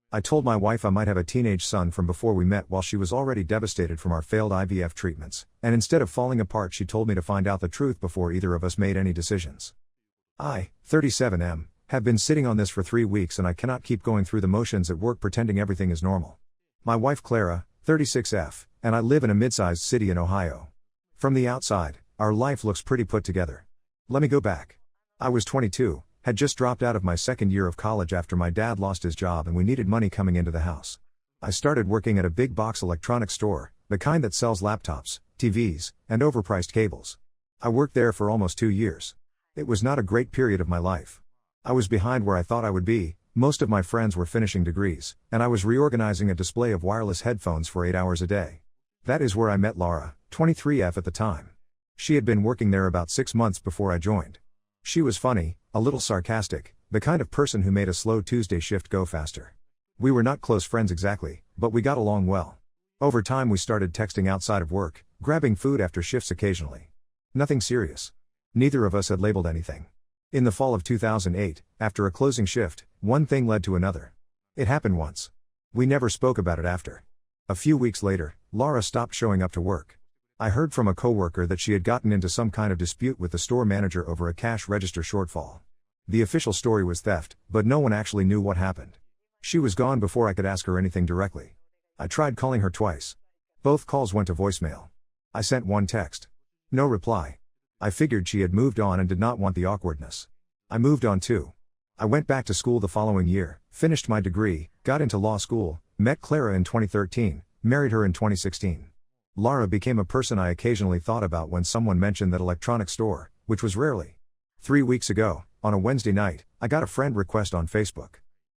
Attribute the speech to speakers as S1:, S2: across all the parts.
S1: I told my wife I might have a teenage son from before we met while she was already devastated from our failed IVF treatments, and instead of falling apart she told me to find out the truth before either of us made any decisions. I, 37M, have been sitting on this for 3 weeks and I cannot keep going through the motions at work pretending everything is normal. My wife Clara, 36F, and I live in a mid-sized city in Ohio. From the outside, our life looks pretty put together. Let me go back. I was 22, had just dropped out of my second year of college after my dad lost his job and we needed money coming into the house. I started working at a big box electronics store, the kind that sells laptops, TVs, and overpriced cables. I worked there for almost 2 years. It was not a great period of my life. I was behind where I thought I would be, most of my friends were finishing degrees, and I was reorganizing a display of wireless headphones for 8 hours a day. That is where I met Laura, 23F at the time. She had been working there about 6 months before I joined. She was funny, a little sarcastic, the kind of person who made a slow Tuesday shift go faster. We were not close friends exactly, but we got along well. Over time we started texting outside of work, grabbing food after shifts occasionally. Nothing serious. Neither of us had labeled anything. In the fall of 2008, after a closing shift, one thing led to another. It happened once. We never spoke about it after. A few weeks later, Laura stopped showing up to work. I heard from a coworker that she had gotten into some kind of dispute with the store manager over a cash register shortfall. The official story was theft, but no one actually knew what happened. She was gone before I could ask her anything directly. I tried calling her twice. Both calls went to voicemail. I sent one text. No reply. I figured she had moved on and did not want the awkwardness. I moved on too. I went back to school the following year, finished my degree, got into law school, met Clara in 2013, married her in 2016. Laura became a person I occasionally thought about when someone mentioned that electronics store, which was rarely. 3 weeks ago, on a Wednesday night, I got a friend request on Facebook.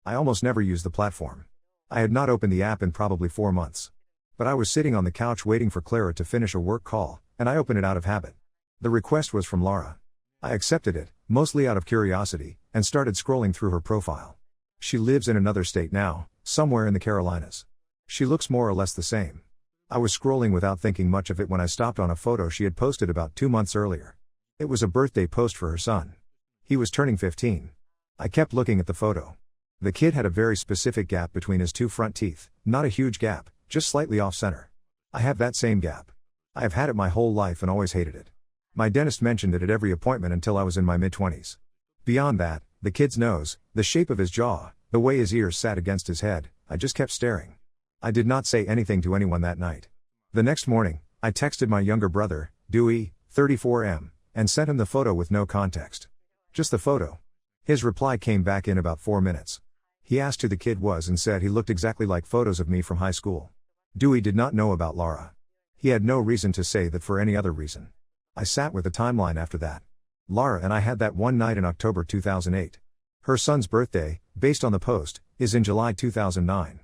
S1: I almost never use the platform. I had not opened the app in probably 4 months. But I was sitting on the couch waiting for Clara to finish a work call, and I opened it out of habit. The request was from Laura. I accepted it, mostly out of curiosity, and started scrolling through her profile. She lives in another state now, somewhere in the Carolinas. She looks more or less the same. I was scrolling without thinking much of it when I stopped on a photo she had posted about 2 months earlier. It was a birthday post for her son. He was turning 15. I kept looking at the photo. The kid had a very specific gap between his 2 front teeth, not a huge gap, just slightly off-center. I have that same gap. I have had it my whole life and always hated it. My dentist mentioned it at every appointment until I was in my mid-20s. Beyond that, the kid's nose, the shape of his jaw, the way his ears sat against his head, I just kept staring. I did not say anything to anyone that night. The next morning, I texted my younger brother, Dewey, 34M, and sent him the photo with no context. Just the photo. His reply came back in about 4 minutes. He asked who the kid was and said he looked exactly like photos of me from high school. Dewey did not know about Laura. He had no reason to say that for any other reason. I sat with the timeline after that. Laura and I had that one night in October 2008. Her son's birthday, based on the post, is in July 2009.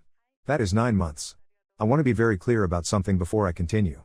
S1: That is 9 months. I want to be very clear about something before I continue.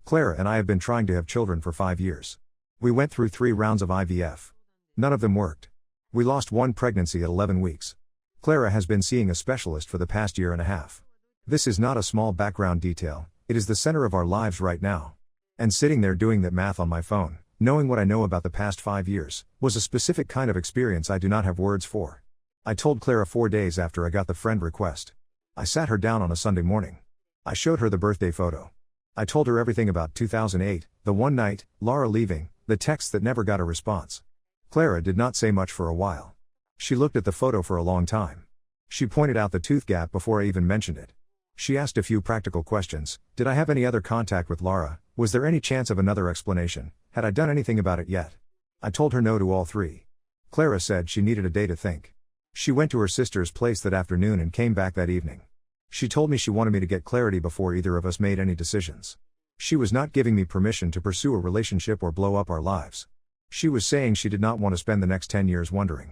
S1: Clara and I have been trying to have children for 5 years. We went through 3 rounds of IVF. None of them worked. We lost one pregnancy at 11 weeks. Clara has been seeing a specialist for the past 1.5 years. This is not a small background detail, it is the center of our lives right now. And sitting there doing that math on my phone, knowing what I know about the past 5 years, was a specific kind of experience I do not have words for. I told Clara 4 days after I got the friend request. I sat her down on a Sunday morning. I showed her the birthday photo. I told her everything about 2008, the one night, Laura leaving, the text that never got a response. Clara did not say much for a while. She looked at the photo for a long time. She pointed out the tooth gap before I even mentioned it. She asked a few practical questions. Did I have any other contact with Laura? Was there any chance of another explanation? Had I done anything about it yet? I told her no to all 3. Clara said she needed a day to think. She went to her sister's place that afternoon and came back that evening. She told me she wanted me to get clarity before either of us made any decisions. She was not giving me permission to pursue a relationship or blow up our lives. She was saying she did not want to spend the next 10 years wondering.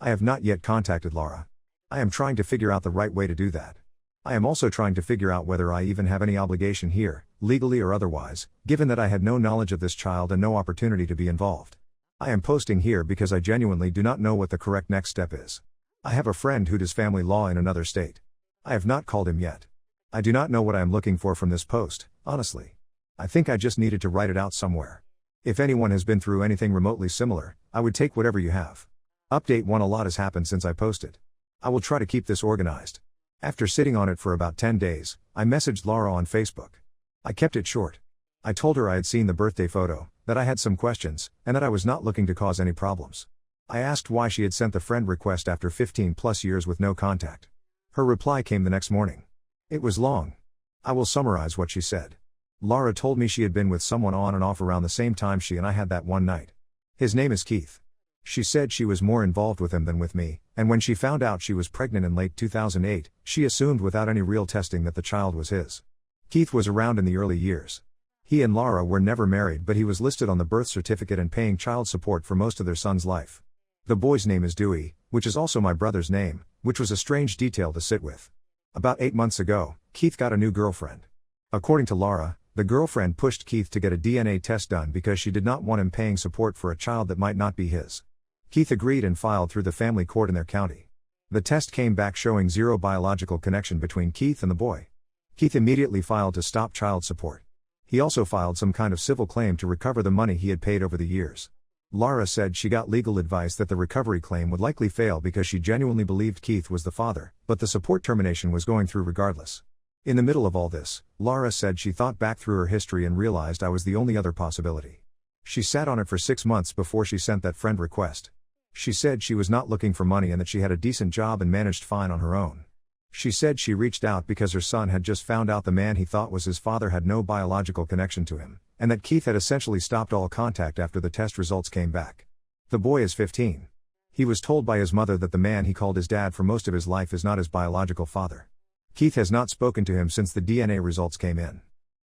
S1: I have not yet contacted Laura. I am trying to figure out the right way to do that. I am also trying to figure out whether I even have any obligation here, legally or otherwise, given that I had no knowledge of this child and no opportunity to be involved. I am posting here because I genuinely do not know what the correct next step is. I have a friend who does family law in another state. I have not called him yet. I do not know what I am looking for from this post, honestly. I think I just needed to write it out somewhere. If anyone has been through anything remotely similar, I would take whatever you have. Update 1: A lot has happened since I posted. I will try to keep this organized. After sitting on it for about 10 days, I messaged Laura on Facebook. I kept it short. I told her I had seen the birthday photo, that I had some questions, and that I was not looking to cause any problems. I asked why she had sent the friend request after 15 plus years with no contact. Her reply came the next morning. It was long. I will summarize what she said. Laura told me she had been with someone on and off around the same time she and I had that one night. His name is Keith. She said she was more involved with him than with me, and when she found out she was pregnant in late 2008, she assumed without any real testing that the child was his. Keith was around in the early years. He and Laura were never married, but he was listed on the birth certificate and paying child support for most of their son's life. The boy's name is Dewey, which is also my brother's name, which was a strange detail to sit with. About 8 months ago, Keith got a new girlfriend. According to Laura, the girlfriend pushed Keith to get a DNA test done because she did not want him paying support for a child that might not be his. Keith agreed and filed through the family court in their county. The test came back showing zero biological connection between Keith and the boy. Keith immediately filed to stop child support. He also filed some kind of civil claim to recover the money he had paid over the years. Laura said she got legal advice that the recovery claim would likely fail because she genuinely believed Keith was the father, but the support termination was going through regardless. In the middle of all this, Laura said she thought back through her history and realized I was the only other possibility. She sat on it for 6 months before she sent that friend request. She said she was not looking for money and that she had a decent job and managed fine on her own. She said she reached out because her son had just found out the man he thought was his father had no biological connection to him, and that Keith had essentially stopped all contact after the test results came back. The boy is 15. He was told by his mother that the man he called his dad for most of his life is not his biological father. Keith has not spoken to him since the DNA results came in.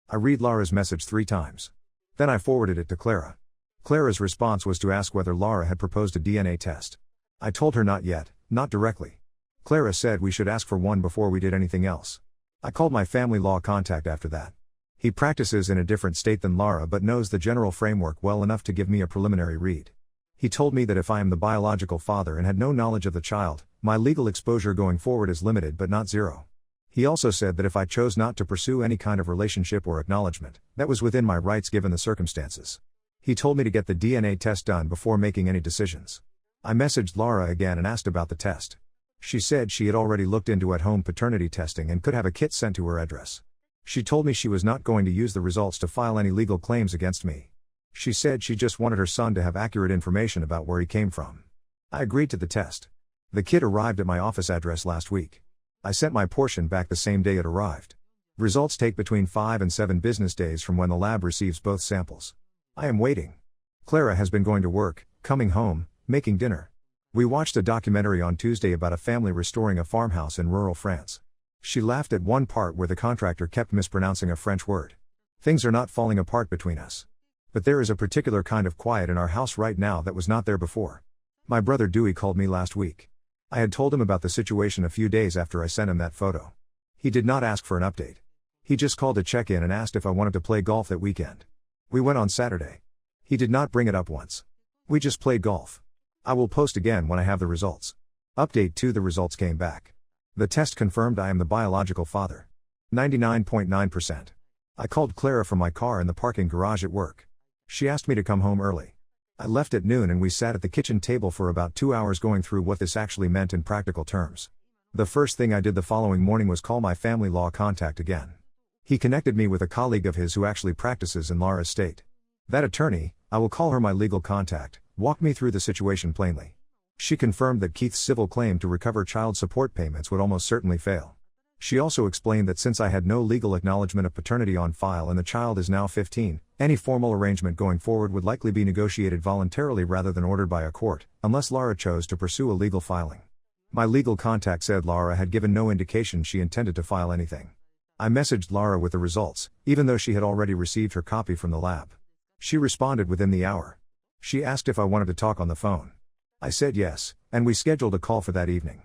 S1: I read Laura's message 3 times. Then I forwarded it to Clara. Clara's response was to ask whether Laura had proposed a DNA test. I told her not yet, not directly. Clara said we should ask for one before we did anything else. I called my family law contact after that. He practices in a different state than Laura but knows the general framework well enough to give me a preliminary read. He told me that if I am the biological father and had no knowledge of the child, my legal exposure going forward is limited but not zero. He also said that if I chose not to pursue any kind of relationship or acknowledgement, that was within my rights given the circumstances. He told me to get the DNA test done before making any decisions. I messaged Laura again and asked about the test. She said she had already looked into at-home paternity testing and could have a kit sent to her address. She told me she was not going to use the results to file any legal claims against me. She said she just wanted her son to have accurate information about where he came from. I agreed to the test. The kit arrived at my office address last week. I sent my portion back the same day it arrived. Results take between 5 and 7 business days from when the lab receives both samples. I am waiting. Clara has been going to work, coming home, making dinner. We watched a documentary on Tuesday about a family restoring a farmhouse in rural France. She laughed at one part where the contractor kept mispronouncing a French word. Things are not falling apart between us. But there is a particular kind of quiet in our house right now that was not there before. My brother Dewey called me last week. I had told him about the situation a few days after I sent him that photo. He did not ask for an update. He just called to check in and asked if I wanted to play golf that weekend. We went on Saturday. He did not bring it up once. We just played golf. I will post again when I have the results. Update 2: the results came back. The test confirmed I am the biological father. 99.9%. I called Clara from my car in the parking garage at work. She asked me to come home early. I left at noon and we sat at the kitchen table for about 2 hours going through what this actually meant in practical terms. The first thing I did the following morning was call my family law contact again. He connected me with a colleague of his who actually practices in Laura's state. That attorney, I will call her my legal contact, walked me through the situation plainly. She confirmed that Keith's civil claim to recover child support payments would almost certainly fail. She also explained that since I had no legal acknowledgement of paternity on file and the child is now 15, any formal arrangement going forward would likely be negotiated voluntarily rather than ordered by a court, unless Laura chose to pursue a legal filing. My legal contact said Laura had given no indication she intended to file anything. I messaged Laura with the results, even though she had already received her copy from the lab. She responded within the hour. She asked if I wanted to talk on the phone. I said yes, and we scheduled a call for that evening.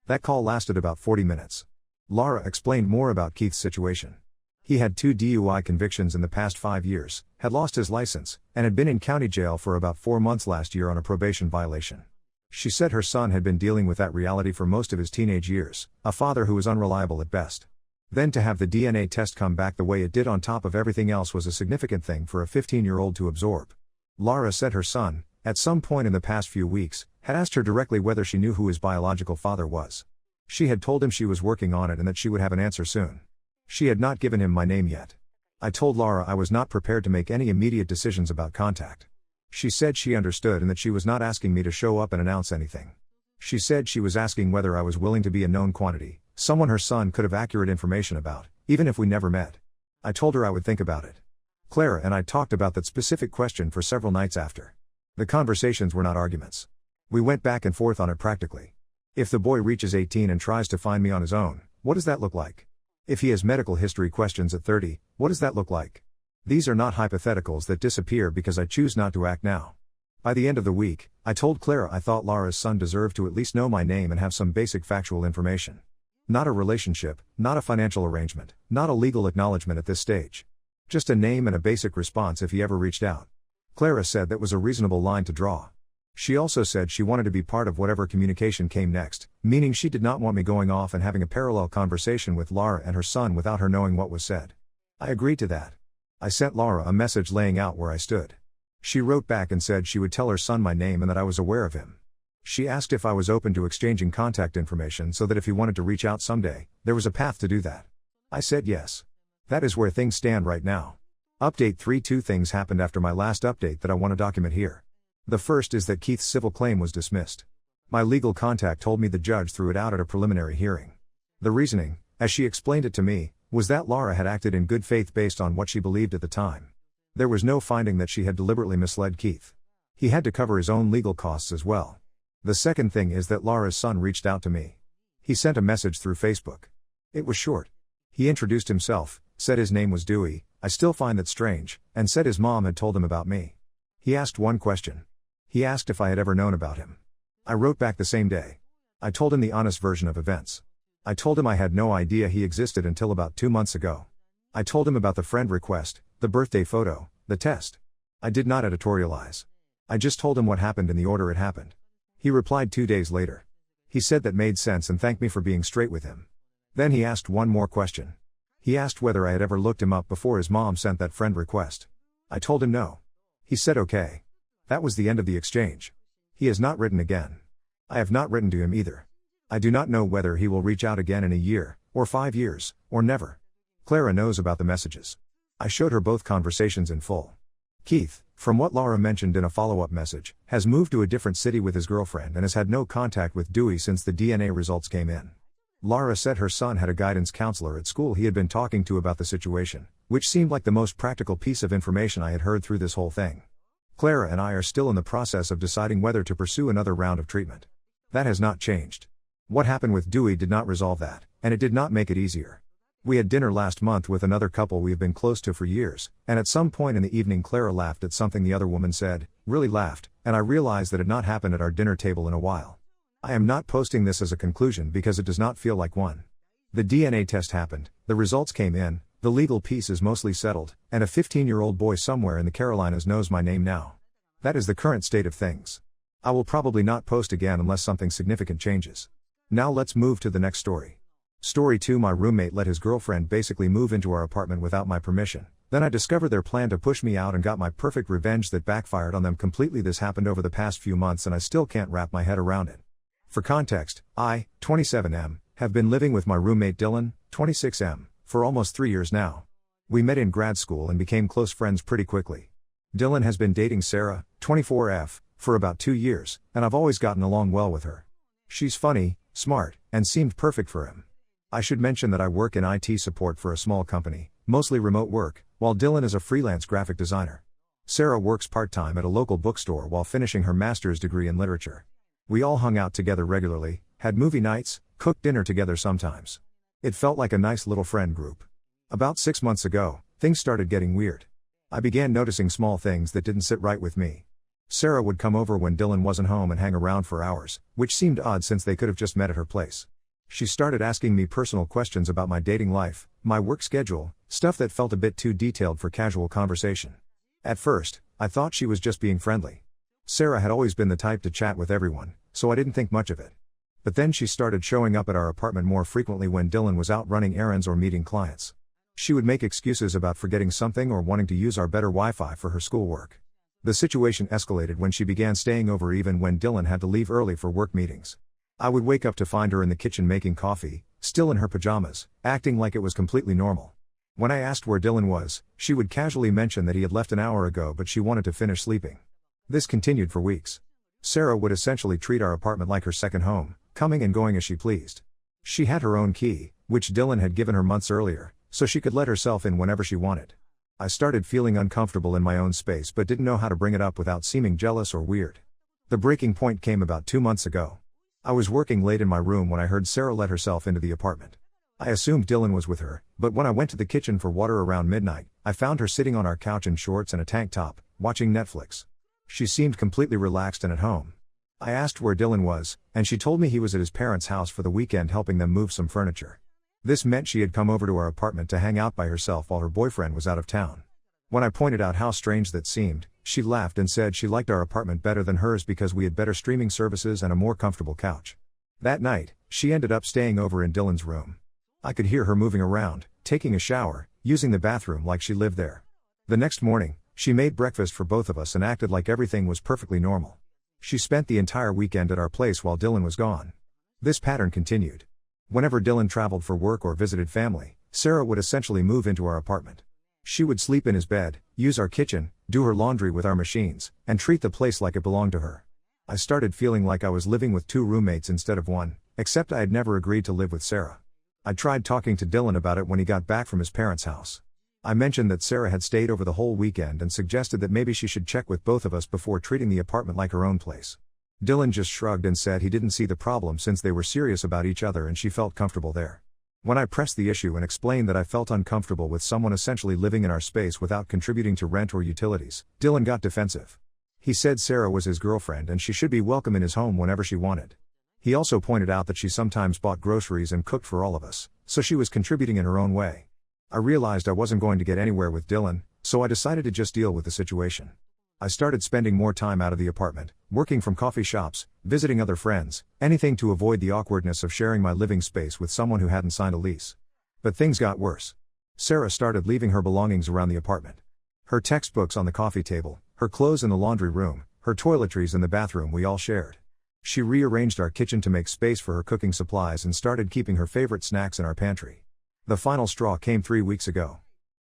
S1: That call lasted about 40 minutes. Laura explained more about Keith's situation. He had 2 DUI convictions in the past 5 years, had lost his license, and had been in county jail for about 4 months last year on a probation violation. She said her son had been dealing with that reality for most of his teenage years, a father who was unreliable at best. Then to have the DNA test come back the way it did on top of everything else was a significant thing for a 15-year-old to absorb. Laura said her son, at some point in the past few weeks, had asked her directly whether she knew who his biological father was. She had told him she was working on it and that she would have an answer soon. She had not given him my name yet. I told Laura I was not prepared to make any immediate decisions about contact. She said she understood and that she was not asking me to show up and announce anything. She said she was asking whether I was willing to be a known quantity, someone her son could have accurate information about, even if we never met. I told her I would think about it. Clara and I talked about that specific question for several nights after. The conversations were not arguments. We went back and forth on it practically. If the boy reaches 18 and tries to find me on his own, what does that look like? If he has medical history questions at 30, what does that look like? These are not hypotheticals that disappear because I choose not to act now. By the end of the week, I told Clara I thought Laura's son deserved to at least know my name and have some basic factual information. Not a relationship, not a financial arrangement, not a legal acknowledgement at this stage. Just a name and a basic response if he ever reached out. Clara said that was a reasonable line to draw. She also said she wanted to be part of whatever communication came next, meaning she did not want me going off and having a parallel conversation with Laura and her son without her knowing what was said. I agreed to that. I sent Laura a message laying out where I stood. She wrote back and said she would tell her son my name and that I was aware of him. She asked if I was open to exchanging contact information so that if he wanted to reach out someday, there was a path to do that. I said yes. That is where things stand right now. Update 3. 2 things happened after my last update that I want to document here. The first is that Keith's civil claim was dismissed. My legal contact told me the judge threw it out at a preliminary hearing. The reasoning, as she explained it to me, was that Laura had acted in good faith based on what she believed at the time. There was no finding that she had deliberately misled Keith. He had to cover his own legal costs as well. The second thing is that Laura's son reached out to me. He sent a message through Facebook. It was short. He introduced himself, said his name was Dewey, I still find that strange, and said his mom had told him about me. He asked one question. He asked if I had ever known about him. I wrote back the same day. I told him the honest version of events. I told him I had no idea he existed until about 2 months ago. I told him about the friend request, the birthday photo, the test. I did not editorialize. I just told him what happened in the order it happened. He replied 2 days later. He said that made sense and thanked me for being straight with him. Then he asked one more question. He asked whether I had ever looked him up before his mom sent that friend request. I told him no. He said okay. That was the end of the exchange. He has not written again. I have not written to him either. I do not know whether he will reach out again in a year, or 5 years, or never. Clara knows about the messages. I showed her both conversations in full. Keith, from what Laura mentioned in a follow-up message, has moved to a different city with his girlfriend and has had no contact with Dewey since the DNA results came in. Laura said her son had a guidance counselor at school he had been talking to about the situation, which seemed like the most practical piece of information I had heard through this whole thing. Clara and I are still in the process of deciding whether to pursue another round of treatment. That has not changed. What happened with Dewey did not resolve that, and it did not make it easier. We had dinner last month with another couple we have been close to for years, and at some point in the evening Clara laughed at something the other woman said, really laughed, and I realized that it had not happened at our dinner table in a while. I am not posting this as a conclusion because it does not feel like one. The DNA test happened, the results came in, the legal piece is mostly settled, and a 15-year-old boy somewhere in the Carolinas knows my name now. That is the current state of things. I will probably not post again unless something significant changes. Now let's move to the next story. Story 2. My roommate let his girlfriend basically move into our apartment without my permission. Then I discovered their plan to push me out and got my perfect revenge that backfired on them completely. This happened over the past few months and I still can't wrap my head around it. For context, I, 27M, have been living with my roommate Dylan, 26M, for almost 3 years now. We met in grad school and became close friends pretty quickly. Dylan has been dating Sarah, 24F, for about 2 years, and I've always gotten along well with her. She's funny, smart, and seemed perfect for him. I should mention that I work in IT support for a small company, mostly remote work, while Dylan is a freelance graphic designer. Sarah works part-time at a local bookstore while finishing her master's degree in literature. We all hung out together regularly, had movie nights, cooked dinner together sometimes. It felt like a nice little friend group. About 6 months ago, things started getting weird. I began noticing small things that didn't sit right with me. Sarah would come over when Dylan wasn't home and hang around for hours, which seemed odd since they could have just met at her place. She started asking me personal questions about my dating life, my work schedule, stuff that felt a bit too detailed for casual conversation. At first, I thought she was just being friendly. Sarah had always been the type to chat with everyone, so I didn't think much of it. But then she started showing up at our apartment more frequently when Dylan was out running errands or meeting clients. She would make excuses about forgetting something or wanting to use our better Wi-Fi for her schoolwork. The situation escalated when she began staying over even when Dylan had to leave early for work meetings. I would wake up to find her in the kitchen making coffee, still in her pajamas, acting like it was completely normal. When I asked where Dylan was, she would casually mention that he had left an hour ago but she wanted to finish sleeping. This continued for weeks. Sarah would essentially treat our apartment like her second home, coming and going as she pleased. She had her own key, which Dylan had given her months earlier, so she could let herself in whenever she wanted. I started feeling uncomfortable in my own space but didn't know how to bring it up without seeming jealous or weird. The breaking point came about 2 months ago. I was working late in my room when I heard Sarah let herself into the apartment. I assumed Dylan was with her, but when I went to the kitchen for water around midnight, I found her sitting on our couch in shorts and a tank top, watching Netflix. She seemed completely relaxed and at home. I asked where Dylan was, and she told me he was at his parents' house for the weekend helping them move some furniture. This meant she had come over to our apartment to hang out by herself while her boyfriend was out of town. When I pointed out how strange that seemed, she laughed and said she liked our apartment better than hers because we had better streaming services and a more comfortable couch. That night, she ended up staying over in Dylan's room. I could hear her moving around, taking a shower, using the bathroom like she lived there. The next morning, she made breakfast for both of us and acted like everything was perfectly normal. She spent the entire weekend at our place while Dylan was gone. This pattern continued. Whenever Dylan traveled for work or visited family, Sarah would essentially move into our apartment. She would sleep in his bed, use our kitchen, do her laundry with our machines, and treat the place like it belonged to her. I started feeling like I was living with 2 roommates instead of 1, except I had never agreed to live with Sarah. I tried talking to Dylan about it when he got back from his parents' house. I mentioned that Sarah had stayed over the whole weekend and suggested that maybe she should check with both of us before treating the apartment like her own place. Dylan just shrugged and said he didn't see the problem since they were serious about each other and she felt comfortable there. When I pressed the issue and explained that I felt uncomfortable with someone essentially living in our space without contributing to rent or utilities, Dylan got defensive. He said Sarah was his girlfriend and she should be welcome in his home whenever she wanted. He also pointed out that she sometimes bought groceries and cooked for all of us, so she was contributing in her own way. I realized I wasn't going to get anywhere with Dylan, so I decided to just deal with the situation. I started spending more time out of the apartment, working from coffee shops, visiting other friends, anything to avoid the awkwardness of sharing my living space with someone who hadn't signed a lease. But things got worse. Sarah started leaving her belongings around the apartment. Her textbooks on the coffee table, her clothes in the laundry room, her toiletries in the bathroom we all shared. She rearranged our kitchen to make space for her cooking supplies and started keeping her favorite snacks in our pantry. The final straw came 3 weeks ago.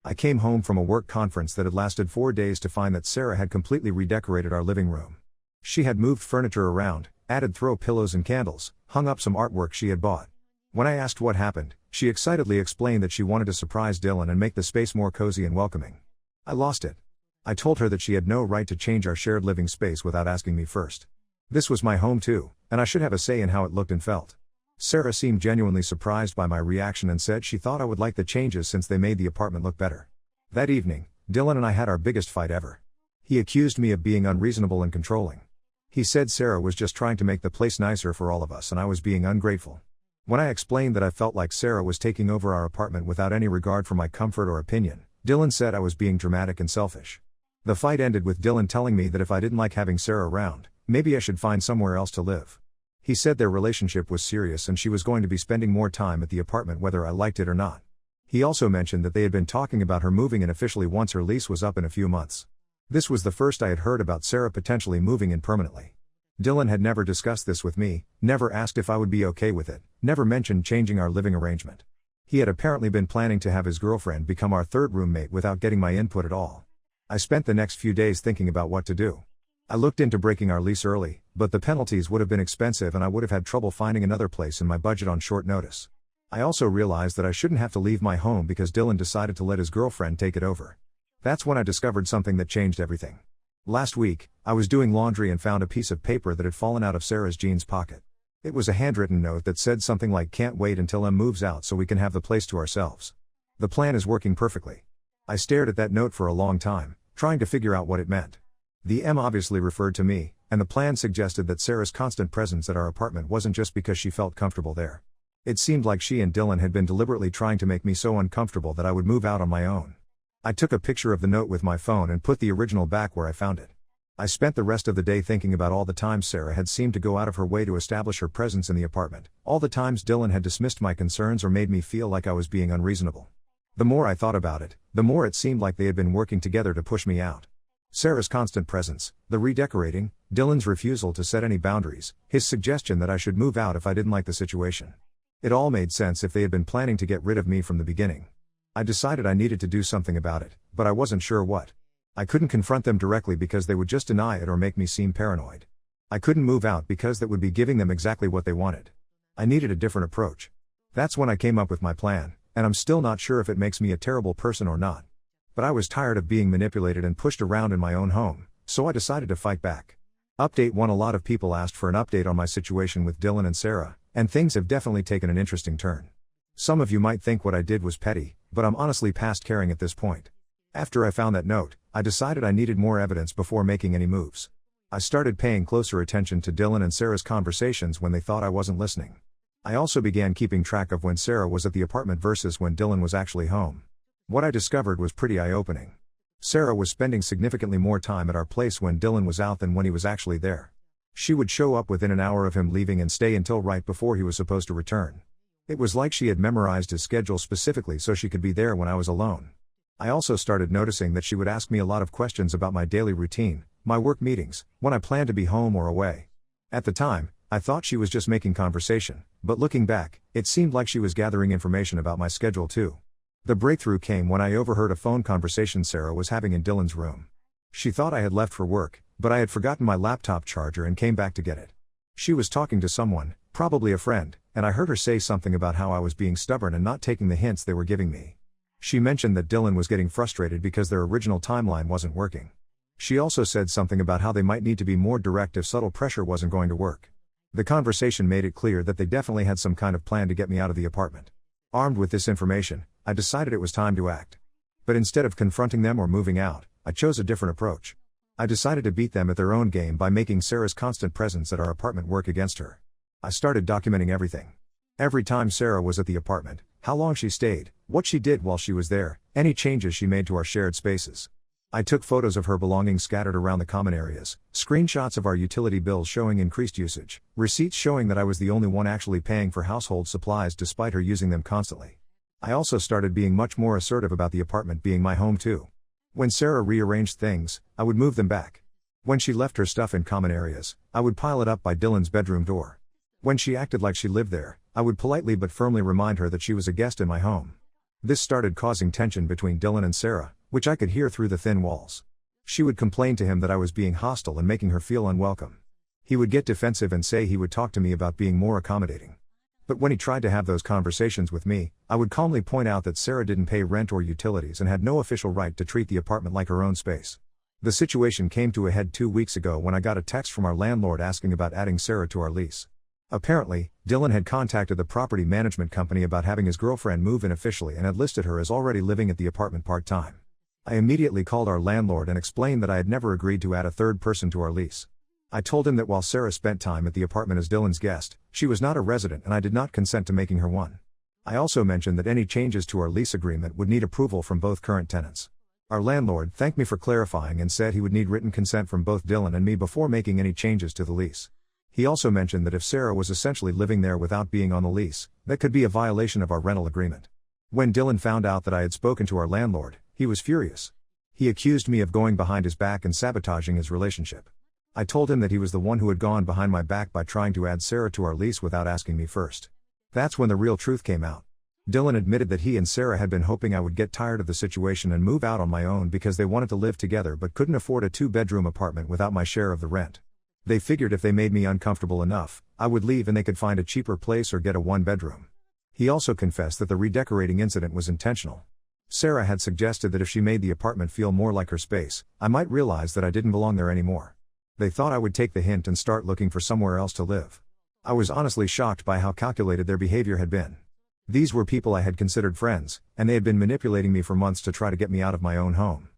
S1: I came home from a work conference that had lasted 4 days to find that Sarah had completely redecorated our living room. She had moved furniture around, added throw pillows and candles, hung up some artwork she had bought. When I asked what happened, she excitedly explained that she wanted to surprise Dylan and make the space more cozy and welcoming. I lost it. I told her that she had no right to change our shared living space without asking me first. This was my home too, and I should have a say in how it looked and felt. Sarah seemed genuinely surprised by my reaction and said she thought I would like the changes since they made the apartment look better. That evening, Dylan and I had our biggest fight ever. He accused me of being unreasonable and controlling. He said Sarah was just trying to make the place nicer for all of us and I was being ungrateful. When I explained that I felt like Sarah was taking over our apartment without any regard for my comfort or opinion, Dylan said I was being dramatic and selfish. The fight ended with Dylan telling me that if I didn't like having Sarah around, maybe I should find somewhere else to live. He said their relationship was serious and she was going to be spending more time at the apartment whether I liked it or not. He also mentioned that they had been talking about her moving in officially once her lease was up in a few months. This was the first I had heard about Sarah potentially moving in permanently. Dylan had never discussed this with me, never asked if I would be okay with it, never mentioned changing our living arrangement. He had apparently been planning to have his girlfriend become our third roommate without getting my input at all. I spent the next few days thinking about what to do. I looked into breaking our lease early, but the penalties would have been expensive and I would have had trouble finding another place in my budget on short notice. I also realized that I shouldn't have to leave my home because Dylan decided to let his girlfriend take it over. That's when I discovered something that changed everything. Last week, I was doing laundry and found a piece of paper that had fallen out of Sarah's jeans pocket. It was a handwritten note that said something like "Can't wait until Em moves out so we can have the place to ourselves. The plan is working perfectly." I stared at that note for a long time, trying to figure out what it meant. The M obviously referred to me, and the plan suggested that Sarah's constant presence at our apartment wasn't just because she felt comfortable there. It seemed like she and Dylan had been deliberately trying to make me so uncomfortable that I would move out on my own. I took a picture of the note with my phone and put the original back where I found it. I spent the rest of the day thinking about all the times Sarah had seemed to go out of her way to establish her presence in the apartment, all the times Dylan had dismissed my concerns or made me feel like I was being unreasonable. The more I thought about it, the more it seemed like they had been working together to push me out. Sarah's constant presence, the redecorating, Dylan's refusal to set any boundaries, his suggestion that I should move out if I didn't like the situation. It all made sense if they had been planning to get rid of me from the beginning. I decided I needed to do something about it, but I wasn't sure what. I couldn't confront them directly because they would just deny it or make me seem paranoid. I couldn't move out because that would be giving them exactly what they wanted. I needed a different approach. That's when I came up with my plan, and I'm still not sure if it makes me a terrible person or not. But I was tired of being manipulated and pushed around in my own home, so I decided to fight back. Update 1: A lot of people asked for an update on my situation with Dylan and Sarah, and things have definitely taken an interesting turn. Some of you might think what I did was petty, but I'm honestly past caring at this point. After I found that note, I decided I needed more evidence before making any moves. I started paying closer attention to Dylan and Sarah's conversations when they thought I wasn't listening. I also began keeping track of when Sarah was at the apartment versus when Dylan was actually home. What I discovered was pretty eye-opening. Sarah was spending significantly more time at our place when Dylan was out than when he was actually there. She would show up within an hour of him leaving and stay until right before he was supposed to return. It was like she had memorized his schedule specifically so she could be there when I was alone. I also started noticing that she would ask me a lot of questions about my daily routine, my work meetings, when I planned to be home or away. At the time, I thought she was just making conversation, but looking back, it seemed like she was gathering information about my schedule too. The breakthrough came when I overheard a phone conversation Sarah was having in Dylan's room. She thought I had left for work, but I had forgotten my laptop charger and came back to get it. She was talking to someone, probably a friend, and I heard her say something about how I was being stubborn and not taking the hints they were giving me. She mentioned that Dylan was getting frustrated because their original timeline wasn't working. She also said something about how they might need to be more direct if subtle pressure wasn't going to work. The conversation made it clear that they definitely had some kind of plan to get me out of the apartment. Armed with this information, I decided it was time to act. But instead of confronting them or moving out, I chose a different approach. I decided to beat them at their own game by making Sarah's constant presence at our apartment work against her. I started documenting everything. Every time Sarah was at the apartment, how long she stayed, what she did while she was there, any changes she made to our shared spaces. I took photos of her belongings scattered around the common areas, screenshots of our utility bills showing increased usage, receipts showing that I was the only one actually paying for household supplies despite her using them constantly. I also started being much more assertive about the apartment being my home too. When Sarah rearranged things, I would move them back. When she left her stuff in common areas, I would pile it up by Dylan's bedroom door. When she acted like she lived there, I would politely but firmly remind her that she was a guest in my home. This started causing tension between Dylan and Sarah, which I could hear through the thin walls. She would complain to him that I was being hostile and making her feel unwelcome. He would get defensive and say he would talk to me about being more accommodating. But when he tried to have those conversations with me, I would calmly point out that Sarah didn't pay rent or utilities and had no official right to treat the apartment like her own space. The situation came to a head 2 weeks ago when I got a text from our landlord asking about adding Sarah to our lease. Apparently, Dylan had contacted the property management company about having his girlfriend move in officially and had listed her as already living at the apartment part-time. I immediately called our landlord and explained that I had never agreed to add a third person to our lease. I told him that while Sarah spent time at the apartment as Dylan's guest, she was not a resident and I did not consent to making her one. I also mentioned that any changes to our lease agreement would need approval from both current tenants. Our landlord thanked me for clarifying and said he would need written consent from both Dylan and me before making any changes to the lease. He also mentioned that if Sarah was essentially living there without being on the lease, that could be a violation of our rental agreement. When Dylan found out that I had spoken to our landlord, he was furious. He accused me of going behind his back and sabotaging his relationship. I told him that he was the one who had gone behind my back by trying to add Sarah to our lease without asking me first. That's when the real truth came out. Dylan admitted that he and Sarah had been hoping I would get tired of the situation and move out on my own because they wanted to live together but couldn't afford a 2-bedroom apartment without my share of the rent. They figured if they made me uncomfortable enough, I would leave and they could find a cheaper place or get a 1-bedroom. He also confessed that the redecorating incident was intentional. Sarah had suggested that if she made the apartment feel more like her space, I might realize that I didn't belong there anymore. They thought I would take the hint and start looking for somewhere else to live. I was honestly shocked by how calculated their behavior had been. These were people I had considered friends, and they had been manipulating me for months to try to get me out of my own home.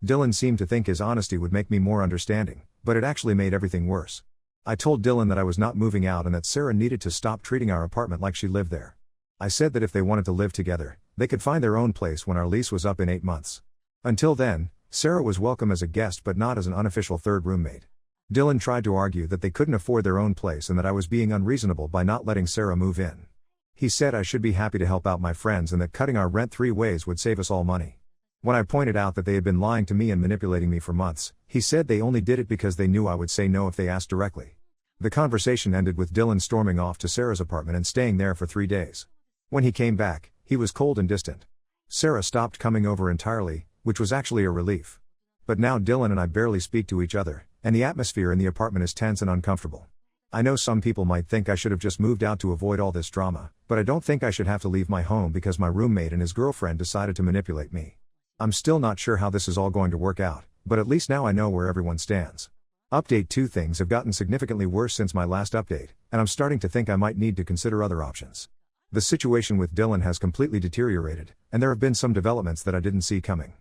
S1: Dylan seemed to think his honesty would make me more understanding, but it actually made everything worse. I told Dylan that I was not moving out and that Sarah needed to stop treating our apartment like she lived there. I said that if they wanted to live together, they could find their own place when our lease was up in 8 months. Until then, Sarah was welcome as a guest but not as an unofficial third roommate. Dylan tried to argue that they couldn't afford their own place and that I was being unreasonable by not letting Sarah move in. He said I should be happy to help out my friends and that cutting our rent 3 ways would save us all money. When I pointed out that they had been lying to me and manipulating me for months, he said they only did it because they knew I would say no if they asked directly. The conversation ended with Dylan storming off to Sarah's apartment and staying there for 3 days. When he came back, he was cold and distant. Sarah stopped coming over entirely, which was actually a relief. But now Dylan and I barely speak to each other, and the atmosphere in the apartment is tense and uncomfortable. I know some people might think I should have just moved out to avoid all this drama, but I don't think I should have to leave my home because my roommate and his girlfriend decided to manipulate me. I'm still not sure how this is all going to work out, but at least now I know where everyone stands. Update 2: Things have gotten significantly worse since my last update, and I'm starting to think I might need to consider other options. The situation with Dylan has completely deteriorated, and there have been some developments that I didn't see coming.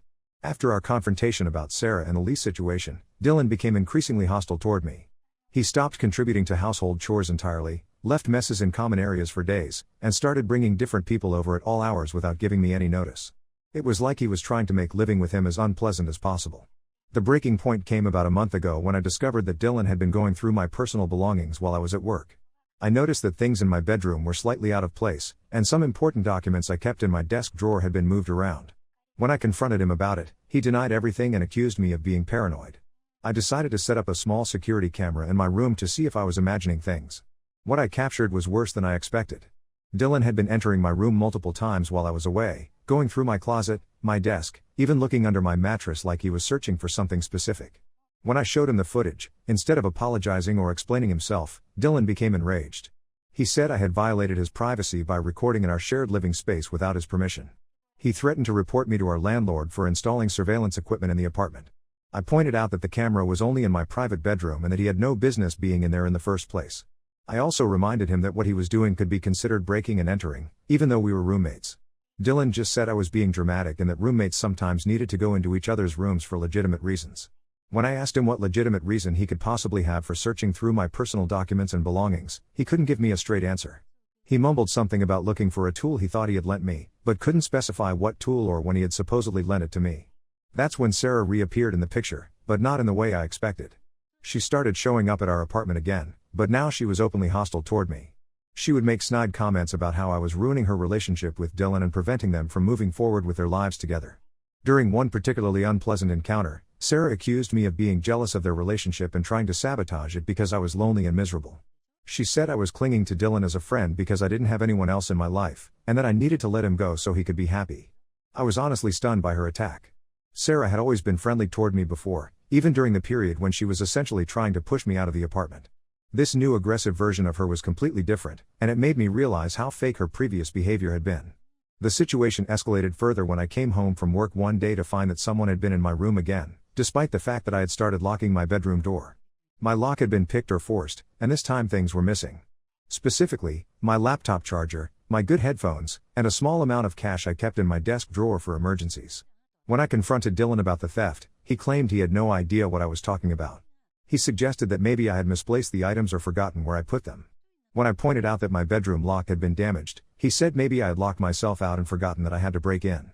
S1: After our confrontation about Sarah and the lease situation, Dylan became increasingly hostile toward me. He stopped contributing to household chores entirely, left messes in common areas for days, and started bringing different people over at all hours without giving me any notice. It was like he was trying to make living with him as unpleasant as possible. The breaking point came about a month ago when I discovered that Dylan had been going through my personal belongings while I was at work. I noticed that things in my bedroom were slightly out of place, and some important documents I kept in my desk drawer had been moved around. When I confronted him about it, he denied everything and accused me of being paranoid. I decided to set up a small security camera in my room to see if I was imagining things. What I captured was worse than I expected. Dylan had been entering my room multiple times while I was away, going through my closet, my desk, even looking under my mattress like he was searching for something specific. When I showed him the footage, instead of apologizing or explaining himself, Dylan became enraged. He said I had violated his privacy by recording in our shared living space without his permission. He threatened to report me to our landlord for installing surveillance equipment in the apartment. I pointed out that the camera was only in my private bedroom and that he had no business being in there in the first place. I also reminded him that what he was doing could be considered breaking and entering, even though we were roommates. Dylan just said I was being dramatic and that roommates sometimes needed to go into each other's rooms for legitimate reasons. When I asked him what legitimate reason he could possibly have for searching through my personal documents and belongings, he couldn't give me a straight answer. He mumbled something about looking for a tool he thought he had lent me, but couldn't specify what tool or when he had supposedly lent it to me. That's when Sarah reappeared in the picture, but not in the way I expected. She started showing up at our apartment again, but now she was openly hostile toward me. She would make snide comments about how I was ruining her relationship with Dylan and preventing them from moving forward with their lives together. During one particularly unpleasant encounter, Sarah accused me of being jealous of their relationship and trying to sabotage it because I was lonely and miserable. She said I was clinging to Dylan as a friend because I didn't have anyone else in my life, and that I needed to let him go so he could be happy. I was honestly stunned by her attack. Sarah had always been friendly toward me before, even during the period when she was essentially trying to push me out of the apartment. This new aggressive version of her was completely different, and it made me realize how fake her previous behavior had been. The situation escalated further when I came home from work one day to find that someone had been in my room again, despite the fact that I had started locking my bedroom door. My lock had been picked or forced, and this time things were missing. Specifically, my laptop charger, my good headphones, and a small amount of cash I kept in my desk drawer for emergencies. When I confronted Dylan about the theft, he claimed he had no idea what I was talking about. He suggested that maybe I had misplaced the items or forgotten where I put them. When I pointed out that my bedroom lock had been damaged, he said maybe I had locked myself out and forgotten that I had to break in.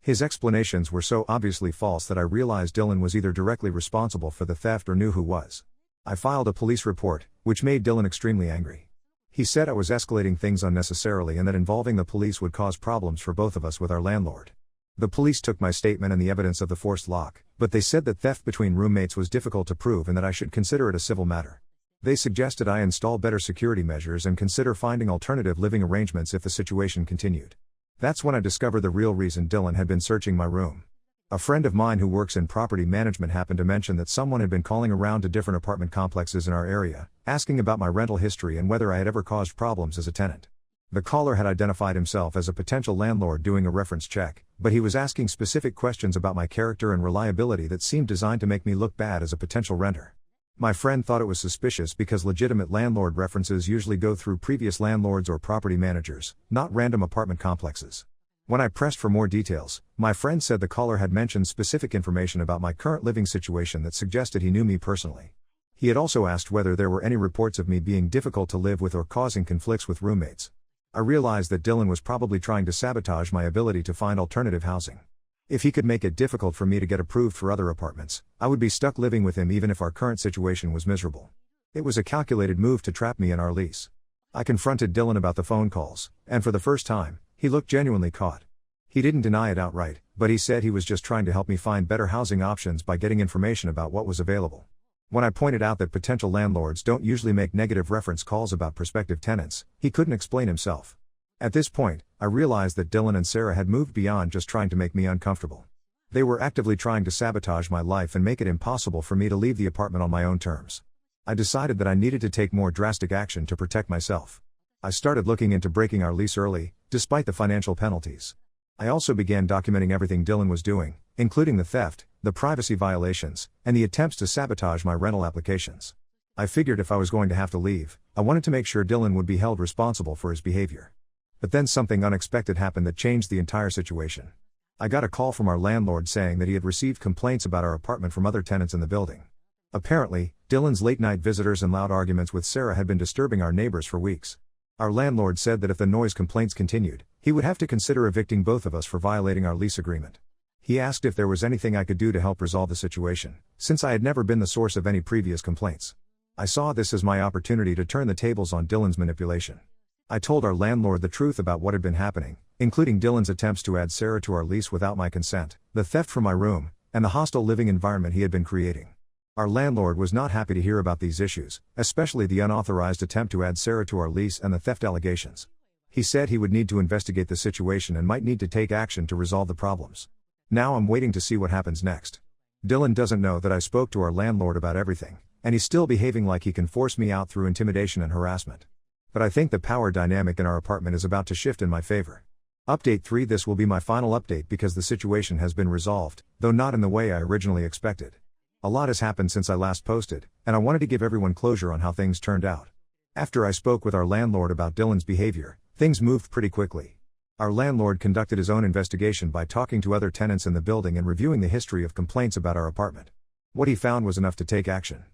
S1: His explanations were so obviously false that I realized Dylan was either directly responsible for the theft or knew who was. I filed a police report, which made Dylan extremely angry. He said I was escalating things unnecessarily and that involving the police would cause problems for both of us with our landlord. The police took my statement and the evidence of the forced lock, but they said that theft between roommates was difficult to prove and that I should consider it a civil matter. They suggested I install better security measures and consider finding alternative living arrangements if the situation continued. That's when I discovered the real reason Dylan had been searching my room. A friend of mine who works in property management happened to mention that someone had been calling around to different apartment complexes in our area, asking about my rental history and whether I had ever caused problems as a tenant. The caller had identified himself as a potential landlord doing a reference check, but he was asking specific questions about my character and reliability that seemed designed to make me look bad as a potential renter. My friend thought it was suspicious because legitimate landlord references usually go through previous landlords or property managers, not random apartment complexes. When I pressed for more details, my friend said the caller had mentioned specific information about my current living situation that suggested he knew me personally. He had also asked whether there were any reports of me being difficult to live with or causing conflicts with roommates. I realized that Dylan was probably trying to sabotage my ability to find alternative housing. If he could make it difficult for me to get approved for other apartments, I would be stuck living with him even if our current situation was miserable. It was a calculated move to trap me in our lease. I confronted Dylan about the phone calls, and for the first time, he looked genuinely caught. He didn't deny it outright, but he said he was just trying to help me find better housing options by getting information about what was available. When I pointed out that potential landlords don't usually make negative reference calls about prospective tenants, he couldn't explain himself. At this point, I realized that Dylan and Sarah had moved beyond just trying to make me uncomfortable. They were actively trying to sabotage my life and make it impossible for me to leave the apartment on my own terms. I decided that I needed to take more drastic action to protect myself. I started looking into breaking our lease early, despite the financial penalties. I also began documenting everything Dylan was doing, including the theft, the privacy violations, and the attempts to sabotage my rental applications. I figured if I was going to have to leave, I wanted to make sure Dylan would be held responsible for his behavior. But then something unexpected happened that changed the entire situation. I got a call from our landlord saying that he had received complaints about our apartment from other tenants in the building. Apparently, Dylan's late-night visitors and loud arguments with Sarah had been disturbing our neighbors for weeks. Our landlord said that if the noise complaints continued, he would have to consider evicting both of us for violating our lease agreement. He asked if there was anything I could do to help resolve the situation, since I had never been the source of any previous complaints. I saw this as my opportunity to turn the tables on Dylan's manipulation. I told our landlord the truth about what had been happening, including Dylan's attempts to add Sarah to our lease without my consent, the theft from my room, and the hostile living environment he had been creating. Our landlord was not happy to hear about these issues, especially the unauthorized attempt to add Sarah to our lease and the theft allegations. He said he would need to investigate the situation and might need to take action to resolve the problems. Now I'm waiting to see what happens next. Dylan doesn't know that I spoke to our landlord about everything, and he's still behaving like he can force me out through intimidation and harassment. But I think the power dynamic in our apartment is about to shift in my favor. Update 3: This will be my final update because the situation has been resolved, though not in the way I originally expected. A lot has happened since I last posted, and I wanted to give everyone closure on how things turned out. After I spoke with our landlord about Dylan's behavior, things moved pretty quickly. Our landlord conducted his own investigation by talking to other tenants in the building and reviewing the history of complaints about our apartment. What he found was enough to take action.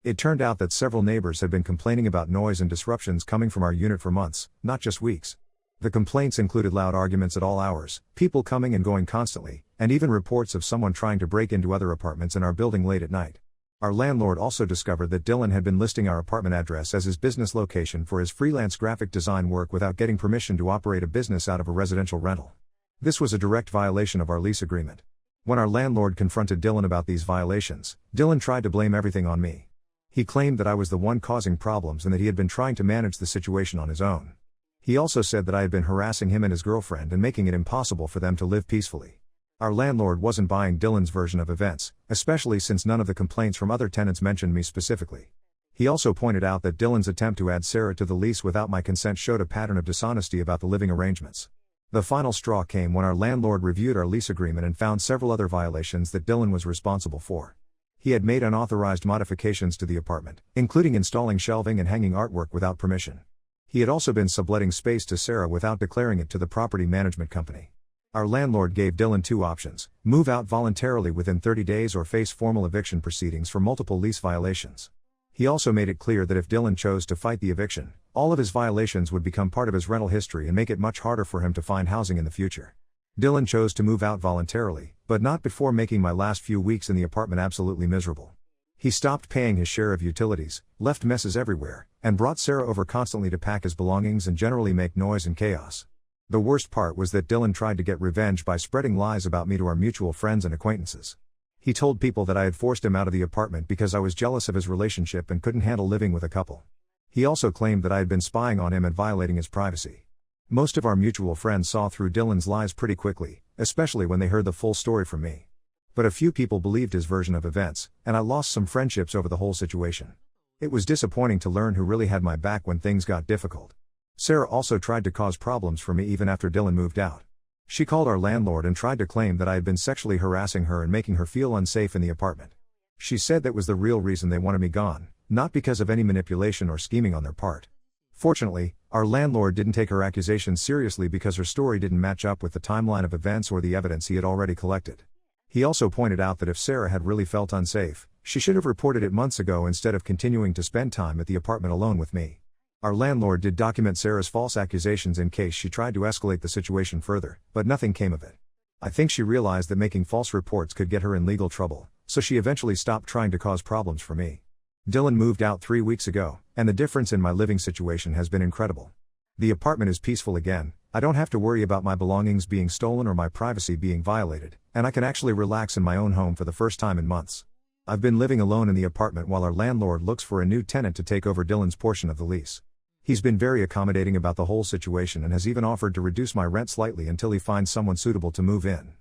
S1: It turned out that several neighbors had been complaining about noise and disruptions coming from our unit for months, not just weeks. The complaints included loud arguments at all hours, people coming and going constantly, and even reports of someone trying to break into other apartments in our building late at night. Our landlord also discovered that Dylan had been listing our apartment address as his business location for his freelance graphic design work without getting permission to operate a business out of a residential rental. This was a direct violation of our lease agreement. When our landlord confronted Dylan about these violations, Dylan tried to blame everything on me. He claimed that I was the one causing problems and that he had been trying to manage the situation on his own. He also said that I had been harassing him and his girlfriend and making it impossible for them to live peacefully. Our landlord wasn't buying Dylan's version of events, especially since none of the complaints from other tenants mentioned me specifically. He also pointed out that Dylan's attempt to add Sarah to the lease without my consent showed a pattern of dishonesty about the living arrangements. The final straw came when our landlord reviewed our lease agreement and found several other violations that Dylan was responsible for. He had made unauthorized modifications to the apartment, including installing shelving and hanging artwork without permission. He had also been subletting space to Sarah without declaring it to the property management company. Our landlord gave Dylan two options: move out voluntarily within 30 days or face formal eviction proceedings for multiple lease violations. He also made it clear that if Dylan chose to fight the eviction, all of his violations would become part of his rental history and make it much harder for him to find housing in the future. Dylan chose to move out voluntarily, but not before making my last few weeks in the apartment absolutely miserable. He stopped paying his share of utilities, left messes everywhere, and brought Sarah over constantly to pack his belongings and generally make noise and chaos. The worst part was that Dylan tried to get revenge by spreading lies about me to our mutual friends and acquaintances. He told people that I had forced him out of the apartment because I was jealous of his relationship and couldn't handle living with a couple. He also claimed that I had been spying on him and violating his privacy. Most of our mutual friends saw through Dylan's lies pretty quickly, especially when they heard the full story from me. But a few people believed his version of events, and I lost some friendships over the whole situation. It was disappointing to learn who really had my back when things got difficult. Sarah also tried to cause problems for me even after Dylan moved out. She called our landlord and tried to claim that I had been sexually harassing her and making her feel unsafe in the apartment. She said that was the real reason they wanted me gone, not because of any manipulation or scheming on their part. Fortunately, our landlord didn't take her accusations seriously because her story didn't match up with the timeline of events or the evidence he had already collected. He also pointed out that if Sarah had really felt unsafe, she should have reported it months ago instead of continuing to spend time at the apartment alone with me. Our landlord did document Sarah's false accusations in case she tried to escalate the situation further, but nothing came of it. I think she realized that making false reports could get her in legal trouble, so she eventually stopped trying to cause problems for me. Dylan moved out 3 weeks ago, and the difference in my living situation has been incredible. The apartment is peaceful again, I don't have to worry about my belongings being stolen or my privacy being violated, and I can actually relax in my own home for the first time in months. I've been living alone in the apartment while our landlord looks for a new tenant to take over Dylan's portion of the lease. He's been very accommodating about the whole situation and has even offered to reduce my rent slightly until he finds someone suitable to move in.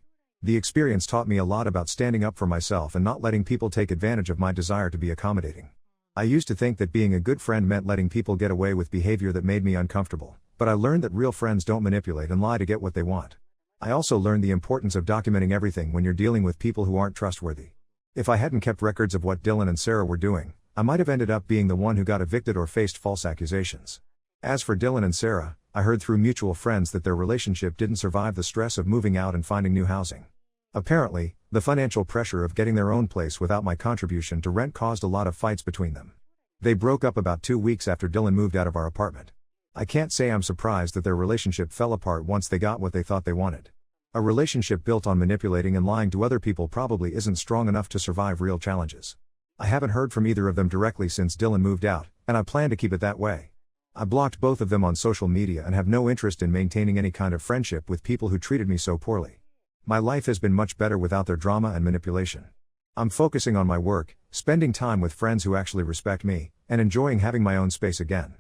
S1: The experience taught me a lot about standing up for myself and not letting people take advantage of my desire to be accommodating. I used to think that being a good friend meant letting people get away with behavior that made me uncomfortable, but I learned that real friends don't manipulate and lie to get what they want. I also learned the importance of documenting everything when you're dealing with people who aren't trustworthy. If I hadn't kept records of what Dylan and Sarah were doing, I might have ended up being the one who got evicted or faced false accusations. As for Dylan and Sarah, I heard through mutual friends that their relationship didn't survive the stress of moving out and finding new housing. Apparently, the financial pressure of getting their own place without my contribution to rent caused a lot of fights between them. They broke up about 2 weeks after Dylan moved out of our apartment. I can't say I'm surprised that their relationship fell apart once they got what they thought they wanted. A relationship built on manipulating and lying to other people probably isn't strong enough to survive real challenges. I haven't heard from either of them directly since Dylan moved out, and I plan to keep it that way. I blocked both of them on social media and have no interest in maintaining any kind of friendship with people who treated me so poorly. My life has been much better without their drama and manipulation. I'm focusing on my work, spending time with friends who actually respect me, and enjoying having my own space again.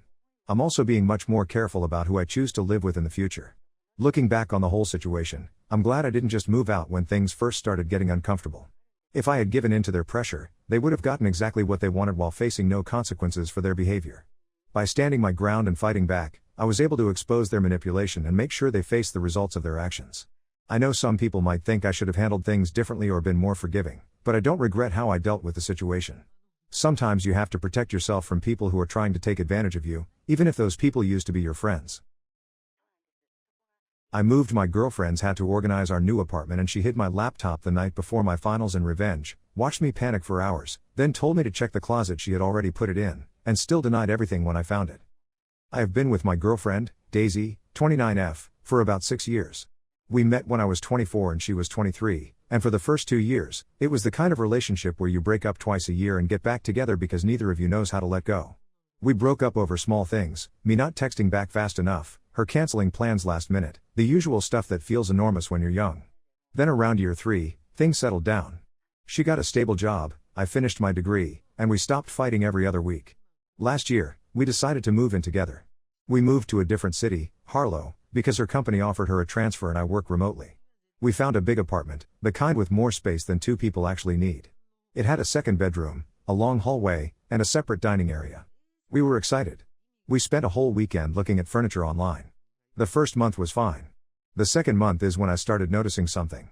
S1: I'm also being much more careful about who I choose to live with in the future. Looking back on the whole situation, I'm glad I didn't just move out when things first started getting uncomfortable. If I had given in to their pressure, they would have gotten exactly what they wanted while facing no consequences for their behavior. By standing my ground and fighting back, I was able to expose their manipulation and make sure they faced the results of their actions. I know some people might think I should have handled things differently or been more forgiving, but I don't regret how I dealt with the situation. Sometimes you have to protect yourself from people who are trying to take advantage of you, even if those people used to be your friends. I moved. My girlfriends had to organize our new apartment and she hid my laptop the night before my finals in revenge, watched me panic for hours, then told me to check the closet she had already put it in, and still denied everything when I found it. I have been with my girlfriend, Daisy, 29F, for about 6 years. We met when I was 24 and she was 23, and for the first 2 years, it was the kind of relationship where you break up twice a year and get back together because neither of you knows how to let go. We broke up over small things, me not texting back fast enough, her canceling plans last minute, the usual stuff that feels enormous when you're young. Then around year 3, things settled down. She got a stable job, I finished my degree, and we stopped fighting every other week. Last year, we decided to move in together. We moved to a different city, Harlow, because her company offered her a transfer and I work remotely. We found a big apartment, the kind with more space than 2 people actually need. It had a second bedroom, a long hallway, and a separate dining area. We were excited. We spent a whole weekend looking at furniture online. The first month was fine. The second month is when I started noticing something.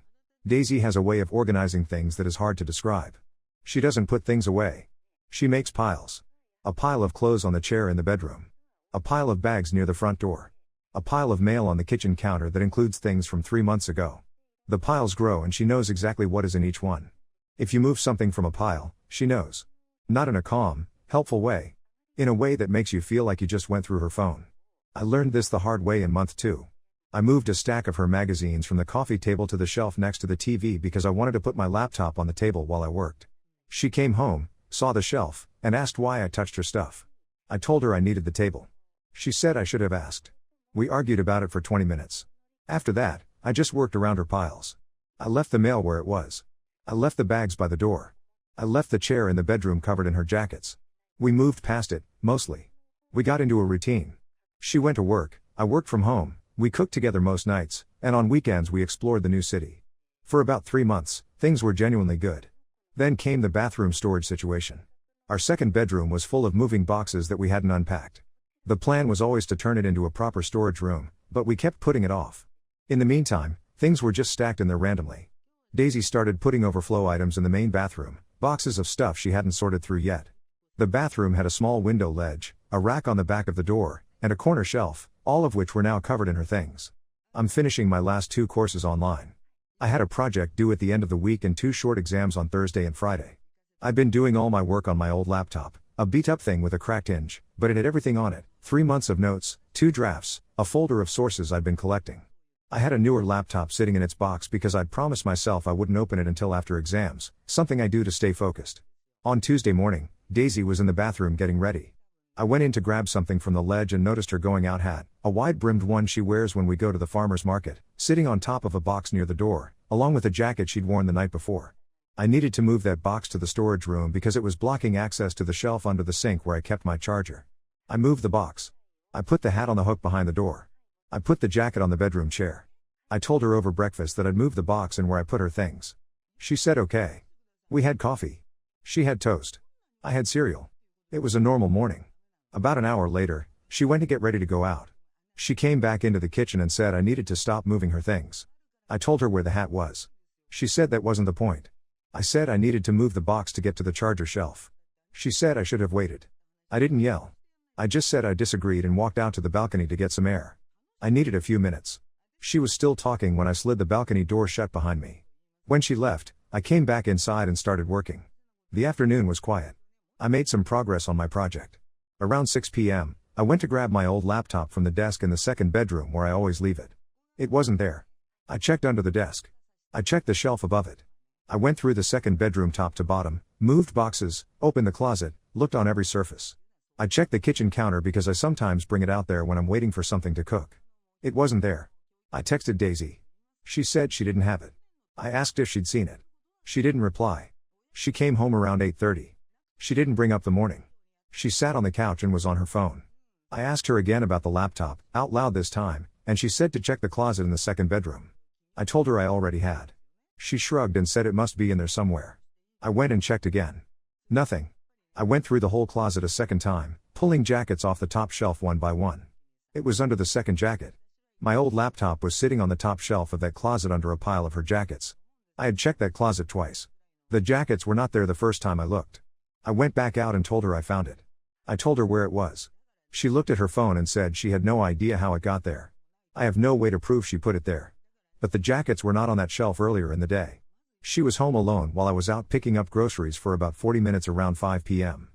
S1: Daisy has a way of organizing things that is hard to describe. She doesn't put things away. She makes piles. A pile of clothes on the chair in the bedroom. A pile of bags near the front door. A pile of mail on the kitchen counter that includes things from 3 months ago. The piles grow and she knows exactly what is in each one. If you move something from a pile, she knows. Not in a calm, helpful way. In a way that makes you feel like you just went through her phone. I learned this the hard way in month 2. I moved a stack of her magazines from the coffee table to the shelf next to the TV because I wanted to put my laptop on the table while I worked. She came home, saw the shelf, and asked why I touched her stuff. I told her I needed the table. She said I should have asked. We argued about it for 20 minutes. After that, I just worked around her piles. I left the mail where it was. I left the bags by the door. I left the chair in the bedroom covered in her jackets. We moved past it, mostly. We got into a routine. She went to work, I worked from home, we cooked together most nights, and on weekends we explored the new city. For about 3 months, things were genuinely good. Then came the bathroom storage situation. Our second bedroom was full of moving boxes that we hadn't unpacked. The plan was always to turn it into a proper storage room, but we kept putting it off. In the meantime, things were just stacked in there randomly. Daisy started putting overflow items in the main bathroom, boxes of stuff she hadn't sorted through yet. The bathroom had a small window ledge, a rack on the back of the door, and a corner shelf, all of which were now covered in her things. I'm finishing my last 2 courses online. I had a project due at the end of the week and 2 short exams on Thursday and Friday. I've been doing all my work on my old laptop, a beat-up thing with a cracked hinge, but it had everything on it, 3 months of notes, 2 drafts, a folder of sources I'd been collecting. I had a newer laptop sitting in its box because I'd promised myself I wouldn't open it until after exams, something I do to stay focused. On Tuesday morning, Daisy was in the bathroom getting ready. I went in to grab something from the ledge and noticed her going out hat, a wide-brimmed one she wears when we go to the farmer's market, sitting on top of a box near the door, along with a jacket she'd worn the night before. I needed to move that box to the storage room because it was blocking access to the shelf under the sink where I kept my charger. I moved the box. I put the hat on the hook behind the door. I put the jacket on the bedroom chair. I told her over breakfast that I'd move the box and where I put her things. She said okay. We had coffee. She had toast. I had cereal. It was a normal morning. About an hour later, she went to get ready to go out. She came back into the kitchen and said I needed to stop moving her things. I told her where the hat was. She said that wasn't the point. I said I needed to move the box to get to the charger shelf. She said I should have waited. I didn't yell. I just said I disagreed and walked out to the balcony to get some air. I needed a few minutes. She was still talking when I slid the balcony door shut behind me. When she left, I came back inside and started working. The afternoon was quiet. I made some progress on my project. Around 6 p.m., I went to grab my old laptop from the desk in the second bedroom where I always leave it. It wasn't there. I checked under the desk. I checked the shelf above it. I went through the second bedroom top to bottom, moved boxes, opened the closet, looked on every surface. I checked the kitchen counter because I sometimes bring it out there when I'm waiting for something to cook. It wasn't there. I texted Daisy. She said she didn't have it. I asked if she'd seen it. She didn't reply. She came home around 8:30. She didn't bring up the morning. She sat on the couch and was on her phone. I asked her again about the laptop, out loud this time, and she said to check the closet in the second bedroom. I told her I already had. She shrugged and said it must be in there somewhere. I went and checked again. Nothing. I went through the whole closet a second time, pulling jackets off the top shelf one by one. It was under the second jacket. My old laptop was sitting on the top shelf of that closet under a pile of her jackets. I had checked that closet twice. The jackets were not there the first time I looked. I went back out and told her I found it. I told her where it was. She looked at her phone and said she had no idea how it got there. I have no way to prove she put it there. But the jackets were not on that shelf earlier in the day. She was home alone while I was out picking up groceries for about 40 minutes around 5 p.m.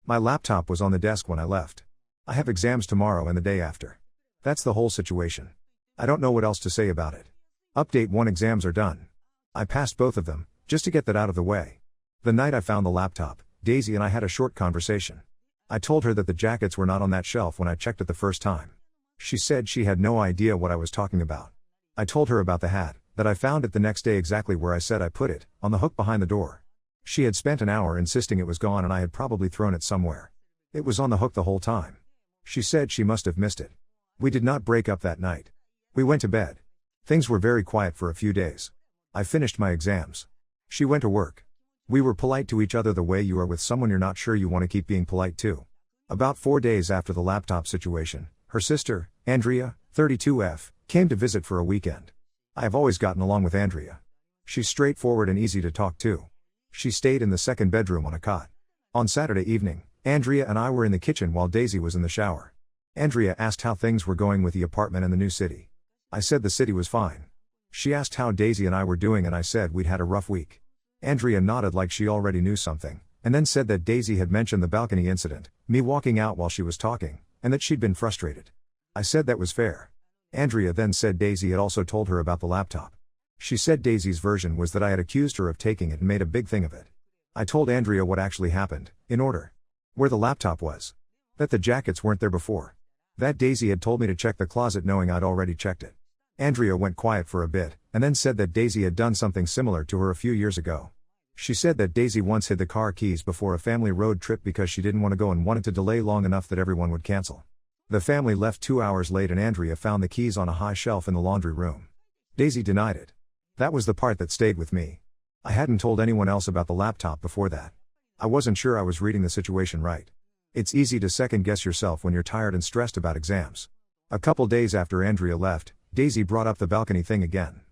S1: My laptop was on the desk when I left. I have exams tomorrow and the day after. That's the whole situation. I don't know what else to say about it. Update 1 exams are done. I passed both of them, just to get that out of the way. The night I found the laptop, Daisy and I had a short conversation. I told her that the jackets were not on that shelf when I checked it the first time. She said she had no idea what I was talking about. I told her about the hat, that I found it the next day exactly where I said I put it, on the hook behind the door. She had spent an hour insisting it was gone and I had probably thrown it somewhere. It was on the hook the whole time. She said she must have missed it. We did not break up that night. We went to bed. Things were very quiet for a few days. I finished my exams. She went to work. We were polite to each other the way you are with someone you're not sure you want to keep being polite to. About 4 days after the laptop situation, her sister, Andrea, 32F, came to visit for a weekend. I have always gotten along with Andrea. She's straightforward and easy to talk to. She stayed in the second bedroom on a cot. On Saturday evening, Andrea and I were in the kitchen while Daisy was in the shower. Andrea asked how things were going with the apartment in the new city. I said the city was fine. She asked how Daisy and I were doing and I said we'd had a rough week. Andrea nodded like she already knew something, and then said that Daisy had mentioned the balcony incident, me walking out while she was talking, and that she'd been frustrated. I said that was fair. Andrea then said Daisy had also told her about the laptop. She said Daisy's version was that I had accused her of taking it and made a big thing of it. I told Andrea what actually happened, in order. Where the laptop was. That the jackets weren't there before. That Daisy had told me to check the closet knowing I'd already checked it. Andrea went quiet for a bit, and then said that Daisy had done something similar to her a few years ago. She said that Daisy once hid the car keys before a family road trip because she didn't want to go and wanted to delay long enough that everyone would cancel. The family left 2 hours late and Andrea found the keys on a high shelf in the laundry room. Daisy denied it. That was the part that stayed with me. I hadn't told anyone else about the laptop before that. I wasn't sure I was reading the situation right. It's easy to second guess yourself when you're tired and stressed about exams. A couple days after Andrea left, Daisy brought up the balcony thing again.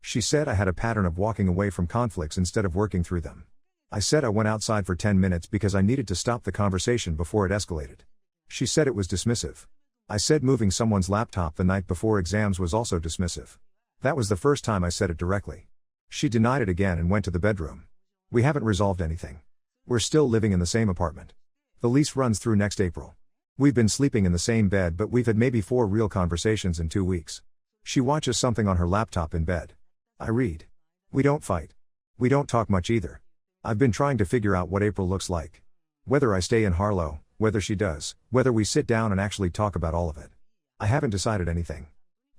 S1: She said I had a pattern of walking away from conflicts instead of working through them. I said I went outside for 10 minutes because I needed to stop the conversation before it escalated. She said it was dismissive. I said moving someone's laptop the night before exams was also dismissive. That was the first time I said it directly. She denied it again and went to the bedroom. We haven't resolved anything. We're still living in the same apartment. The lease runs through next April. We've been sleeping in the same bed but we've had maybe 4 real conversations in 2 weeks. She watches something on her laptop in bed. I read. We don't fight. We don't talk much either. I've been trying to figure out what April looks like. Whether I stay in Harlow, whether she does, whether we sit down and actually talk about all of it. I haven't decided anything.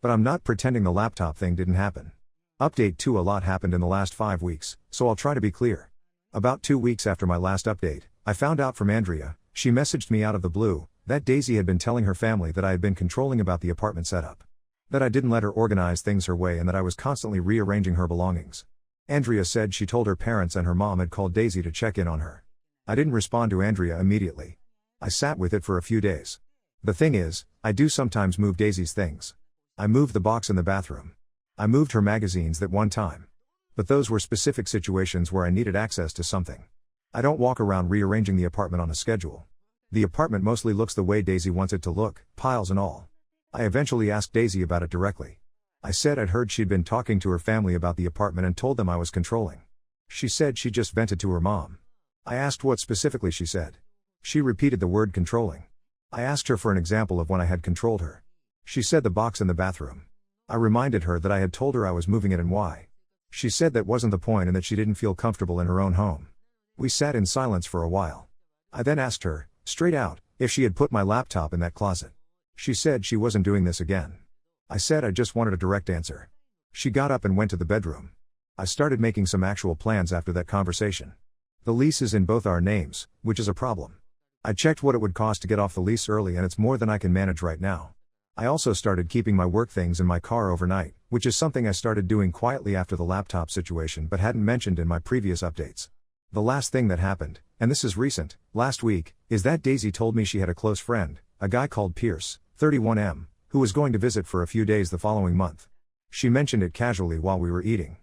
S1: But I'm not pretending the laptop thing didn't happen. Update 2: a lot happened in the last 5 weeks, so I'll try to be clear. About 2 weeks after my last update, I found out from Andrea. She messaged me out of the blue, that Daisy had been telling her family that I had been controlling about the apartment setup. That I didn't let her organize things her way and that I was constantly rearranging her belongings. Andrea said she told her parents and her mom had called Daisy to check in on her. I didn't respond to Andrea immediately. I sat with it for a few days. The thing is, I do sometimes move Daisy's things. I moved the box in the bathroom. I moved her magazines that one time. But those were specific situations where I needed access to something. I don't walk around rearranging the apartment on a schedule. The apartment mostly looks the way Daisy wants it to look, piles and all. I eventually asked Daisy about it directly. I said I'd heard she'd been talking to her family about the apartment and told them I was controlling. She said she just vented to her mom. I asked what specifically she said. She repeated the word controlling. I asked her for an example of when I had controlled her. She said the box in the bathroom. I reminded her that I had told her I was moving it and why. She said that wasn't the point and that she didn't feel comfortable in her own home. We sat in silence for a while. I then asked her, straight out, if she had put my laptop in that closet. She said she wasn't doing this again. I said I just wanted a direct answer. She got up and went to the bedroom. I started making some actual plans after that conversation. The lease is in both our names, which is a problem. I checked what it would cost to get off the lease early and it's more than I can manage right now. I also started keeping my work things in my car overnight, which is something I started doing quietly after the laptop situation but hadn't mentioned in my previous updates. The last thing that happened, and this is recent, last week, is that Daisy told me she had a close friend, a guy called Pierce, 31M, who was going to visit for a few days the following month. She mentioned it casually while we were eating.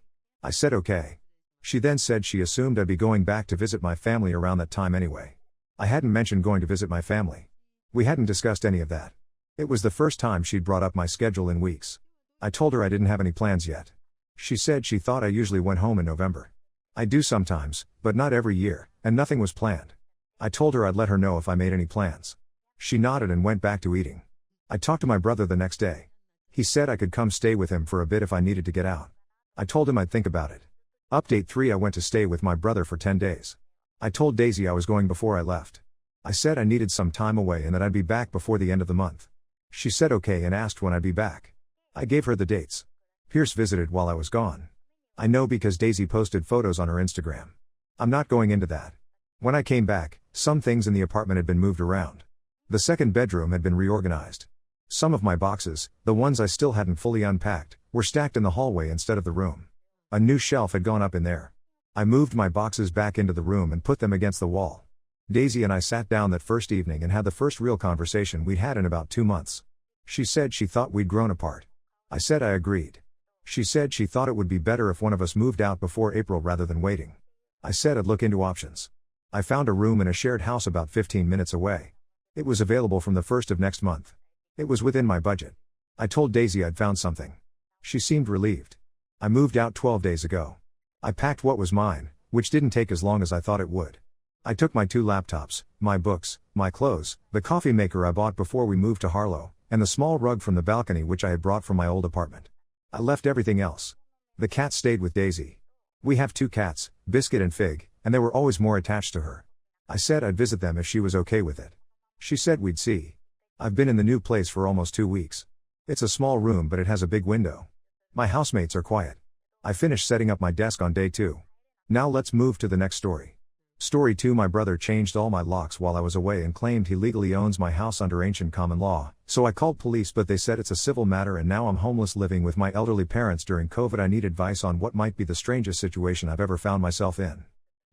S1: I said okay. She then said she assumed I'd be going back to visit my family around that time anyway. I hadn't mentioned going to visit my family. We hadn't discussed any of that. It was the first time she'd brought up my schedule in weeks. I told her I didn't have any plans yet. She said she thought I usually went home in November. I do sometimes, but not every year, and nothing was planned. I told her I'd let her know if I made any plans. She nodded and went back to eating. I talked to my brother the next day. He said I could come stay with him for a bit if I needed to get out. I told him I'd think about it. Update 3: I went to stay with my brother for 10 days. I told Daisy I was going before I left. I said I needed some time away and that I'd be back before the end of the month. She said okay and asked when I'd be back. I gave her the dates. Pierce visited while I was gone. I know because Daisy posted photos on her Instagram. I'm not going into that. When I came back, some things in the apartment had been moved around. The second bedroom had been reorganized. Some of my boxes, the ones I still hadn't fully unpacked, were stacked in the hallway instead of the room. A new shelf had gone up in there. I moved my boxes back into the room and put them against the wall. Daisy and I sat down that first evening and had the first real conversation we'd had in about 2 months. She said she thought we'd grown apart. I said I agreed. She said she thought it would be better if one of us moved out before April rather than waiting. I said I'd look into options. I found a room in a shared house about 15 minutes away. It was available from the 1st of next month. It was within my budget. I told Daisy I'd found something. She seemed relieved. I moved out 12 days ago. I packed what was mine, which didn't take as long as I thought it would. I took my 2 laptops, my books, my clothes, the coffee maker I bought before we moved to Harlow, and the small rug from the balcony which I had brought from my old apartment. I left everything else. The cat stayed with Daisy. We have 2 cats, Biscuit and Fig, and they were always more attached to her. I said I'd visit them if she was okay with it. She said we'd see. I've been in the new place for almost 2 weeks. It's a small room but it has a big window. My housemates are quiet. I finished setting up my desk on day 2. Now let's move to the next story. Story 2: My brother changed all my locks while I was away and claimed he legally owns my house under ancient common law, so I called police but they said it's a civil matter and now I'm homeless living with my elderly parents during COVID. I need advice on what might be the strangest situation I've ever found myself in.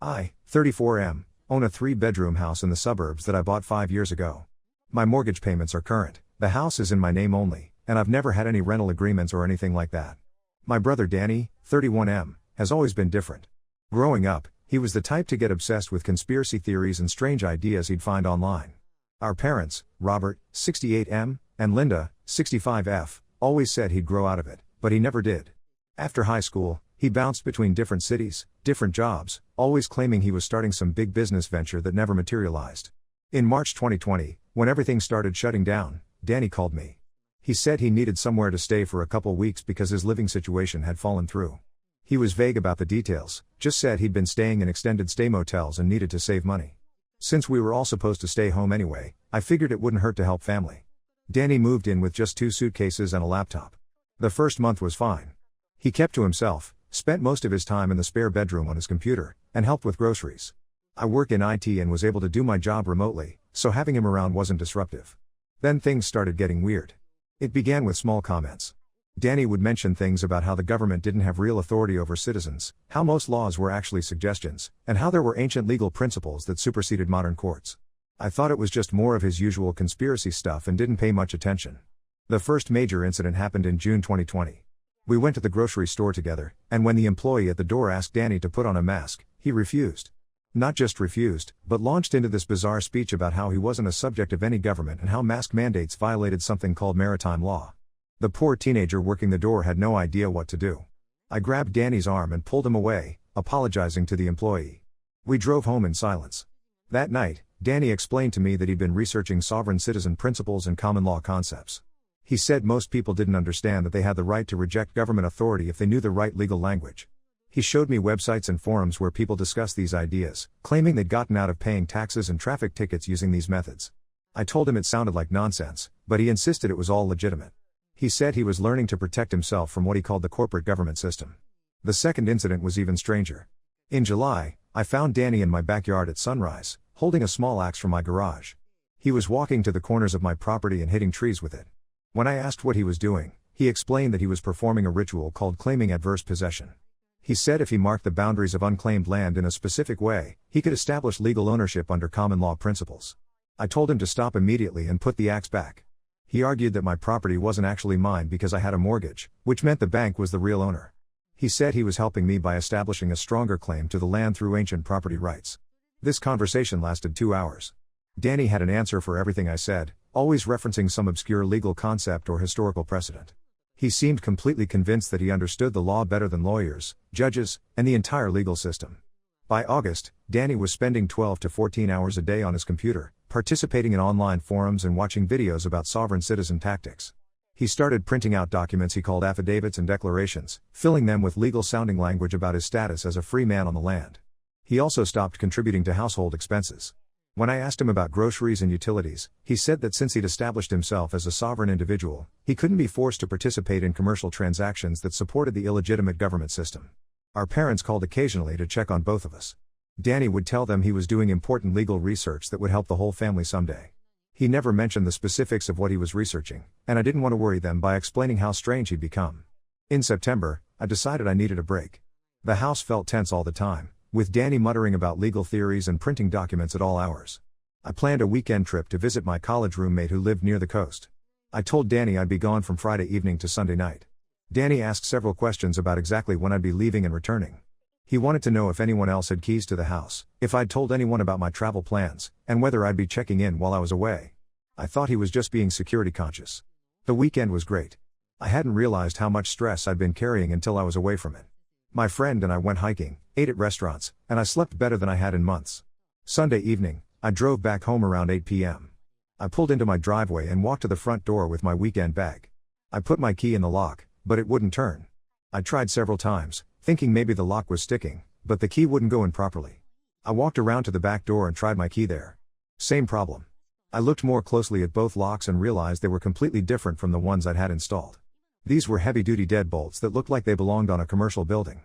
S1: I, 34M, own a 3-bedroom house in the suburbs that I bought 5 years ago. My mortgage payments are current, the house is in my name only, and I've never had any rental agreements or anything like that. My brother Danny, 31M, has always been different. Growing up, he was the type to get obsessed with conspiracy theories and strange ideas he'd find online. Our parents, Robert, 68M, and Linda, 65F, always said he'd grow out of it, but he never did. After high school, he bounced between different cities, different jobs, always claiming he was starting some big business venture that never materialized. In March 2020, when everything started shutting down, Danny called me. He said he needed somewhere to stay for a couple weeks because his living situation had fallen through. He was vague about the details, just said he'd been staying in extended stay motels and needed to save money. Since we were all supposed to stay home anyway, I figured it wouldn't hurt to help family. Danny moved in with just 2 suitcases and a laptop. The first month was fine. He kept to himself, spent most of his time in the spare bedroom on his computer, and helped with groceries. I work in IT and was able to do my job remotely, so having him around wasn't disruptive. Then things started getting weird. It began with small comments. Danny would mention things about how the government didn't have real authority over citizens, how most laws were actually suggestions, and how there were ancient legal principles that superseded modern courts. I thought it was just more of his usual conspiracy stuff and didn't pay much attention. The first major incident happened in June 2020. We went to the grocery store together, and when the employee at the door asked Danny to put on a mask, he refused. Not just refused, but launched into this bizarre speech about how he wasn't a subject of any government and how mask mandates violated something called maritime law. The poor teenager working the door had no idea what to do. I grabbed Danny's arm and pulled him away, apologizing to the employee. We drove home in silence. That night, Danny explained to me that he'd been researching sovereign citizen principles and common law concepts. He said most people didn't understand that they had the right to reject government authority if they knew the right legal language. He showed me websites and forums where people discuss these ideas, claiming they'd gotten out of paying taxes and traffic tickets using these methods. I told him it sounded like nonsense, but he insisted it was all legitimate. He said he was learning to protect himself from what he called the corporate government system. The second incident was even stranger. In July, I found Danny in my backyard at sunrise, holding a small axe from my garage. He was walking to the corners of my property and hitting trees with it. When I asked what he was doing, he explained that he was performing a ritual called claiming adverse possession. He said if he marked the boundaries of unclaimed land in a specific way, he could establish legal ownership under common law principles. I told him to stop immediately and put the axe back. He argued that my property wasn't actually mine because I had a mortgage, which meant the bank was the real owner. He said he was helping me by establishing a stronger claim to the land through ancient property rights. This conversation lasted 2 hours. Danny had an answer for everything I said, always referencing some obscure legal concept or historical precedent. He seemed completely convinced that he understood the law better than lawyers, judges, and the entire legal system. By August, Danny was spending 12 to 14 hours a day on his computer, participating in online forums and watching videos about sovereign citizen tactics. He started printing out documents he called affidavits and declarations, filling them with legal-sounding language about his status as a free man on the land. He also stopped contributing to household expenses. When I asked him about groceries and utilities, he said that since he'd established himself as a sovereign individual, he couldn't be forced to participate in commercial transactions that supported the illegitimate government system. Our parents called occasionally to check on both of us. Danny would tell them he was doing important legal research that would help the whole family someday. He never mentioned the specifics of what he was researching, and I didn't want to worry them by explaining how strange he'd become. In September, I decided I needed a break. The house felt tense all the time, with Danny muttering about legal theories and printing documents at all hours. I planned a weekend trip to visit my college roommate who lived near the coast. I told Danny I'd be gone from Friday evening to Sunday night. Danny asked several questions about exactly when I'd be leaving and returning. He wanted to know if anyone else had keys to the house, if I'd told anyone about my travel plans, and whether I'd be checking in while I was away. I thought he was just being security conscious. The weekend was great. I hadn't realized how much stress I'd been carrying until I was away from it. My friend and I went hiking, ate at restaurants, and I slept better than I had in months. Sunday evening, I drove back home around 8 p.m. I pulled into my driveway and walked to the front door with my weekend bag. I put my key in the lock, but it wouldn't turn. I tried several times, thinking maybe the lock was sticking, but the key wouldn't go in properly. I walked around to the back door and tried my key there. Same problem. I looked more closely at both locks and realized they were completely different from the ones I'd had installed. These were heavy-duty deadbolts that looked like they belonged on a commercial building.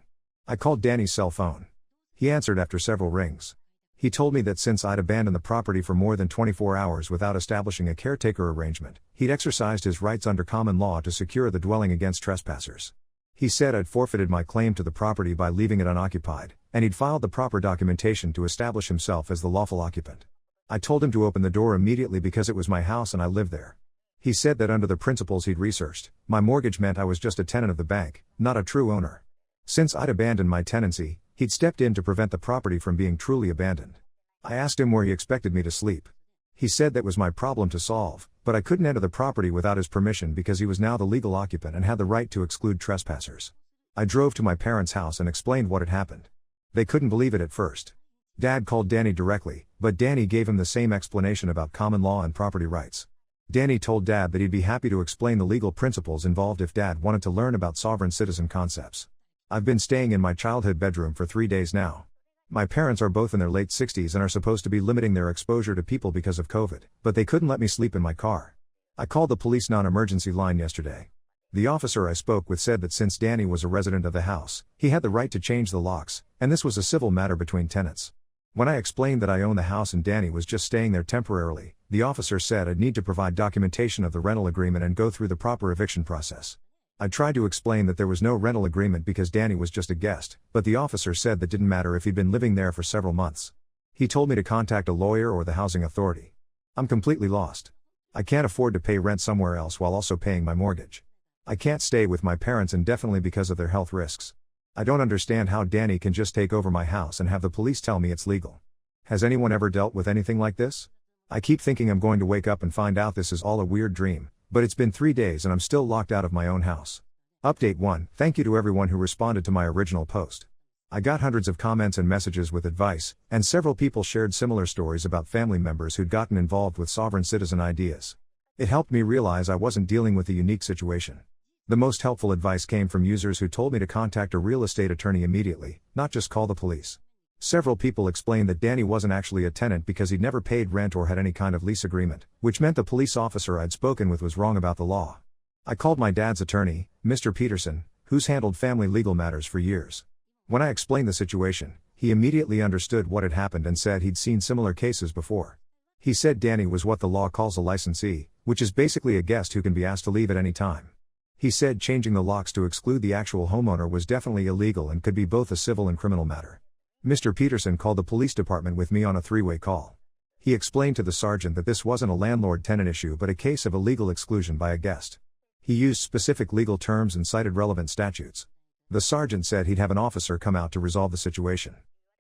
S1: I called Danny's cell phone. He answered after several rings. He told me that since I'd abandoned the property for more than 24 hours without establishing a caretaker arrangement, he'd exercised his rights under common law to secure the dwelling against trespassers. He said I'd forfeited my claim to the property by leaving it unoccupied, and he'd filed the proper documentation to establish himself as the lawful occupant. I told him to open the door immediately because it was my house and I lived there. He said that under the principles he'd researched, my mortgage meant I was just a tenant of the bank, not a true owner. Since I'd abandoned my tenancy, he'd stepped in to prevent the property from being truly abandoned. I asked him where he expected me to sleep. He said that was my problem to solve, but I couldn't enter the property without his permission because he was now the legal occupant and had the right to exclude trespassers. I drove to my parents' house and explained what had happened. They couldn't believe it at first. Dad called Danny directly, but Danny gave him the same explanation about common law and property rights. Danny told Dad that he'd be happy to explain the legal principles involved if Dad wanted to learn about sovereign citizen concepts. I've been staying in my childhood bedroom for 3 days now. My parents are both in their late 60s and are supposed to be limiting their exposure to people because of COVID, but they couldn't let me sleep in my car. I called the police non-emergency line yesterday. The officer I spoke with said that since Danny was a resident of the house, he had the right to change the locks, and this was a civil matter between tenants. When I explained that I own the house and Danny was just staying there temporarily, the officer said I'd need to provide documentation of the rental agreement and go through the proper eviction process. I tried to explain that there was no rental agreement because Danny was just a guest, but the officer said that didn't matter if he'd been living there for several months. He told me to contact a lawyer or the housing authority. I'm completely lost. I can't afford to pay rent somewhere else while also paying my mortgage. I can't stay with my parents indefinitely because of their health risks. I don't understand how Danny can just take over my house and have the police tell me it's legal. Has anyone ever dealt with anything like this? I keep thinking I'm going to wake up and find out this is all a weird dream, but it's been 3 days and I'm still locked out of my own house. Update 1. Thank you to everyone who responded to my original post. I got hundreds of comments and messages with advice, and several people shared similar stories about family members who'd gotten involved with sovereign citizen ideas. It helped me realize I wasn't dealing with a unique situation. The most helpful advice came from users who told me to contact a real estate attorney immediately, not just call the police. Several people explained that Danny wasn't actually a tenant because he'd never paid rent or had any kind of lease agreement, which meant the police officer I'd spoken with was wrong about the law. I called my dad's attorney, Mr. Peterson, who's handled family legal matters for years. When I explained the situation, he immediately understood what had happened and said he'd seen similar cases before. He said Danny was what the law calls a licensee, which is basically a guest who can be asked to leave at any time. He said changing the locks to exclude the actual homeowner was definitely illegal and could be both a civil and criminal matter. Mr. Peterson called the police department with me on a three-way call. He explained to the sergeant that this wasn't a landlord-tenant issue but a case of illegal exclusion by a guest. He used specific legal terms and cited relevant statutes. The sergeant said he'd have an officer come out to resolve the situation.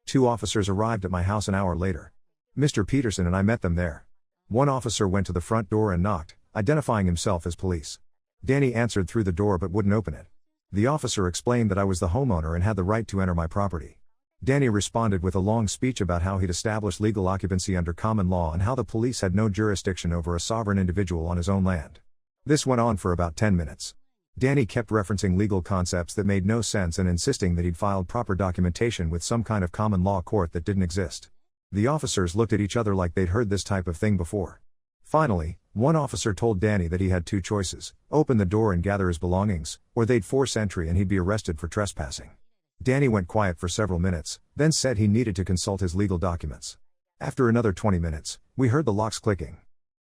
S1: 2 officers arrived at my house an hour later. Mr. Peterson and I met them there. One officer went to the front door and knocked, identifying himself as police. Danny answered through the door but wouldn't open it. The officer explained that I was the homeowner and had the right to enter my property. Danny responded with a long speech about how he'd established legal occupancy under common law and how the police had no jurisdiction over a sovereign individual on his own land. This went on for about 10 minutes. Danny kept referencing legal concepts that made no sense and insisting that he'd filed proper documentation with some kind of common law court that didn't exist. The officers looked at each other like they'd heard this type of thing before. Finally, one officer told Danny that he had 2 choices: open the door and gather his belongings, or they'd force entry and he'd be arrested for trespassing. Danny went quiet for several minutes, then said he needed to consult his legal documents. After another 20 minutes, we heard the locks clicking.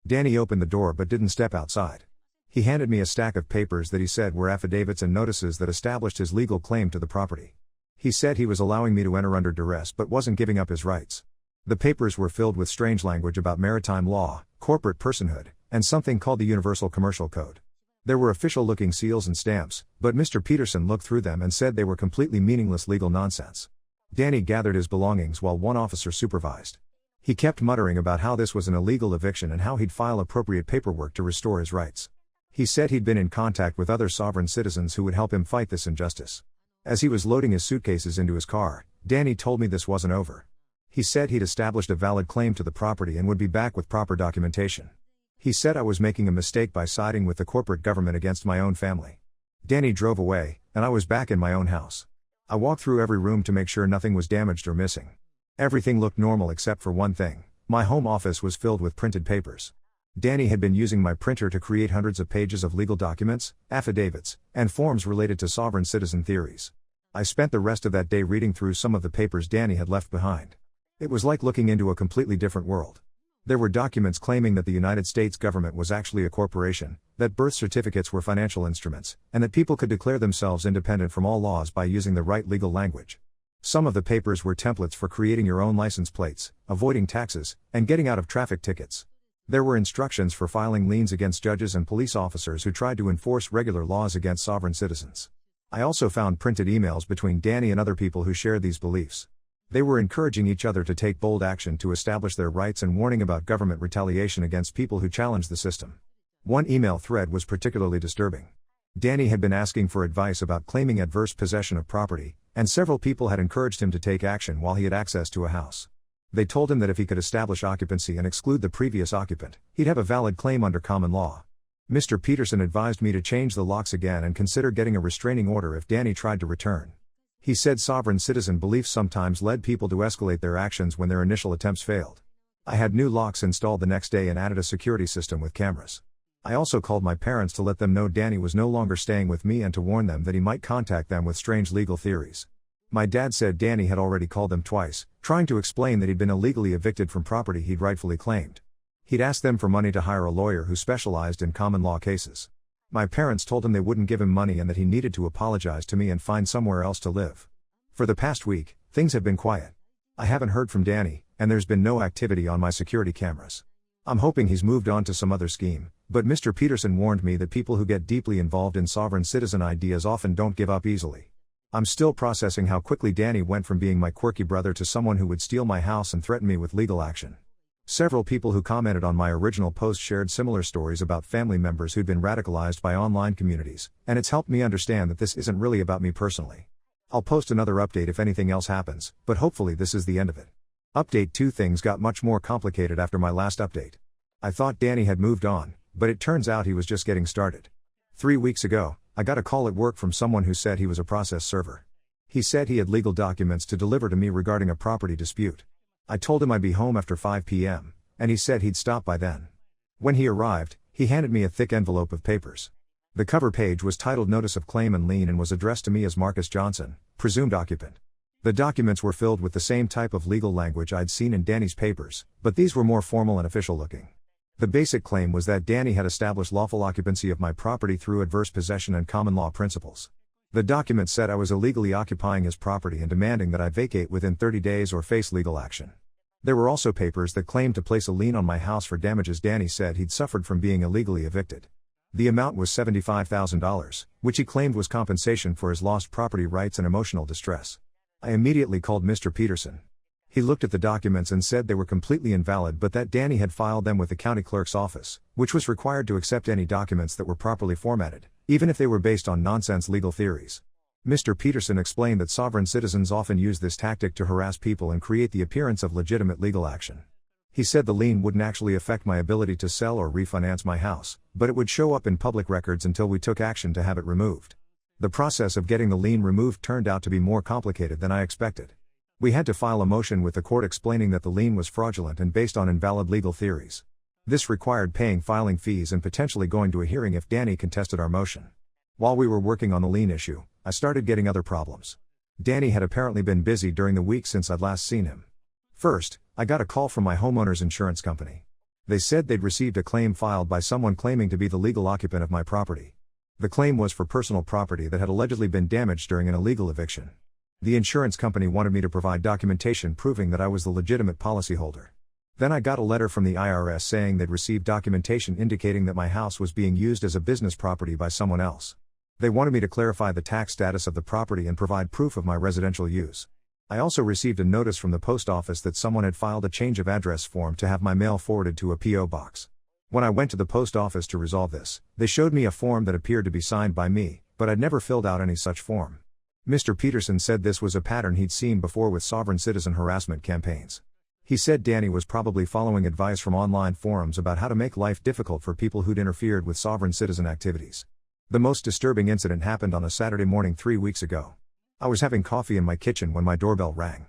S1: Danny opened the door but didn't step outside. He handed me a stack of papers that he said were affidavits and notices that established his legal claim to the property. He said he was allowing me to enter under duress but wasn't giving up his rights. The papers were filled with strange language about maritime law, corporate personhood, and something called the Universal Commercial Code. There were official-looking seals and stamps, but Mr. Peterson looked through them and said they were completely meaningless legal nonsense. Danny gathered his belongings while one officer supervised. He kept muttering about how this was an illegal eviction and how he'd file appropriate paperwork to restore his rights. He said he'd been in contact with other sovereign citizens who would help him fight this injustice. As he was loading his suitcases into his car, Danny told me this wasn't over. He said he'd established a valid claim to the property and would be back with proper documentation. He said I was making a mistake by siding with the corporate government against my own family. Danny drove away, and I was back in my own house. I walked through every room to make sure nothing was damaged or missing. Everything looked normal except for one thing: my home office was filled with printed papers. Danny had been using my printer to create hundreds of pages of legal documents, affidavits, and forms related to sovereign citizen theories. I spent the rest of that day reading through some of the papers Danny had left behind. It was like looking into a completely different world. There were documents claiming that the United States government was actually a corporation, that birth certificates were financial instruments, and that people could declare themselves independent from all laws by using the right legal language. Some of the papers were templates for creating your own license plates, avoiding taxes, and getting out of traffic tickets. There were instructions for filing liens against judges and police officers who tried to enforce regular laws against sovereign citizens. I also found printed emails between Danny and other people who shared these beliefs. They were encouraging each other to take bold action to establish their rights and warning about government retaliation against people who challenged the system. One email thread was particularly disturbing. Danny had been asking for advice about claiming adverse possession of property, and several people had encouraged him to take action while he had access to a house. They told him that if he could establish occupancy and exclude the previous occupant, he'd have a valid claim under common law. Mr. Peterson advised me to change the locks again and consider getting a restraining order if Danny tried to return. He said sovereign citizen beliefs sometimes led people to escalate their actions when their initial attempts failed. I had new locks installed the next day and added a security system with cameras. I also called my parents to let them know Danny was no longer staying with me and to warn them that he might contact them with strange legal theories. My dad said Danny had already called them twice, trying to explain that he'd been illegally evicted from property he'd rightfully claimed. He'd asked them for money to hire a lawyer who specialized in common law cases. My parents told him they wouldn't give him money and that he needed to apologize to me and find somewhere else to live. For the past week, things have been quiet. I haven't heard from Danny, and there's been no activity on my security cameras. I'm hoping he's moved on to some other scheme, but Mr. Peterson warned me that people who get deeply involved in sovereign citizen ideas often don't give up easily. I'm still processing how quickly Danny went from being my quirky brother to someone who would steal my house and threaten me with legal action. Several people who commented on my original post shared similar stories about family members who'd been radicalized by online communities, and it's helped me understand that this isn't really about me personally. I'll post another update if anything else happens, but hopefully this is the end of it. Update 2: Things got much more complicated after my last update. I thought Danny had moved on, but it turns out he was just getting started. 3 weeks ago, I got a call at work from someone who said he was a process server. He said he had legal documents to deliver to me regarding a property dispute. I told him I'd be home after 5 p.m., and he said he'd stop by then. When he arrived, he handed me a thick envelope of papers. The cover page was titled Notice of Claim and Lien and was addressed to me as Marcus Johnson, presumed occupant. The documents were filled with the same type of legal language I'd seen in Danny's papers, but these were more formal and official looking. The basic claim was that Danny had established lawful occupancy of my property through adverse possession and common law principles. The document said I was illegally occupying his property and demanding that I vacate within 30 days or face legal action. There were also papers that claimed to place a lien on my house for damages Danny said he'd suffered from being illegally evicted. The amount was $75,000, which he claimed was compensation for his lost property rights and emotional distress. I immediately called Mr. Peterson. He looked at the documents and said they were completely invalid but that Danny had filed them with the county clerk's office, which was required to accept any documents that were properly formatted, even if they were based on nonsense legal theories. Mr. Peterson explained that sovereign citizens often use this tactic to harass people and create the appearance of legitimate legal action. He said the lien wouldn't actually affect my ability to sell or refinance my house, but it would show up in public records until we took action to have it removed. The process of getting the lien removed turned out to be more complicated than I expected. We had to file a motion with the court explaining that the lien was fraudulent and based on invalid legal theories. This required paying filing fees and potentially going to a hearing if Danny contested our motion. While we were working on the lien issue, I started getting other problems. Danny had apparently been busy during the week since I'd last seen him. First, I got a call from my homeowner's insurance company. They said they'd received a claim filed by someone claiming to be the legal occupant of my property. The claim was for personal property that had allegedly been damaged during an illegal eviction. The insurance company wanted me to provide documentation proving that I was the legitimate policyholder. Then I got a letter from the IRS saying they'd received documentation indicating that my house was being used as a business property by someone else. They wanted me to clarify the tax status of the property and provide proof of my residential use. I also received a notice from the post office that someone had filed a change of address form to have my mail forwarded to a P.O. box. When I went to the post office to resolve this, they showed me a form that appeared to be signed by me, but I'd never filled out any such form. Mr. Peterson said this was a pattern he'd seen before with sovereign citizen harassment campaigns. He said Danny was probably following advice from online forums about how to make life difficult for people who'd interfered with sovereign citizen activities. The most disturbing incident happened on a Saturday morning 3 weeks ago. I was having coffee in my kitchen when my doorbell rang.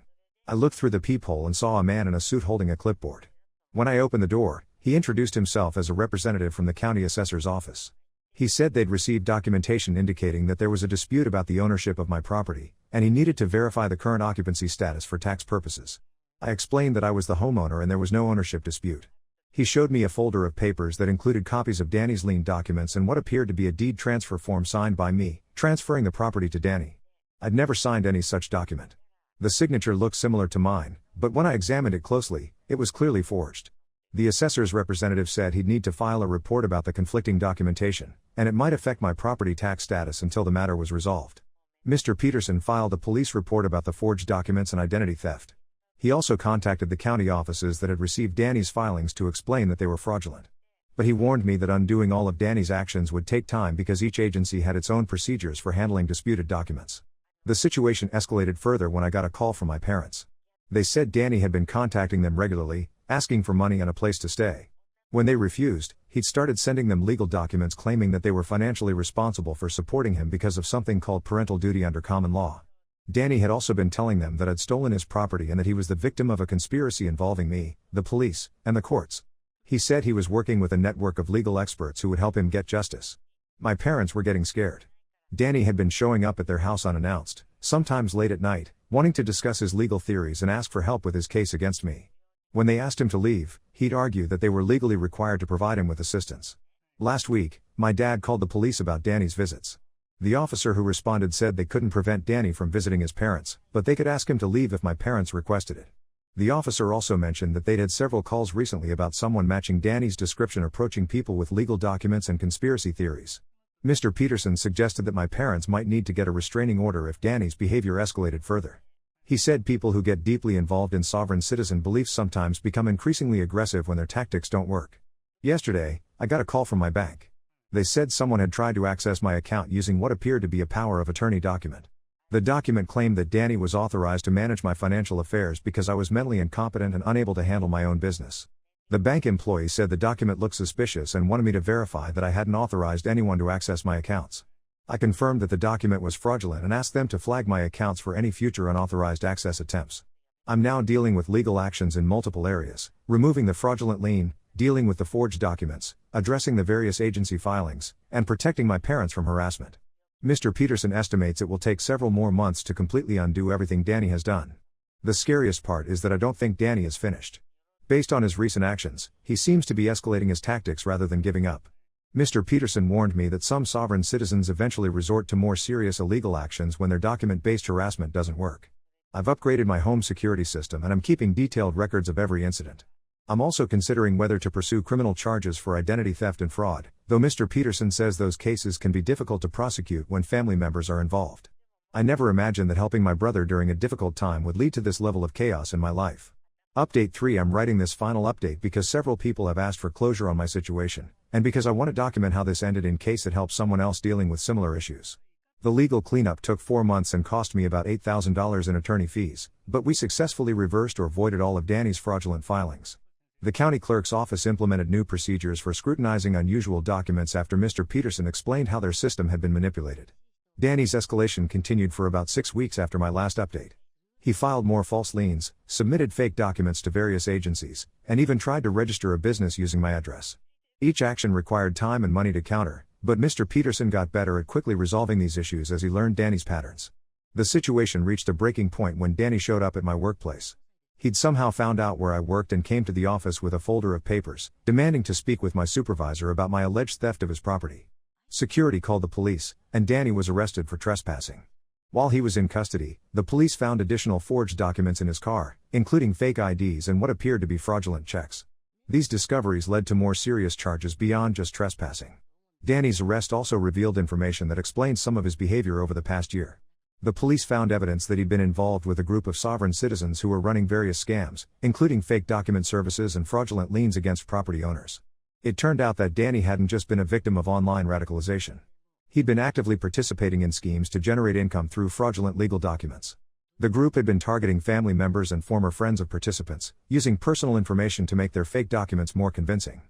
S1: I looked through the peephole and saw a man in a suit holding a clipboard. When I opened the door, he introduced himself as a representative from the county assessor's office. He said they'd received documentation indicating that there was a dispute about the ownership of my property, and he needed to verify the current occupancy status for tax purposes. I explained that I was the homeowner and there was no ownership dispute. He showed me a folder of papers that included copies of Danny's lien documents and what appeared to be a deed transfer form signed by me, transferring the property to Danny. I'd never signed any such document. The signature looked similar to mine, but when I examined it closely, it was clearly forged. The assessor's representative said he'd need to file a report about the conflicting documentation, and it might affect my property tax status until the matter was resolved. Mr. Peterson filed a police report about the forged documents and identity theft. He also contacted the county offices that had received Danny's filings to explain that they were fraudulent. But he warned me that undoing all of Danny's actions would take time because each agency had its own procedures for handling disputed documents. The situation escalated further when I got a call from my parents. They said Danny had been contacting them regularly, asking for money and a place to stay. When they refused, he'd started sending them legal documents claiming that they were financially responsible for supporting him because of something called parental duty under common law. Danny had also been telling them that I'd stolen his property and that he was the victim of a conspiracy involving me, the police, and the courts. He said he was working with a network of legal experts who would help him get justice. My parents were getting scared. Danny had been showing up at their house unannounced, sometimes late at night, wanting to discuss his legal theories and ask for help with his case against me. When they asked him to leave, he'd argue that they were legally required to provide him with assistance. Last week, my dad called the police about Danny's visits. The officer who responded said they couldn't prevent Danny from visiting his parents, but they could ask him to leave if my parents requested it. The officer also mentioned that they'd had several calls recently about someone matching Danny's description approaching people with legal documents and conspiracy theories. Mr. Peterson suggested that my parents might need to get a restraining order if Danny's behavior escalated further. He said people who get deeply involved in sovereign citizen beliefs sometimes become increasingly aggressive when their tactics don't work. Yesterday, I got a call from my bank. They said someone had tried to access my account using what appeared to be a power of attorney document. The document claimed that Danny was authorized to manage my financial affairs because I was mentally incompetent and unable to handle my own business. The bank employee said the document looked suspicious and wanted me to verify that I hadn't authorized anyone to access my accounts. I confirmed that the document was fraudulent and asked them to flag my accounts for any future unauthorized access attempts. I'm now dealing with legal actions in multiple areas, removing the fraudulent lien, dealing with the forged documents, addressing the various agency filings, and protecting my parents from harassment. Mr. Peterson estimates it will take several more months to completely undo everything Danny has done. The scariest part is that I don't think Danny is finished. Based on his recent actions, he seems to be escalating his tactics rather than giving up. Mr. Peterson warned me that some sovereign citizens eventually resort to more serious illegal actions when their document-based harassment doesn't work. I've upgraded my home security system and I'm keeping detailed records of every incident. I'm also considering whether to pursue criminal charges for identity theft and fraud, though Mr. Peterson says those cases can be difficult to prosecute when family members are involved. I never imagined that helping my brother during a difficult time would lead to this level of chaos in my life. Update 3. I'm writing this final update because several people have asked for closure on my situation, and because I want to document how this ended in case it helps someone else dealing with similar issues. The legal cleanup took 4 months and cost me about $8,000 in attorney fees, but we successfully reversed or voided all of Danny's fraudulent filings. The county clerk's office implemented new procedures for scrutinizing unusual documents after Mr. Peterson explained how their system had been manipulated. Danny's escalation continued for about 6 weeks after my last update. He filed more false liens, submitted fake documents to various agencies, and even tried to register a business using my address. Each action required time and money to counter, but Mr. Peterson got better at quickly resolving these issues as he learned Danny's patterns. The situation reached a breaking point when Danny showed up at my workplace. He'd somehow found out where I worked and came to the office with a folder of papers, demanding to speak with my supervisor about my alleged theft of his property. Security called the police, and Danny was arrested for trespassing. While he was in custody, the police found additional forged documents in his car, including fake IDs and what appeared to be fraudulent checks. These discoveries led to more serious charges beyond just trespassing. Danny's arrest also revealed information that explains some of his behavior over the past year. The police found evidence that he'd been involved with a group of sovereign citizens who were running various scams, including fake document services and fraudulent liens against property owners. It turned out that Danny hadn't just been a victim of online radicalization. He'd been actively participating in schemes to generate income through fraudulent legal documents. The group had been targeting family members and former friends of participants, using personal information to make their fake documents more convincing.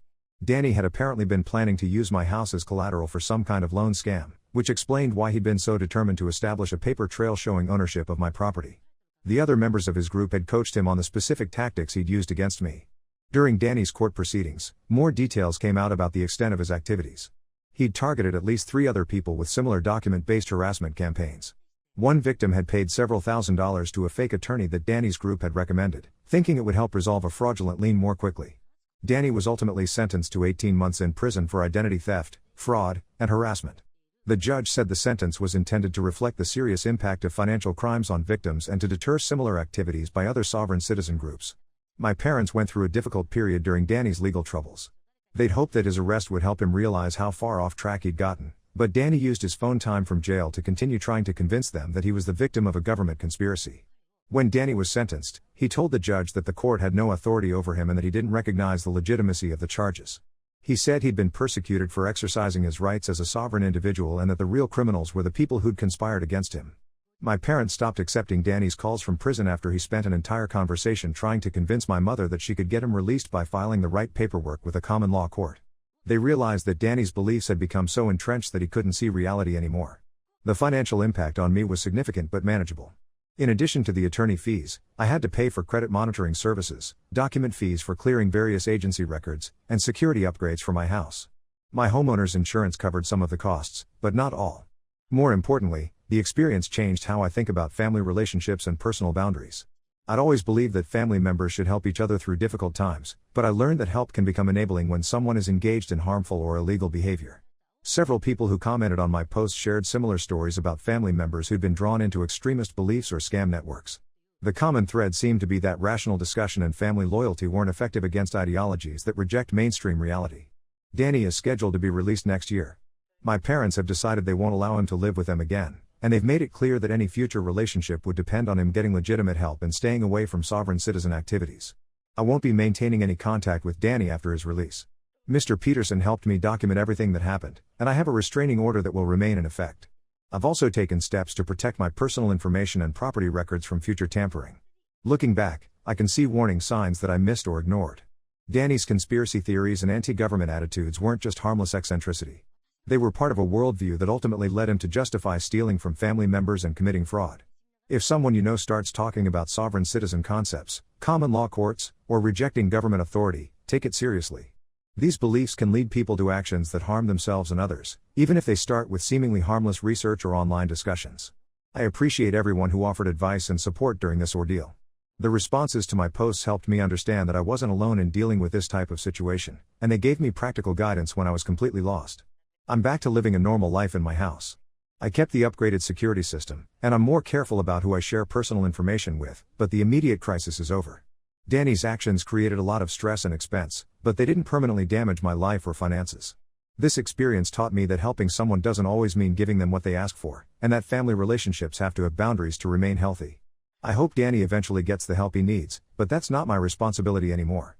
S1: Danny had apparently been planning to use my house as collateral for some kind of loan scam, which explained why he'd been so determined to establish a paper trail showing ownership of my property. The other members of his group had coached him on the specific tactics he'd used against me. During Danny's court proceedings, more details came out about the extent of his activities. He'd targeted at least 3 other people with similar document-based harassment campaigns. One victim had paid several $1,000s to a fake attorney that Danny's group had recommended, thinking it would help resolve a fraudulent lien more quickly. Danny was ultimately sentenced to 18 months in prison for identity theft, fraud, and harassment. The judge said the sentence was intended to reflect the serious impact of financial crimes on victims and to deter similar activities by other sovereign citizen groups. My parents went through a difficult period during Danny's legal troubles. They'd hoped that his arrest would help him realize how far off track he'd gotten, but Danny used his phone time from jail to continue trying to convince them that he was the victim of a government conspiracy. When Danny was sentenced, he told the judge that the court had no authority over him and that he didn't recognize the legitimacy of the charges. He said he'd been persecuted for exercising his rights as a sovereign individual and that the real criminals were the people who'd conspired against him. My parents stopped accepting Danny's calls from prison after he spent an entire conversation trying to convince my mother that she could get him released by filing the right paperwork with a common law court. They realized that Danny's beliefs had become so entrenched that he couldn't see reality anymore. The financial impact on me was significant but manageable. In addition to the attorney fees, I had to pay for credit monitoring services, document fees for clearing various agency records, and security upgrades for my house. My homeowner's insurance covered some of the costs, but not all. More importantly, the experience changed how I think about family relationships and personal boundaries. I'd always believed that family members should help each other through difficult times, but I learned that help can become enabling when someone is engaged in harmful or illegal behavior. Several people who commented on my posts shared similar stories about family members who'd been drawn into extremist beliefs or scam networks. The common thread seemed to be that rational discussion and family loyalty weren't effective against ideologies that reject mainstream reality. Danny is scheduled to be released next year. My parents have decided they won't allow him to live with them again, and they've made it clear that any future relationship would depend on him getting legitimate help and staying away from sovereign citizen activities. I won't be maintaining any contact with Danny after his release. Mr. Peterson helped me document everything that happened, and I have a restraining order that will remain in effect. I've also taken steps to protect my personal information and property records from future tampering. Looking back, I can see warning signs that I missed or ignored. Danny's conspiracy theories and anti-government attitudes weren't just harmless eccentricity. They were part of a worldview that ultimately led him to justify stealing from family members and committing fraud. If someone you know starts talking about sovereign citizen concepts, common law courts, or rejecting government authority, take it seriously. These beliefs can lead people to actions that harm themselves and others, even if they start with seemingly harmless research or online discussions. I appreciate everyone who offered advice and support during this ordeal. The responses to my posts helped me understand that I wasn't alone in dealing with this type of situation, and they gave me practical guidance when I was completely lost. I'm back to living a normal life in my house. I kept the upgraded security system, and I'm more careful about who I share personal information with, but the immediate crisis is over. Danny's actions created a lot of stress and expense, but they didn't permanently damage my life or finances. This experience taught me that helping someone doesn't always mean giving them what they ask for, and that family relationships have to have boundaries to remain healthy. I hope Danny eventually gets the help he needs, but that's not my responsibility anymore.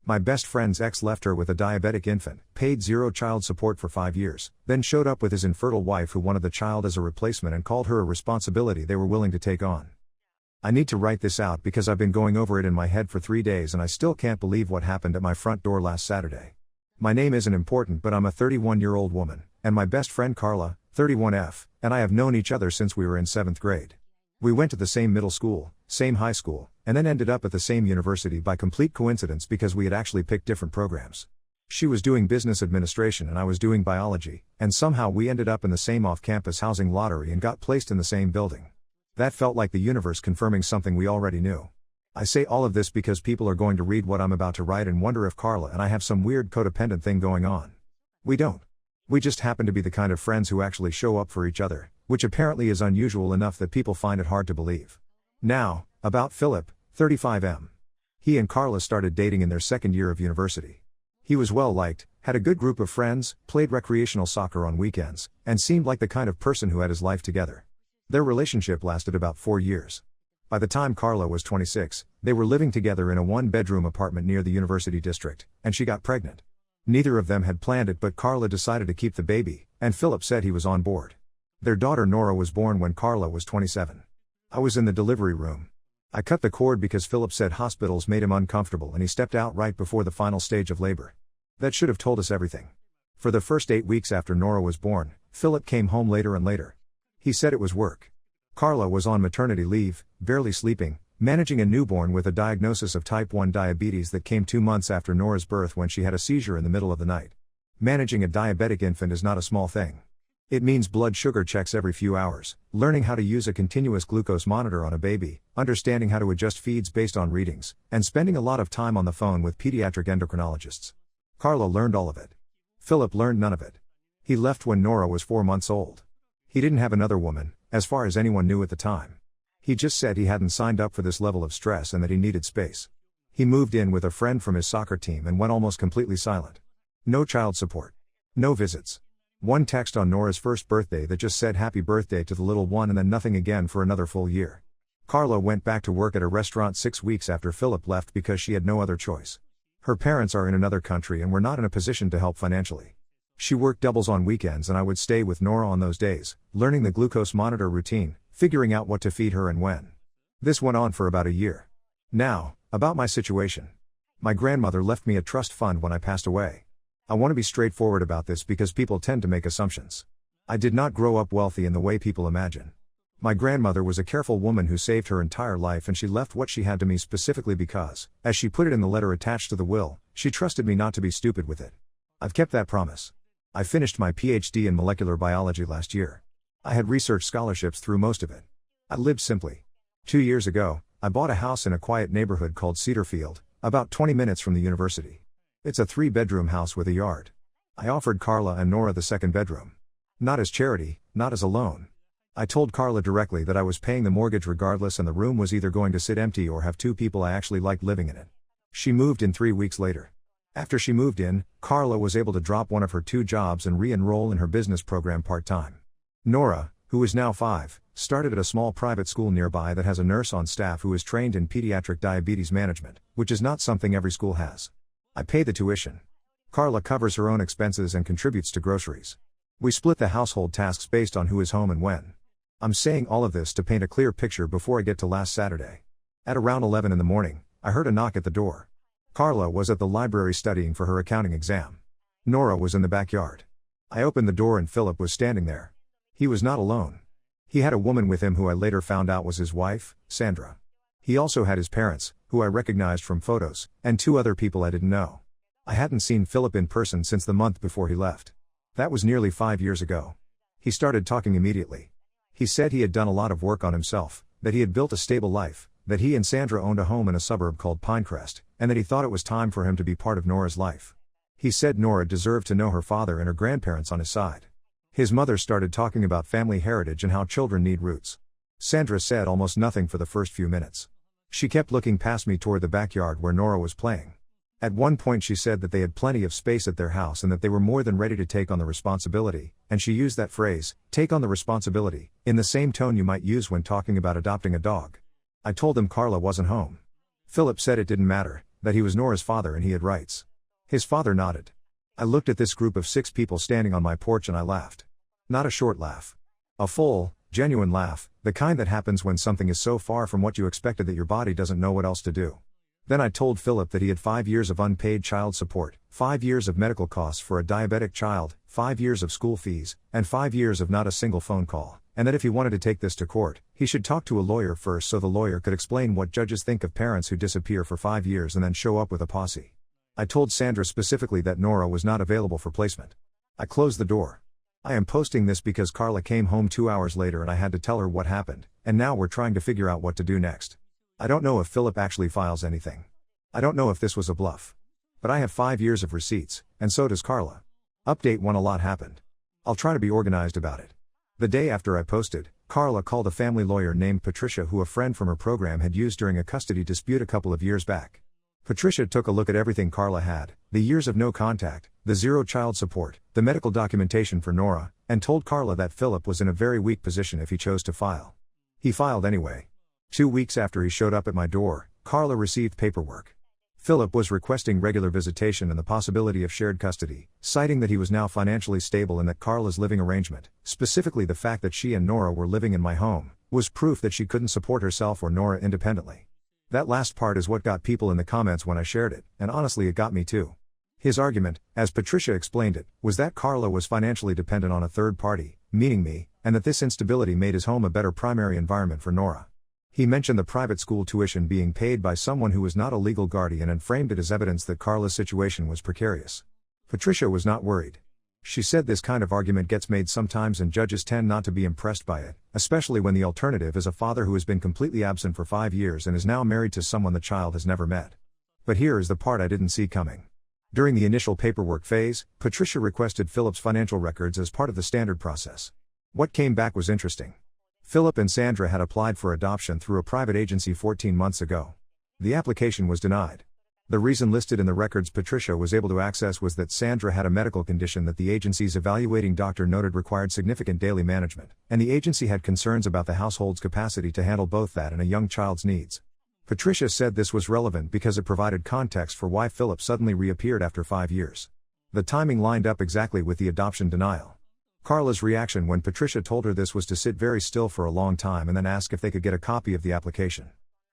S1: My best friend's ex left her with a diabetic infant, paid zero child support for 5 years, then showed up with his infertile wife who wanted the child as a replacement and called her a responsibility they were willing to take on. I need to write this out because I've been going over it in my head for 3 days and I still can't believe what happened at my front door last Saturday. My name isn't important, but I'm a 31-year-old woman, and my best friend Carla, 31F, and I have known each other since we were in 7th grade. We went to the same middle school, same high school, and then ended up at the same university by complete coincidence because we had actually picked different programs. She was doing business administration and I was doing biology, and somehow we ended up in the same off-campus housing lottery and got placed in the same building. That felt like the universe confirming something we already knew. I say all of this because people are going to read what I'm about to write and wonder if Carla and I have some weird codependent thing going on. We don't. We just happen to be the kind of friends who actually show up for each other, which apparently is unusual enough that people find it hard to believe. Now, about Philip, 35M. He and Carla started dating in their 2nd year of university. He was well liked, had a good group of friends, played recreational soccer on weekends, and seemed like the kind of person who had his life together. Their relationship lasted about 4 years. By the time Carla was 26, they were living together in a 1-bedroom apartment near the university district, and she got pregnant. Neither of them had planned it, but Carla decided to keep the baby, and Philip said he was on board. Their daughter Nora was born when Carla was 27. I was in the delivery room. I cut the cord because Philip said hospitals made him uncomfortable and he stepped out right before the final stage of labor. That should have told us everything. For the first 8 weeks after Nora was born, Philip came home later and later. He said it was work. Carla was on maternity leave, barely sleeping, managing a newborn with a diagnosis of type 1 diabetes that came 2 months after Nora's birth when she had a seizure in the middle of the night. Managing a diabetic infant is not a small thing. It means blood sugar checks every few hours, learning how to use a continuous glucose monitor on a baby, understanding how to adjust feeds based on readings, and spending a lot of time on the phone with pediatric endocrinologists. Carla learned all of it. Philip learned none of it. He left when Nora was 4 months old. He didn't have another woman, as far as anyone knew at the time. He just said he hadn't signed up for this level of stress and that he needed space. He moved in with a friend from his soccer team and went almost completely silent. No child support. No visits. One text on Nora's first birthday that just said happy birthday to the little one and then nothing again for another full year. Carla went back to work at a restaurant 6 weeks after Philip left because she had no other choice. Her parents are in another country and were not in a position to help financially. She worked doubles on weekends and I would stay with Nora on those days, learning the glucose monitor routine, figuring out what to feed her and when. This went on for about a year. Now, about my situation. My grandmother left me a trust fund when I passed away. I want to be straightforward about this because people tend to make assumptions. I did not grow up wealthy in the way people imagine. My grandmother was a careful woman who saved her entire life, and she left what she had to me specifically because, as she put it in the letter attached to the will, she trusted me not to be stupid with it. I've kept that promise. I finished my PhD in molecular biology last year. I had research scholarships through most of it. I lived simply. 2 years ago, I bought a house in a quiet neighborhood called Cedarfield, about 20 minutes from the university. It's a 3-bedroom house with a yard. I offered Carla and Nora the second bedroom. Not as charity, not as a loan. I told Carla directly that I was paying the mortgage regardless, and the room was either going to sit empty or have 2 people I actually liked living in it. She moved in 3 weeks later. After she moved in, Carla was able to drop one of her 2 jobs and re-enroll in her business program part-time. Nora, who is now 5, started at a small private school nearby that has a nurse on staff who is trained in pediatric diabetes management, which is not something every school has. I pay the tuition. Carla covers her own expenses and contributes to groceries. We split the household tasks based on who is home and when. I'm saying all of this to paint a clear picture before I get to last Saturday. At around 11 in the morning, I heard a knock at the door. Carla was at the library studying for her accounting exam. Nora was in the backyard. I opened the door and Philip was standing there. He was not alone. He had a woman with him who I later found out was his wife, Sandra. He also had his parents, who I recognized from photos, and 2 other people I didn't know. I hadn't seen Philip in person since the month before he left. That was nearly 5 years ago. He started talking immediately. He said he had done a lot of work on himself, that he had built a stable life, that he and Sandra owned a home in a suburb called Pinecrest, and that he thought it was time for him to be part of Nora's life. He said Nora deserved to know her father and her grandparents on his side. His mother started talking about family heritage and how children need roots. Sandra said almost nothing for the first few minutes. She kept looking past me toward the backyard where Nora was playing. At one point she said that they had plenty of space at their house and that they were more than ready to take on the responsibility, and she used that phrase, take on the responsibility, in the same tone you might use when talking about adopting a dog. I told them Carla wasn't home. Philip said it didn't matter, that he was Nora's father and he had rights. His father nodded. I looked at this group of 6 people standing on my porch and I laughed. Not a short laugh. A full, genuine laugh, the kind that happens when something is so far from what you expected that your body doesn't know what else to do. Then I told Philip that he had 5 years of unpaid child support, 5 years of medical costs for a diabetic child, 5 years of school fees, and 5 years of not a single phone call, and that if he wanted to take this to court, he should talk to a lawyer first so the lawyer could explain what judges think of parents who disappear for 5 years and then show up with a posse. I told Sandra specifically that Nora was not available for placement. I closed the door. I am posting this because Carla came home 2 hours later and I had to tell her what happened, and now we're trying to figure out what to do next. I don't know if Philip actually files anything. I don't know if this was a bluff. But I have 5 years of receipts, and so does Carla. Update 1: a lot happened. I'll try to be organized about it. The day after I posted, Carla called a family lawyer named Patricia who a friend from her program had used during a custody dispute a couple of years back. Patricia took a look at everything Carla had, the years of no contact, the 0 child support, the medical documentation for Nora, and told Carla that Philip was in a very weak position if he chose to file. He filed anyway. 2 weeks after he showed up at my door, Carla received paperwork. Philip was requesting regular visitation and the possibility of shared custody, citing that he was now financially stable and that Carla's living arrangement, specifically the fact that she and Nora were living in my home, was proof that she couldn't support herself or Nora independently. That last part is what got people in the comments when I shared it, and honestly it got me too. His argument, as Patricia explained it, was that Carla was financially dependent on a third party, meaning me, and that this instability made his home a better primary environment for Nora. He mentioned the private school tuition being paid by someone who was not a legal guardian and framed it as evidence that Carla's situation was precarious. Patricia was not worried. She said this kind of argument gets made sometimes and judges tend not to be impressed by it, especially when the alternative is a father who has been completely absent for 5 years and is now married to someone the child has never met. But here is the part I didn't see coming. During the initial paperwork phase, Patricia requested Philip's financial records as part of the standard process. What came back was interesting. Philip and Sandra had applied for adoption through a private agency 14 months ago. The application was denied. The reason listed in the records Patricia was able to access was that Sandra had a medical condition that the agency's evaluating doctor noted required significant daily management, and the agency had concerns about the household's capacity to handle both that and a young child's needs. Patricia said this was relevant because it provided context for why Philip suddenly reappeared after 5 years. The timing lined up exactly with the adoption denial. Carla's reaction when Patricia told her this was to sit very still for a long time and then ask if they could get a copy of the application.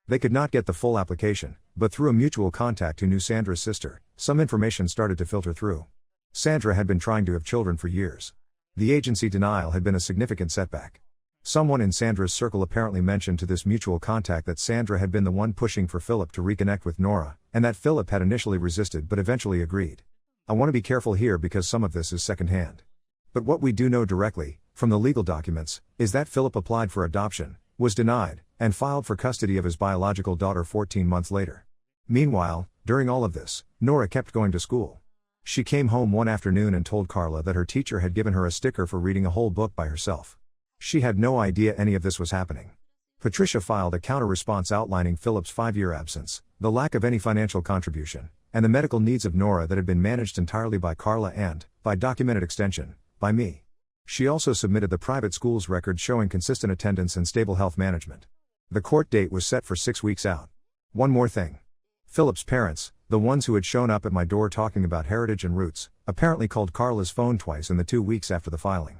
S1: They could not get the full application, but through a mutual contact who knew Sandra's sister, some information started to filter through. Sandra had been trying to have children for years. The agency denial had been a significant setback. Someone in Sandra's circle apparently mentioned to this mutual contact that Sandra had been the one pushing for Philip to reconnect with Nora, and that Philip had initially resisted but eventually agreed. I want to be careful here because some of this is secondhand. But what we do know directly, from the legal documents, is that Philip applied for adoption, was denied, and filed for custody of his biological daughter 14 months later. Meanwhile, during all of this, Nora kept going to school. She came home one afternoon and told Carla that her teacher had given her a sticker for reading a whole book by herself. She had no idea any of this was happening. Patricia filed a counter-response outlining Philip's 5-year absence, the lack of any financial contribution, and the medical needs of Nora that had been managed entirely by Carla and, by documented extension, by me. She also submitted the private school's record showing consistent attendance and stable health management. The court date was set for 6 weeks out. One more thing. Philip's parents, the ones who had shown up at my door talking about heritage and roots, apparently called Carla's phone twice in the 2 weeks after the filing.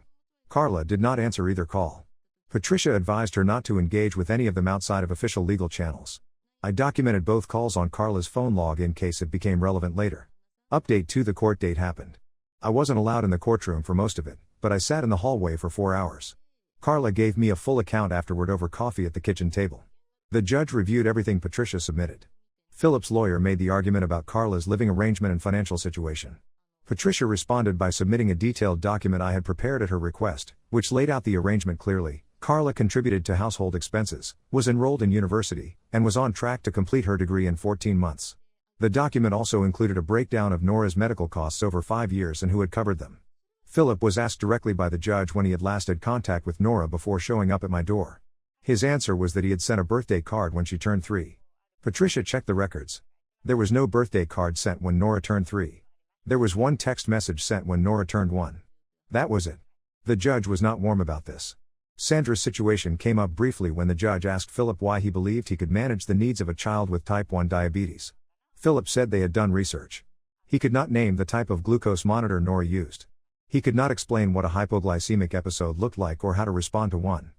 S1: Carla did not answer either call. Patricia advised her not to engage with any of them outside of official legal channels. I documented both calls on Carla's phone log in case it became relevant later. Update 2: the court date happened. I wasn't allowed in the courtroom for most of it, but I sat in the hallway for 4 hours. Carla gave me a full account afterward over coffee at the kitchen table. The judge reviewed everything Patricia submitted. Philip's lawyer made the argument about Carla's living arrangement and financial situation. Patricia responded by submitting a detailed document I had prepared at her request, which laid out the arrangement clearly. Carla contributed to household expenses, was enrolled in university, and was on track to complete her degree in 14 months. The document also included a breakdown of Nora's medical costs over 5 years and who had covered them. Philip was asked directly by the judge when he had last had contact with Nora before showing up at my door. His answer was that he had sent a birthday card when she turned 3. Patricia checked the records. There was no birthday card sent when Nora turned 3. There was one text message sent when Nora turned 1. That was it. The judge was not warm about this. Sandra's situation came up briefly when the judge asked Philip why he believed he could manage the needs of a child with type 1 diabetes. Philip said they had done research. He could not name the type of glucose monitor Nora used. He could not explain what a hypoglycemic episode looked like or how to respond to one.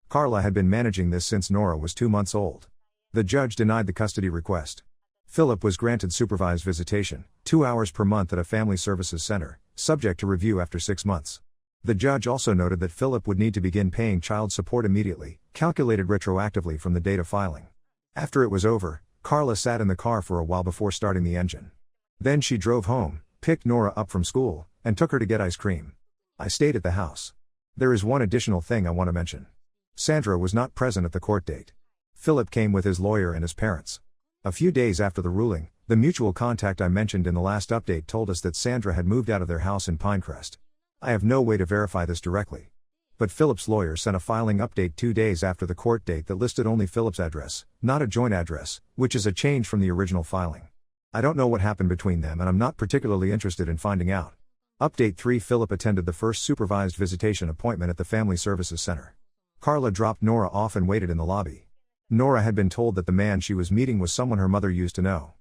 S1: Carla had been managing this since Nora was 2 months old. The judge denied the custody request. Philip was granted supervised visitation, 2 hours per month at a family services center, subject to review after 6 months. The judge also noted that Philip would need to begin paying child support immediately, calculated retroactively from the date of filing. After it was over, Carla sat in the car for a while before starting the engine. Then she drove home, picked Nora up from school, and took her to get ice cream. I stayed at the house. There is one additional thing I want to mention. Sandra was not present at the court date. Philip came with his lawyer and his parents. A few days after the ruling, the mutual contact I mentioned in the last update told us that Sandra had moved out of their house in Pinecrest. I have no way to verify this directly. But Philip's lawyer sent a filing update 2 days after the court date that listed only Philip's address, not a joint address, which is a change from the original filing. I don't know what happened between them and I'm not particularly interested in finding out. Update 3: Philip attended the first supervised visitation appointment at the Family Services Center. Carla dropped Nora off and waited in the lobby. Nora had been told that the man she was meeting was someone her mother used to know.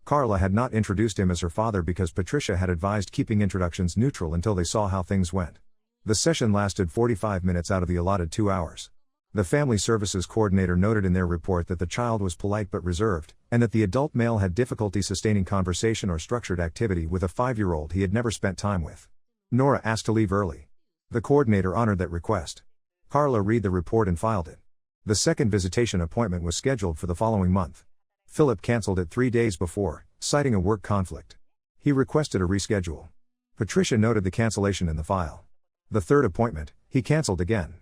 S1: Carla had not introduced him as her father because Patricia had advised keeping introductions neutral until they saw how things went. The session lasted 45 minutes out of the allotted 2 hours. The family services coordinator noted in their report that the child was polite but reserved, and that the adult male had difficulty sustaining conversation or structured activity with a 5-year-old he had never spent time with. Nora asked to leave early. The coordinator honored that request. Carla read the report and filed it. The second visitation appointment was scheduled for the following month. Philip canceled it 3 days before, citing a work conflict. He requested a reschedule. Patricia noted the cancellation in the file. The third appointment, he canceled again.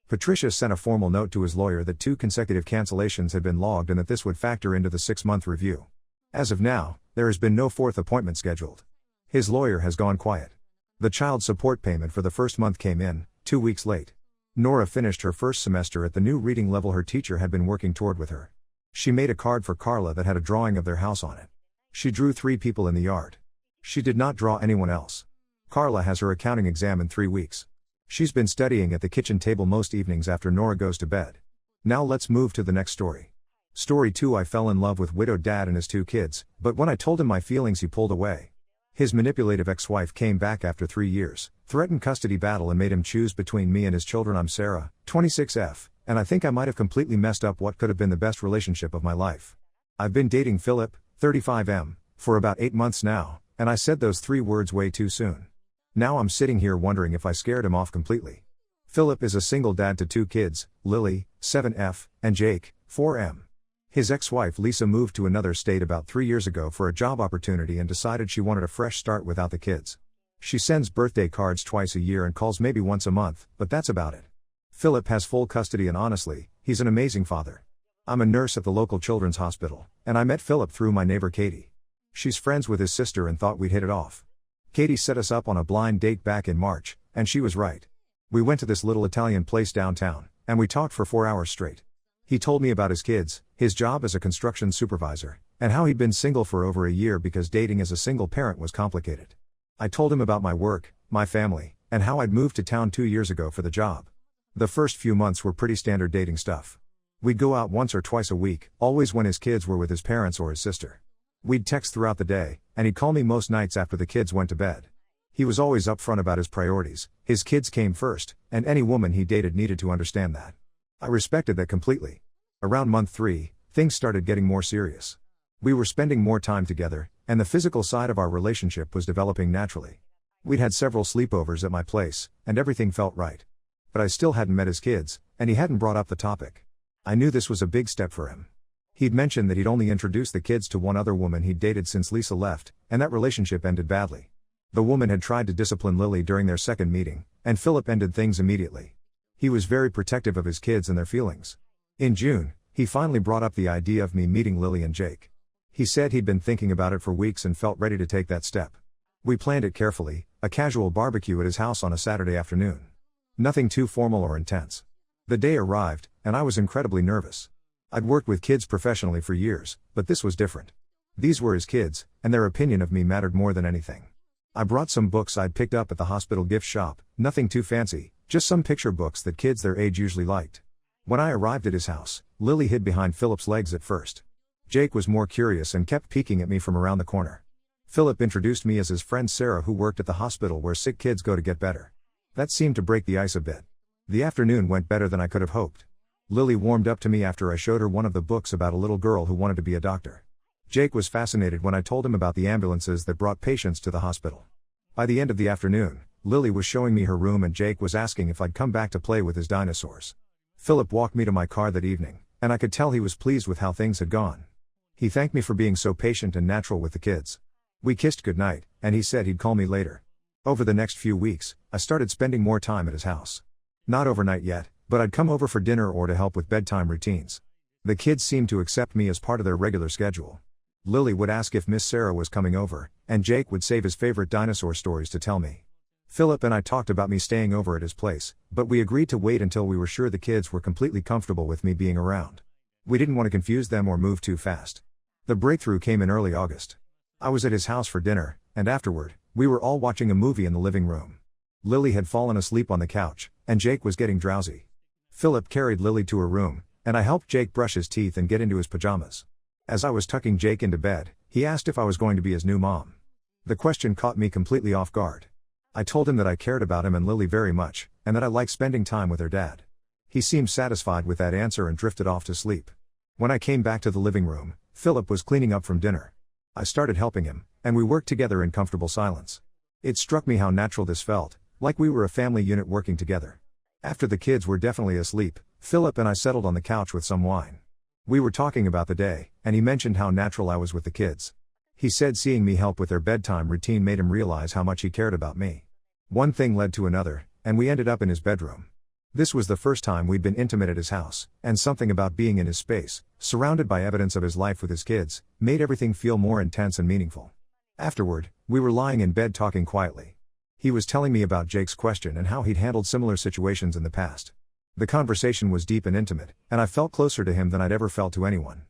S1: Patricia sent a formal note to his lawyer that 2 consecutive cancellations had been logged and that this would factor into the 6-month review. As of now, there has been no 4th appointment scheduled. His lawyer has gone quiet. The child support payment for the first month came in, 2 weeks late. Nora finished her first semester at the new reading level her teacher had been working toward with her. She made a card for Carla that had a drawing of their house on it. She drew 3 people in the yard. She did not draw anyone else. Carla has her accounting exam in 3 weeks. She's been studying at the kitchen table most evenings after Nora goes to bed. Now let's move to the next story. Story 2: I fell in love with widowed dad and his 2 kids, but when I told him my feelings he pulled away. His manipulative ex-wife came back after 3 years, threatened custody battle and made him choose between me and his children. I'm Sarah, 26F, and I think I might have completely messed up what could have been the best relationship of my life. I've been dating Philip, 35M, for about 8 months now, and I said those 3 words way too soon. Now I'm sitting here wondering if I scared him off completely. Philip is a single dad to 2 kids, Lily, 7F, and Jake, 4M. His ex-wife Lisa moved to another state about 3 years ago for a job opportunity and decided she wanted a fresh start without the kids. She sends birthday cards twice a year and calls maybe once a month, but that's about it. Philip has full custody and honestly, he's an amazing father. I'm a nurse at the local children's hospital, and I met Philip through my neighbor Katie. She's friends with his sister and thought we'd hit it off. Katie set us up on a blind date back in March, and she was right. We went to this little Italian place downtown, and we talked for 4 hours straight. He told me about his kids, his job as a construction supervisor, and how he'd been single for over a year because dating as a single parent was complicated. I told him about my work, my family, and how I'd moved to town 2 years ago for the job. The first few months were pretty standard dating stuff. We'd go out once or twice a week, always when his kids were with his parents or his sister. We'd text throughout the day, and he'd call me most nights after the kids went to bed. He was always upfront about his priorities, his kids came first, and any woman he dated needed to understand that. I respected that completely. Around month 3, things started getting more serious. We were spending more time together, and the physical side of our relationship was developing naturally. We'd had several sleepovers at my place, and everything felt right. But I still hadn't met his kids, and he hadn't brought up the topic. I knew this was a big step for him. He'd mentioned that he'd only introduced the kids to one other woman he'd dated since Lisa left, and that relationship ended badly. The woman had tried to discipline Lily during their second meeting, and Philip ended things immediately. He was very protective of his kids and their feelings. In June, he finally brought up the idea of me meeting Lily and Jake. He said he'd been thinking about it for weeks and felt ready to take that step. We planned it carefully, a casual barbecue at his house on a Saturday afternoon. Nothing too formal or intense. The day arrived, and I was incredibly nervous. I'd worked with kids professionally for years, but this was different. These were his kids, and their opinion of me mattered more than anything. I brought some books I'd picked up at the hospital gift shop, nothing too fancy, just some picture books that kids their age usually liked. When I arrived at his house, Lily hid behind Philip's legs at first. Jake was more curious and kept peeking at me from around the corner. Philip introduced me as his friend Sarah, who worked at the hospital where sick kids go to get better. That seemed to break the ice a bit. The afternoon went better than I could have hoped. Lily warmed up to me after I showed her one of the books about a little girl who wanted to be a doctor. Jake was fascinated when I told him about the ambulances that brought patients to the hospital. By the end of the afternoon, Lily was showing me her room and Jake was asking if I'd come back to play with his dinosaurs. Philip walked me to my car that evening, and I could tell he was pleased with how things had gone. He thanked me for being so patient and natural with the kids. We kissed goodnight, and he said he'd call me later. Over the next few weeks, I started spending more time at his house. Not overnight yet, but I'd come over for dinner or to help with bedtime routines. The kids seemed to accept me as part of their regular schedule. Lily would ask if Miss Sarah was coming over, and Jake would save his favorite dinosaur stories to tell me. Philip and I talked about me staying over at his place, but we agreed to wait until we were sure the kids were completely comfortable with me being around. We didn't want to confuse them or move too fast. The breakthrough came in early August. I was at his house for dinner, and afterward, we were all watching a movie in the living room. Lily had fallen asleep on the couch, and Jake was getting drowsy. Philip carried Lily to her room, and I helped Jake brush his teeth and get into his pajamas. As I was tucking Jake into bed, he asked if I was going to be his new mom. The question caught me completely off guard. I told him that I cared about him and Lily very much, and that I liked spending time with their dad. He seemed satisfied with that answer and drifted off to sleep. When I came back to the living room, Philip was cleaning up from dinner. I started helping him, and we worked together in comfortable silence. It struck me how natural this felt, like we were a family unit working together. After the kids were definitely asleep, Philip and I settled on the couch with some wine. We were talking about the day, and he mentioned how natural I was with the kids. He said seeing me help with their bedtime routine made him realize how much he cared about me. One thing led to another, and we ended up in his bedroom. This was the first time we'd been intimate at his house, and something about being in his space, surrounded by evidence of his life with his kids, made everything feel more intense and meaningful. Afterward, we were lying in bed talking quietly. He was telling me about Jake's question and how he'd handled similar situations in the past. The conversation was deep and intimate, and I felt closer to him than I'd ever felt to anyone.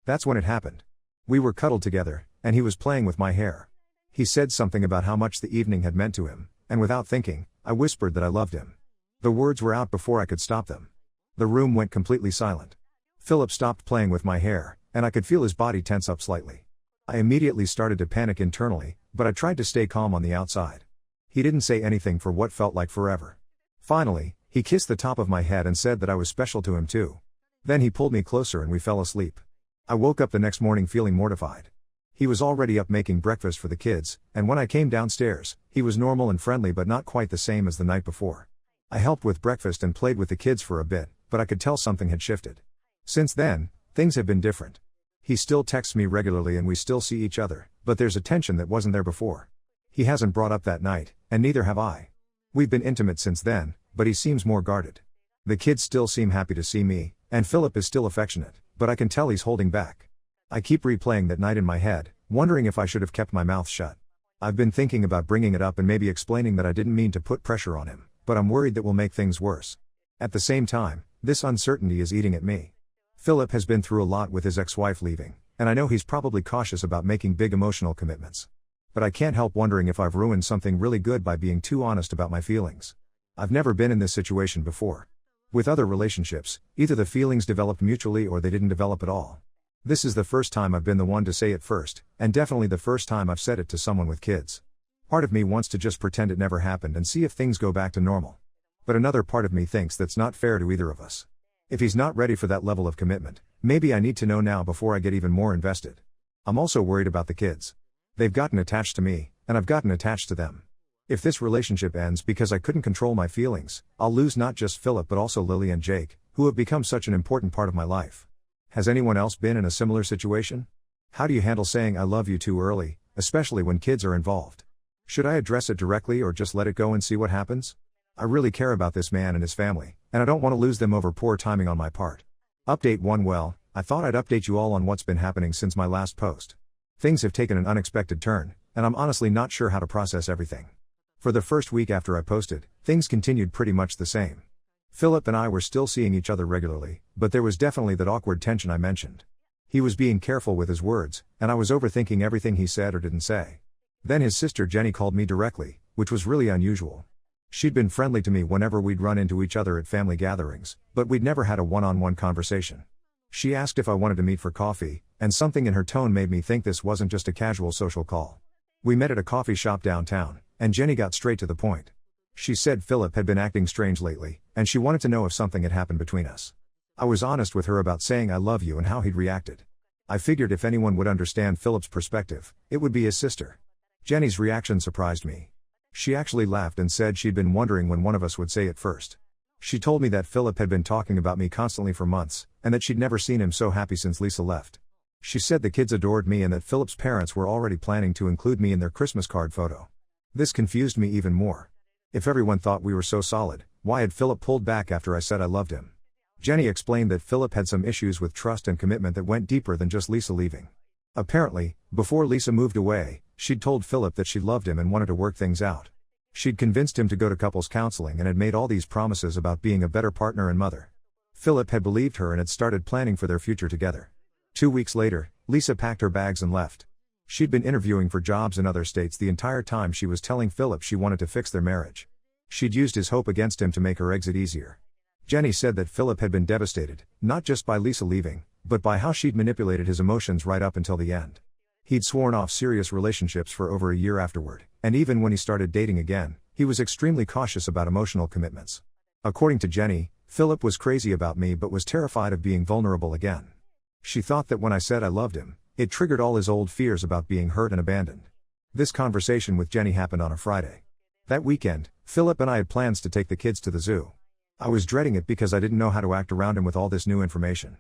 S1: That's when it happened. We were cuddled together, and he was playing with my hair. He said something about how much the evening had meant to him, and without thinking, I whispered that I loved him. The words were out before I could stop them. The room went completely silent. Philip stopped playing with my hair, and I could feel his body tense up slightly. I immediately started to panic internally, but I tried to stay calm on the outside. He didn't say anything for what felt like forever. Finally, he kissed the top of my head and said that I was special to him too. Then he pulled me closer and we fell asleep. I woke up the next morning feeling mortified. He was already up making breakfast for the kids, and when I came downstairs, he was normal and friendly but not quite the same as the night before. I helped with breakfast and played with the kids for a bit, but I could tell something had shifted. Since then, things have been different. He still texts me regularly and we still see each other, but there's a tension that wasn't there before. He hasn't brought up that night, and neither have I. We've been intimate since then, but he seems more guarded. The kids still seem happy to see me, and Philip is still affectionate, but I can tell he's holding back. I keep replaying that night in my head, wondering if I should have kept my mouth shut. I've been thinking about bringing it up and maybe explaining that I didn't mean to put pressure on him, but I'm worried that will make things worse. At the same time, this uncertainty is eating at me. Philip has been through a lot with his ex-wife leaving, and I know he's probably cautious about making big emotional commitments. But I can't help wondering if I've ruined something really good by being too honest about my feelings. I've never been in this situation before. With other relationships, either the feelings developed mutually or they didn't develop at all. This is the first time I've been the one to say it first, and definitely the first time I've said it to someone with kids. Part of me wants to just pretend it never happened and see if things go back to normal. But another part of me thinks that's not fair to either of us. If he's not ready for that level of commitment, maybe I need to know now before I get even more invested. I'm also worried about the kids. They've gotten attached to me, and I've gotten attached to them. If this relationship ends because I couldn't control my feelings, I'll lose not just Philip but also Lily and Jake, who have become such an important part of my life. Has anyone else been in a similar situation? How do you handle saying I love you too early, especially when kids are involved? Should I address it directly or just let it go and see what happens? I really care about this man and his family, and I don't want to lose them over poor timing on my part. Update 1. Well, I thought I'd update you all on what's been happening since my last post. Things have taken an unexpected turn, and I'm honestly not sure how to process everything. For the first week after I posted, things continued pretty much the same. Philip and I were still seeing each other regularly, but there was definitely that awkward tension I mentioned. He was being careful with his words, and I was overthinking everything he said or didn't say. Then his sister Jenny called me directly, which was really unusual. She'd been friendly to me whenever we'd run into each other at family gatherings, but we'd never had a one-on-one conversation. She asked if I wanted to meet for coffee, and something in her tone made me think this wasn't just a casual social call. We met at a coffee shop downtown, and Jenny got straight to the point. She said Philip had been acting strange lately, and she wanted to know if something had happened between us. I was honest with her about saying I love you and how he'd reacted. I figured if anyone would understand Philip's perspective, it would be his sister. Jenny's reaction surprised me. She actually laughed and said she'd been wondering when one of us would say it first. She told me that Philip had been talking about me constantly for months, and that she'd never seen him so happy since Lisa left. She said the kids adored me and that Philip's parents were already planning to include me in their Christmas card photo. This confused me even more. If everyone thought we were so solid, why had Philip pulled back after I said I loved him? Jenny explained that Philip had some issues with trust and commitment that went deeper than just Lisa leaving. Apparently, before Lisa moved away, she'd told Philip that she loved him and wanted to work things out. She'd convinced him to go to couples counseling and had made all these promises about being a better partner and mother. Philip had believed her and had started planning for their future together. 2 weeks later, Lisa packed her bags and left. She'd been interviewing for jobs in other states the entire time she was telling Philip she wanted to fix their marriage. She'd used his hope against him to make her exit easier. Jenny said that Philip had been devastated, not just by Lisa leaving, but by how she'd manipulated his emotions right up until the end. He'd sworn off serious relationships for over a year afterward, and even when he started dating again, he was extremely cautious about emotional commitments. According to Jenny, Philip was crazy about me but was terrified of being vulnerable again. She thought that when I said I loved him, it triggered all his old fears about being hurt and abandoned. This conversation with Jenny happened on a Friday. That weekend, Philip and I had plans to take the kids to the zoo. I was dreading it because I didn't know how to act around him with all this new information.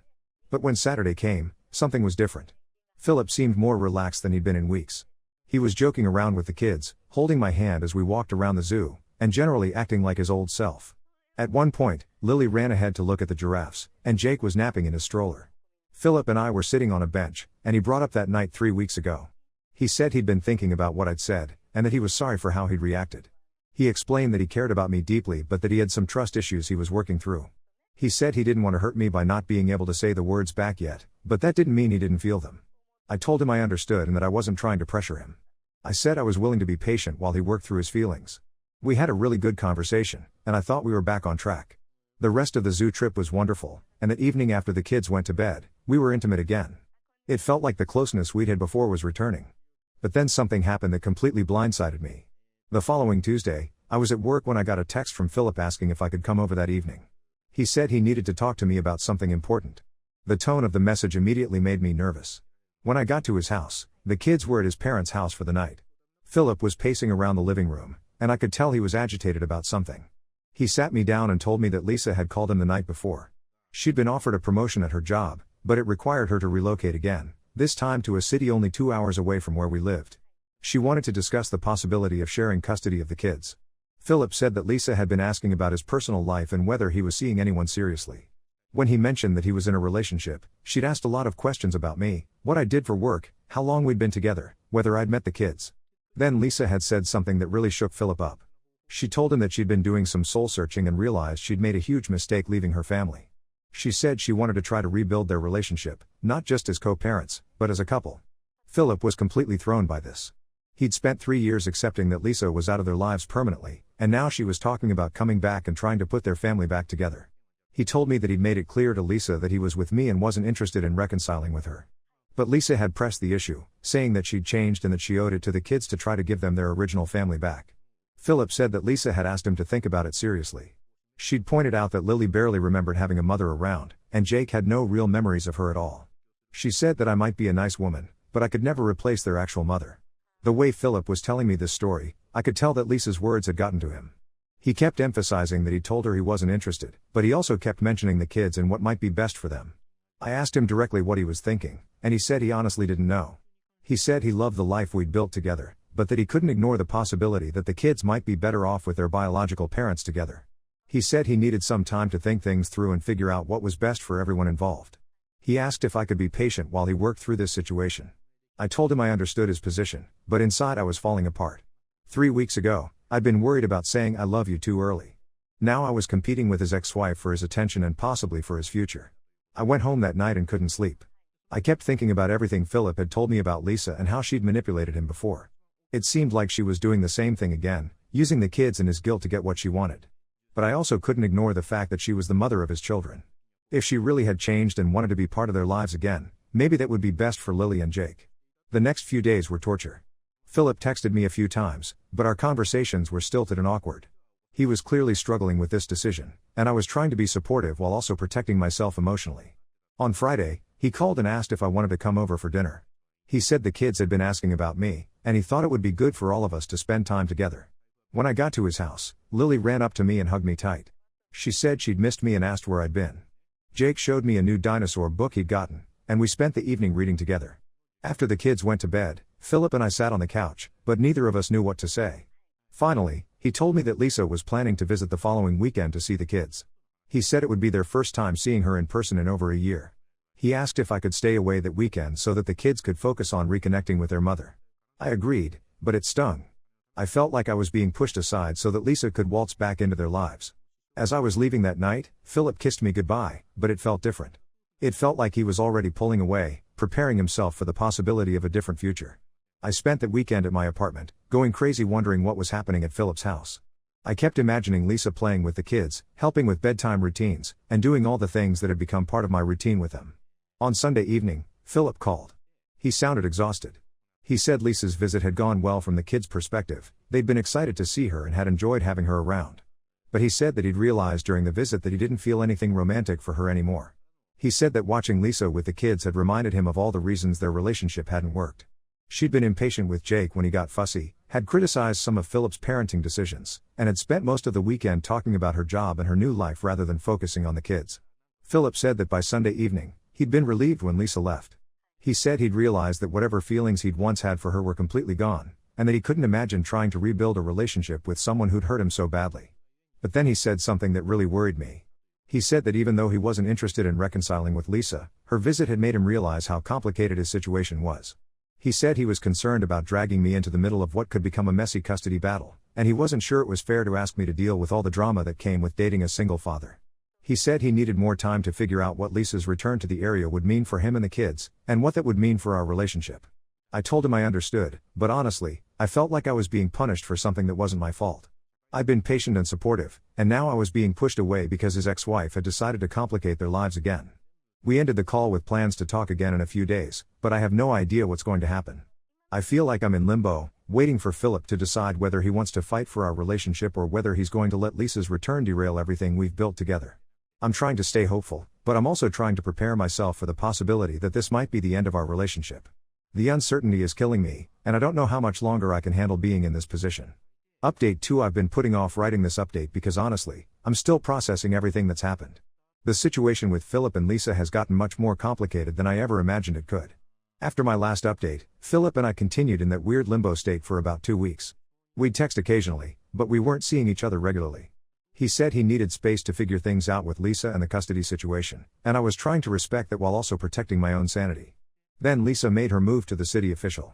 S1: But when Saturday came, something was different. Philip seemed more relaxed than he'd been in weeks. He was joking around with the kids, holding my hand as we walked around the zoo, and generally acting like his old self. At one point, Lily ran ahead to look at the giraffes, and Jake was napping in his stroller. Philip and I were sitting on a bench, and he brought up that night 3 weeks ago. He said he'd been thinking about what I'd said, and that he was sorry for how he'd reacted. He explained that he cared about me deeply but that he had some trust issues he was working through. He said he didn't want to hurt me by not being able to say the words back yet, but that didn't mean he didn't feel them. I told him I understood and that I wasn't trying to pressure him. I said I was willing to be patient while he worked through his feelings. We had a really good conversation, and I thought we were back on track. The rest of the zoo trip was wonderful, and that evening after the kids went to bed, we were intimate again. It felt like the closeness we'd had before was returning. But then something happened that completely blindsided me. The following Tuesday, I was at work when I got a text from Philip asking if I could come over that evening. He said he needed to talk to me about something important. The tone of the message immediately made me nervous. When I got to his house, the kids were at his parents' house for the night. Philip was pacing around the living room, and I could tell he was agitated about something. He sat me down and told me that Lisa had called him the night before. She'd been offered a promotion at her job, but it required her to relocate again, this time to a city only 2 hours away from where we lived. She wanted to discuss the possibility of sharing custody of the kids. Philip said that Lisa had been asking about his personal life and whether he was seeing anyone seriously. When he mentioned that he was in a relationship, she'd asked a lot of questions about me, what I did for work, how long we'd been together, whether I'd met the kids. Then Lisa had said something that really shook Philip up. She told him that she'd been doing some soul searching and realized she'd made a huge mistake leaving her family. She said she wanted to try to rebuild their relationship, not just as co-parents, but as a couple. Philip was completely thrown by this. He'd spent 3 years accepting that Lisa was out of their lives permanently, and now she was talking about coming back and trying to put their family back together. He told me that he'd made it clear to Lisa that he was with me and wasn't interested in reconciling with her. But Lisa had pressed the issue, saying that she'd changed and that she owed it to the kids to try to give them their original family back. Philip said that Lisa had asked him to think about it seriously. She'd pointed out that Lily barely remembered having a mother around, and Jake had no real memories of her at all. She said that I might be a nice woman, but I could never replace their actual mother. The way Philip was telling me this story, I could tell that Lisa's words had gotten to him. He kept emphasizing that he told her he wasn't interested, but he also kept mentioning the kids and what might be best for them. I asked him directly what he was thinking, and he said he honestly didn't know. He said he loved the life we'd built together, but that he couldn't ignore the possibility that the kids might be better off with their biological parents together. He said he needed some time to think things through and figure out what was best for everyone involved. He asked if I could be patient while he worked through this situation. I told him I understood his position, but inside I was falling apart. 3 weeks ago, I'd been worried about saying I love you too early. Now I was competing with his ex-wife for his attention and possibly for his future. I went home that night and couldn't sleep. I kept thinking about everything Philip had told me about Lisa and how she'd manipulated him before. It seemed like she was doing the same thing again, using the kids and his guilt to get what she wanted. But I also couldn't ignore the fact that she was the mother of his children. If she really had changed and wanted to be part of their lives again, maybe that would be best for Lily and Jake. The next few days were torture. Philip texted me a few times, but our conversations were stilted and awkward. He was clearly struggling with this decision, and I was trying to be supportive while also protecting myself emotionally. On Friday, he called and asked if I wanted to come over for dinner. He said the kids had been asking about me, and he thought it would be good for all of us to spend time together. When I got to his house, Lily ran up to me and hugged me tight. She said she'd missed me and asked where I'd been. Jake showed me a new dinosaur book he'd gotten, and we spent the evening reading together. After the kids went to bed, Philip and I sat on the couch, but neither of us knew what to say. Finally, he told me that Lisa was planning to visit the following weekend to see the kids. He said it would be their first time seeing her in person in over a year. He asked if I could stay away that weekend so that the kids could focus on reconnecting with their mother. I agreed, but it stung. I felt like I was being pushed aside so that Lisa could waltz back into their lives. As I was leaving that night, Philip kissed me goodbye, but it felt different. It felt like he was already pulling away, preparing himself for the possibility of a different future. I spent that weekend at my apartment, going crazy wondering what was happening at Philip's house. I kept imagining Lisa playing with the kids, helping with bedtime routines, and doing all the things that had become part of my routine with them. On Sunday evening, Philip called. He sounded exhausted. He said Lisa's visit had gone well from the kids' perspective, they'd been excited to see her and had enjoyed having her around. But he said that he'd realized during the visit that he didn't feel anything romantic for her anymore. He said that watching Lisa with the kids had reminded him of all the reasons their relationship hadn't worked. She'd been impatient with Jake when he got fussy, had criticized some of Philip's parenting decisions, and had spent most of the weekend talking about her job and her new life rather than focusing on the kids. Philip said that by Sunday evening, he'd been relieved when Lisa left. He said he'd realized that whatever feelings he'd once had for her were completely gone, and that he couldn't imagine trying to rebuild a relationship with someone who'd hurt him so badly. But then he said something that really worried me. He said that even though he wasn't interested in reconciling with Lisa, her visit had made him realize how complicated his situation was. He said he was concerned about dragging me into the middle of what could become a messy custody battle, and he wasn't sure it was fair to ask me to deal with all the drama that came with dating a single father. He said he needed more time to figure out what Lisa's return to the area would mean for him and the kids, and what that would mean for our relationship. I told him I understood, but honestly, I felt like I was being punished for something that wasn't my fault. I'd been patient and supportive, and now I was being pushed away because his ex-wife had decided to complicate their lives again. We ended the call with plans to talk again in a few days, but I have no idea what's going to happen. I feel like I'm in limbo, waiting for Philip to decide whether he wants to fight for our relationship or whether he's going to let Lisa's return derail everything we've built together. I'm trying to stay hopeful, but I'm also trying to prepare myself for the possibility that this might be the end of our relationship. The uncertainty is killing me, and I don't know how much longer I can handle being in this position. Update 2. I've been putting off writing this update because honestly, I'm still processing everything that's happened. The situation with Philip and Lisa has gotten much more complicated than I ever imagined it could. After my last update, Philip and I continued in that weird limbo state for about 2 weeks. We'd text occasionally, but we weren't seeing each other regularly. He said he needed space to figure things out with Lisa and the custody situation, and I was trying to respect that while also protecting my own sanity. Then Lisa made her move to the city official.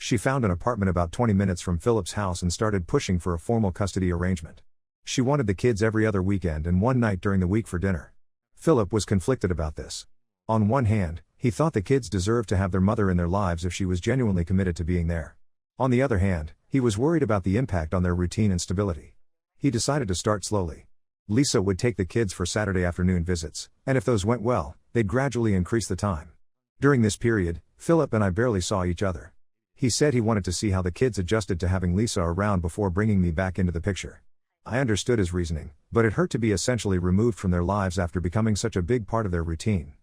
S1: She found an apartment about 20 minutes from Philip's house and started pushing for a formal custody arrangement. She wanted the kids every other weekend and one night during the week for dinner. Philip was conflicted about this. On one hand, he thought the kids deserved to have their mother in their lives if she was genuinely committed to being there. On the other hand, he was worried about the impact on their routine and stability. He decided to start slowly. Lisa would take the kids for Saturday afternoon visits, and if those went well, they'd gradually increase the time. During this period, Philip and I barely saw each other. He said he wanted to see how the kids adjusted to having Lisa around before bringing me back into the picture. I understood his reasoning, but it hurt to be essentially removed from their lives after becoming such a big part of their routine.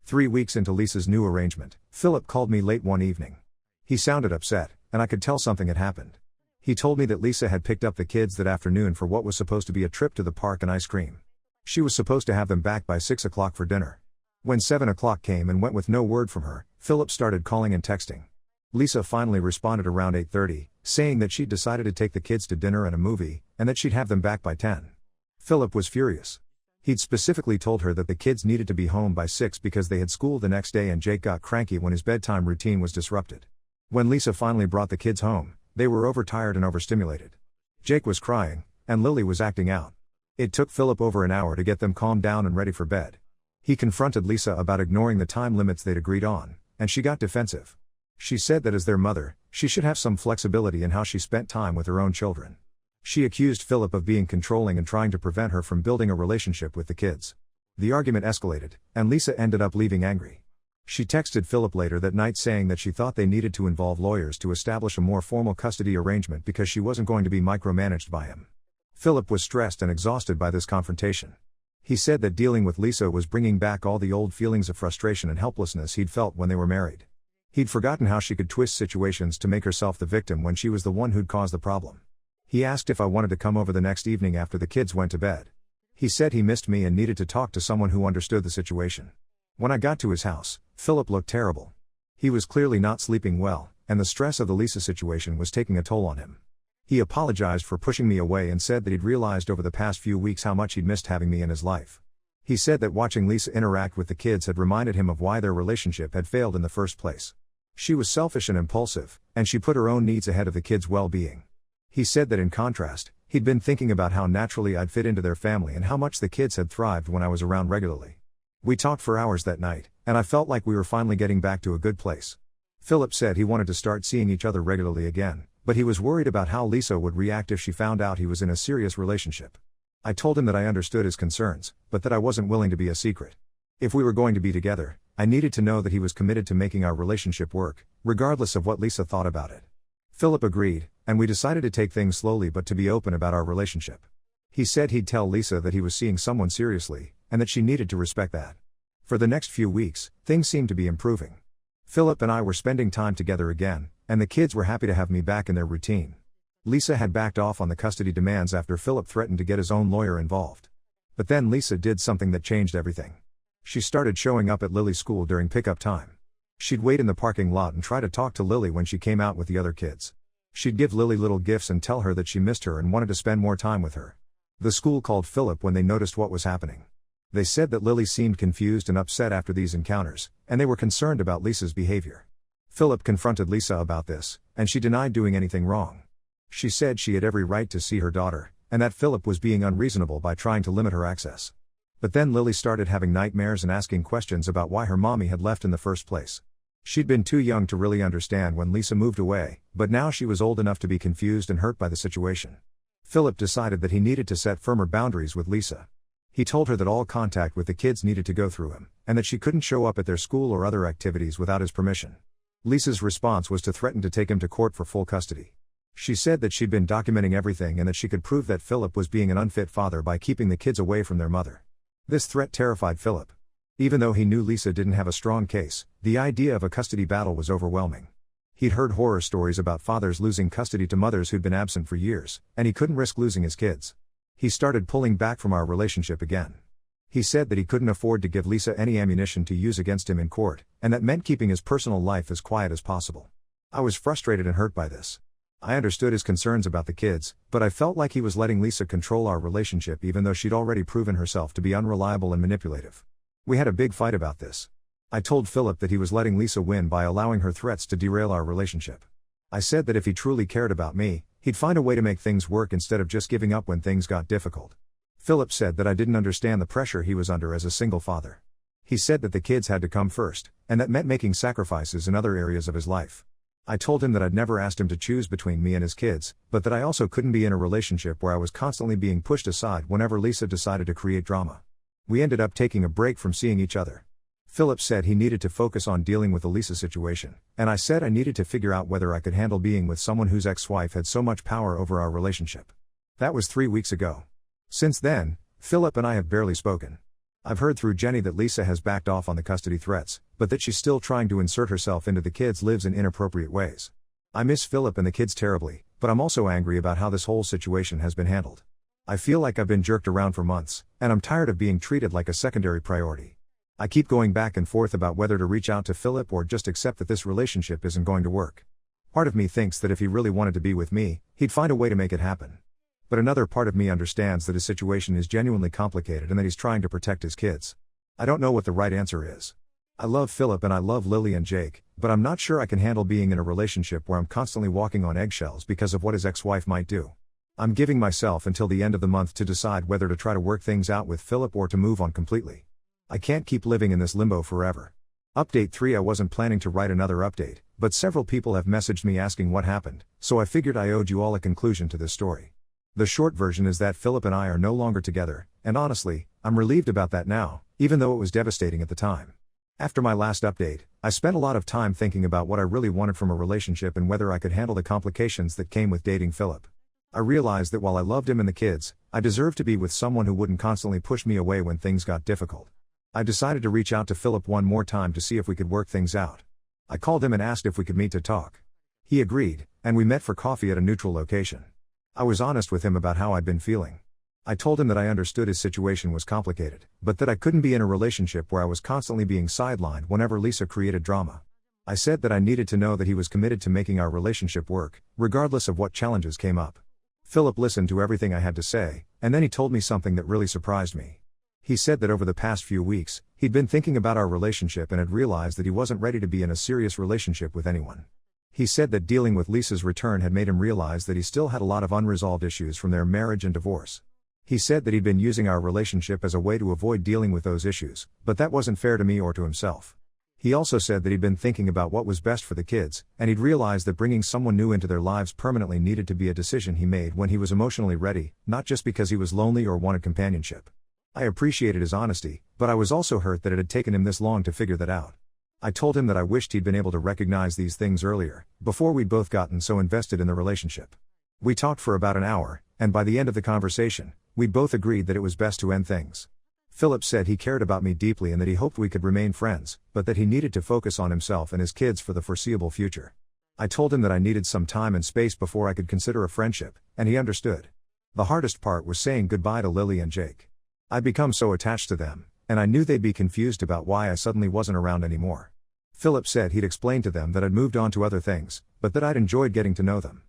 S1: 3 weeks into Lisa's new arrangement, Philip called me late one evening. He sounded upset, and I could tell something had happened. He told me that Lisa had picked up the kids that afternoon for what was supposed to be a trip to the park and ice cream. She was supposed to have them back by 6 o'clock for dinner. When 7 o'clock came and went with no word from her, Philip started calling and texting. Lisa finally responded around 8:30, saying that she'd decided to take the kids to dinner and a movie, and that she'd have them back by 10. Philip was furious. He'd specifically told her that the kids needed to be home by 6 because they had school the next day, and Jake got cranky when his bedtime routine was disrupted. When Lisa finally brought the kids home, they were overtired and overstimulated. Jake was crying, and Lily was acting out. It took Philip over an hour to get them calmed down and ready for bed. He confronted Lisa about ignoring the time limits they'd agreed on, and she got defensive. She said that as their mother, she should have some flexibility in how she spent time with her own children. She accused Philip of being controlling and trying to prevent her from building a relationship with the kids. The argument escalated, and Lisa ended up leaving angry. She texted Philip later that night saying that she thought they needed to involve lawyers to establish a more formal custody arrangement because she wasn't going to be micromanaged by him. Philip was stressed and exhausted by this confrontation. He said that dealing with Lisa was bringing back all the old feelings of frustration and helplessness he'd felt when they were married. He'd forgotten how she could twist situations to make herself the victim when she was the one who'd caused the problem. He asked if I wanted to come over the next evening after the kids went to bed. He said he missed me and needed to talk to someone who understood the situation. When I got to his house, Philip looked terrible. He was clearly not sleeping well, and the stress of the Lisa situation was taking a toll on him. He apologized for pushing me away and said that he'd realized over the past few weeks how much he'd missed having me in his life. He said that watching Lisa interact with the kids had reminded him of why their relationship had failed in the first place. She was selfish and impulsive, and she put her own needs ahead of the kids' well-being. He said that in contrast, he'd been thinking about how naturally I'd fit into their family and how much the kids had thrived when I was around regularly. We talked for hours that night, and I felt like we were finally getting back to a good place. Philip said he wanted to start seeing each other regularly again, but he was worried about how Lisa would react if she found out he was in a serious relationship. I told him that I understood his concerns, but that I wasn't willing to be a secret. If we were going to be together, I needed to know that he was committed to making our relationship work, regardless of what Lisa thought about it. Philip agreed, and we decided to take things slowly but to be open about our relationship. He said he'd tell Lisa that he was seeing someone seriously, and that she needed to respect that. For the next few weeks, things seemed to be improving. Philip and I were spending time together again, and the kids were happy to have me back in their routine. Lisa had backed off on the custody demands after Philip threatened to get his own lawyer involved. But then Lisa did something that changed everything. She started showing up at Lily's school during pickup time. She'd wait in the parking lot and try to talk to Lily when she came out with the other kids. She'd give Lily little gifts and tell her that she missed her and wanted to spend more time with her. The school called Philip when they noticed what was happening. They said that Lily seemed confused and upset after these encounters, and they were concerned about Lisa's behavior. Philip confronted Lisa about this, and she denied doing anything wrong. She said she had every right to see her daughter, and that Philip was being unreasonable by trying to limit her access. But then Lily started having nightmares and asking questions about why her mommy had left in the first place. She'd been too young to really understand when Lisa moved away, but now she was old enough to be confused and hurt by the situation. Philip decided that he needed to set firmer boundaries with Lisa. He told her that all contact with the kids needed to go through him, and that she couldn't show up at their school or other activities without his permission. Lisa's response was to threaten to take him to court for full custody. She said that she'd been documenting everything and that she could prove that Philip was being an unfit father by keeping the kids away from their mother. This threat terrified Philip. Even though he knew Lisa didn't have a strong case, the idea of a custody battle was overwhelming. He'd heard horror stories about fathers losing custody to mothers who'd been absent for years, and he couldn't risk losing his kids. He started pulling back from our relationship again. He said that he couldn't afford to give Lisa any ammunition to use against him in court, and that meant keeping his personal life as quiet as possible. I was frustrated and hurt by this. I understood his concerns about the kids, but I felt like he was letting Lisa control our relationship even though she'd already proven herself to be unreliable and manipulative. We had a big fight about this. I told Philip that he was letting Lisa win by allowing her threats to derail our relationship. I said that if he truly cared about me, he'd find a way to make things work instead of just giving up when things got difficult. Philip said that I didn't understand the pressure he was under as a single father. He said that the kids had to come first, and that meant making sacrifices in other areas of his life. I told him that I'd never asked him to choose between me and his kids, but that I also couldn't be in a relationship where I was constantly being pushed aside whenever Lisa decided to create drama. We ended up taking a break from seeing each other. Philip said he needed to focus on dealing with the Lisa situation, and I said I needed to figure out whether I could handle being with someone whose ex-wife had so much power over our relationship. That was 3 weeks ago. Since then, Philip and I have barely spoken. I've heard through Jenny that Lisa has backed off on the custody threats, but that she's still trying to insert herself into the kids' lives in inappropriate ways. I miss Philip and the kids terribly, but I'm also angry about how this whole situation has been handled. I feel like I've been jerked around for months, and I'm tired of being treated like a secondary priority. I keep going back and forth about whether to reach out to Philip or just accept that this relationship isn't going to work. Part of me thinks that if he really wanted to be with me, he'd find a way to make it happen. But another part of me understands that his situation is genuinely complicated and that he's trying to protect his kids. I don't know what the right answer is. I love Philip and I love Lily and Jake, but I'm not sure I can handle being in a relationship where I'm constantly walking on eggshells because of what his ex-wife might do. I'm giving myself until the end of the month to decide whether to try to work things out with Philip or to move on completely. I can't keep living in this limbo forever. Update 3. I wasn't planning to write another update, but several people have messaged me asking what happened, so I figured I owed you all a conclusion to this story. The short version is that Philip and I are no longer together, and honestly, I'm relieved about that now, even though it was devastating at the time. After my last update, I spent a lot of time thinking about what I really wanted from a relationship and whether I could handle the complications that came with dating Philip. I realized that while I loved him and the kids, I deserved to be with someone who wouldn't constantly push me away when things got difficult. I decided to reach out to Philip one more time to see if we could work things out. I called him and asked if we could meet to talk. He agreed, and we met for coffee at a neutral location. I was honest with him about how I'd been feeling. I told him that I understood his situation was complicated, but that I couldn't be in a relationship where I was constantly being sidelined whenever Lisa created drama. I said that I needed to know that he was committed to making our relationship work, regardless of what challenges came up. Philip listened to everything I had to say, and then he told me something that really surprised me. He said that over the past few weeks, he'd been thinking about our relationship and had realized that he wasn't ready to be in a serious relationship with anyone. He said that dealing with Lisa's return had made him realize that he still had a lot of unresolved issues from their marriage and divorce. He said that he'd been using our relationship as a way to avoid dealing with those issues, but that wasn't fair to me or to himself. He also said that he'd been thinking about what was best for the kids, and he'd realized that bringing someone new into their lives permanently needed to be a decision he made when he was emotionally ready, not just because he was lonely or wanted companionship. I appreciated his honesty, but I was also hurt that it had taken him this long to figure that out. I told him that I wished he'd been able to recognize these things earlier, before we'd both gotten so invested in the relationship. We talked for about an hour, and by the end of the conversation, we'd both agreed that it was best to end things. Philip said he cared about me deeply and that he hoped we could remain friends, but that he needed to focus on himself and his kids for the foreseeable future. I told him that I needed some time and space before I could consider a friendship, and he understood. The hardest part was saying goodbye to Lily and Jake. I'd become so attached to them, and I knew they'd be confused about why I suddenly wasn't around anymore. Philip said he'd explained to them that I'd moved on to other things, but that I'd enjoyed getting to know them.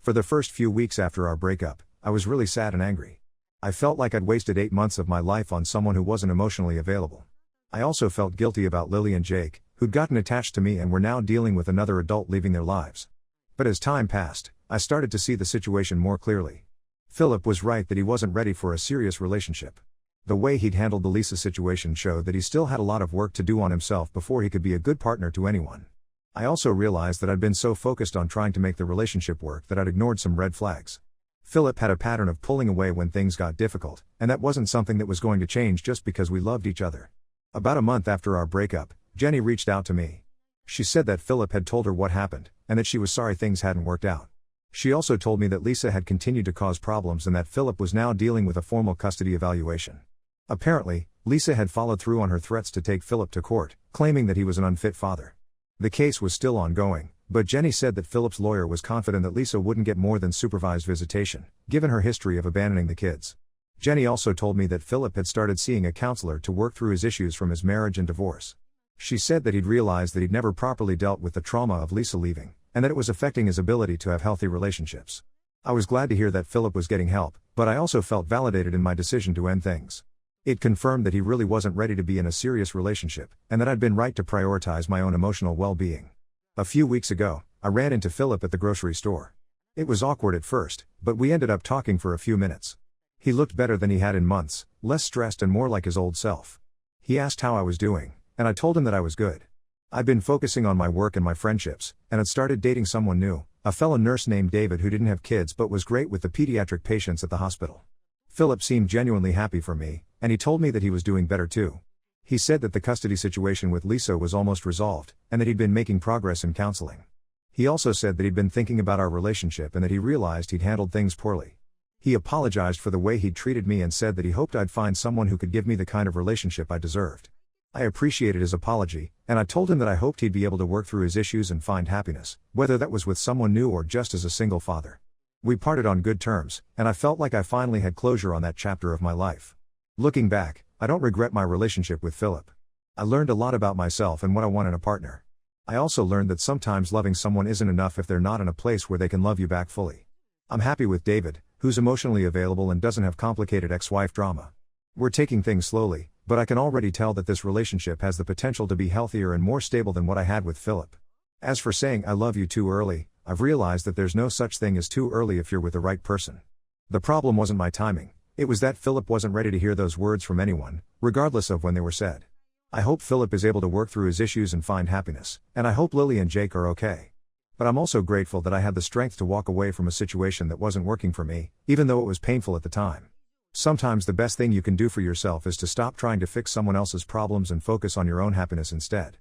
S1: For the first few weeks after our breakup, I was really sad and angry. I felt like I'd wasted 8 months of my life on someone who wasn't emotionally available. I also felt guilty about Lily and Jake, who'd gotten attached to me and were now dealing with another adult leaving their lives. But as time passed, I started to see the situation more clearly. Philip was right that he wasn't ready for a serious relationship. The way he'd handled the Lisa situation showed that he still had a lot of work to do on himself before he could be a good partner to anyone. I also realized that I'd been so focused on trying to make the relationship work that I'd ignored some red flags. Philip had a pattern of pulling away when things got difficult, and that wasn't something that was going to change just because we loved each other. About a month after our breakup, Jenny reached out to me. She said that Philip had told her what happened, and that she was sorry things hadn't worked out. She also told me that Lisa had continued to cause problems and that Philip was now dealing with a formal custody evaluation. Apparently, Lisa had followed through on her threats to take Philip to court, claiming that he was an unfit father. The case was still ongoing, But Jenny said that Philip's lawyer was confident that Lisa wouldn't get more than supervised visitation, given her history of abandoning the kids. Jenny also told me that Philip had started seeing a counselor to work through his issues from his marriage and divorce. She said that he'd realized that he'd never properly dealt with the trauma of Lisa leaving, and that it was affecting his ability to have healthy relationships. I was glad to hear that Philip was getting help, but I also felt validated in my decision to end things. It confirmed that he really wasn't ready to be in a serious relationship, and that I'd been right to prioritize my own emotional well-being. A few weeks ago, I ran into Philip at the grocery store. It was awkward at first, but we ended up talking for a few minutes. He looked better than he had in months, less stressed and more like his old self. He asked how I was doing, and I told him that I was good. I'd been focusing on my work and my friendships, and had started dating someone new, a fellow nurse named David who didn't have kids but was great with the pediatric patients at the hospital. Philip seemed genuinely happy for me, and he told me that he was doing better too. He said that the custody situation with Lisa was almost resolved, and that he'd been making progress in counseling. He also said that he'd been thinking about our relationship and that he realized he'd handled things poorly. He apologized for the way he'd treated me and said that he hoped I'd find someone who could give me the kind of relationship I deserved. I appreciated his apology, and I told him that I hoped he'd be able to work through his issues and find happiness, whether that was with someone new or just as a single father. We parted on good terms, and I felt like I finally had closure on that chapter of my life. Looking back, I don't regret my relationship with Philip. I learned a lot about myself and what I want in a partner. I also learned that sometimes loving someone isn't enough if they're not in a place where they can love you back fully. I'm happy with David, who's emotionally available and doesn't have complicated ex-wife drama. We're taking things slowly, but I can already tell that this relationship has the potential to be healthier and more stable than what I had with Philip. As for saying I love you too early, I've realized that there's no such thing as too early if you're with the right person. The problem wasn't my timing, it was that Philip wasn't ready to hear those words from anyone, regardless of when they were said. I hope Philip is able to work through his issues and find happiness, and I hope Lily and Jake are okay. But I'm also grateful that I had the strength to walk away from a situation that wasn't working for me, even though it was painful at the time. Sometimes the best thing you can do for yourself is to stop trying to fix someone else's problems and focus on your own happiness instead.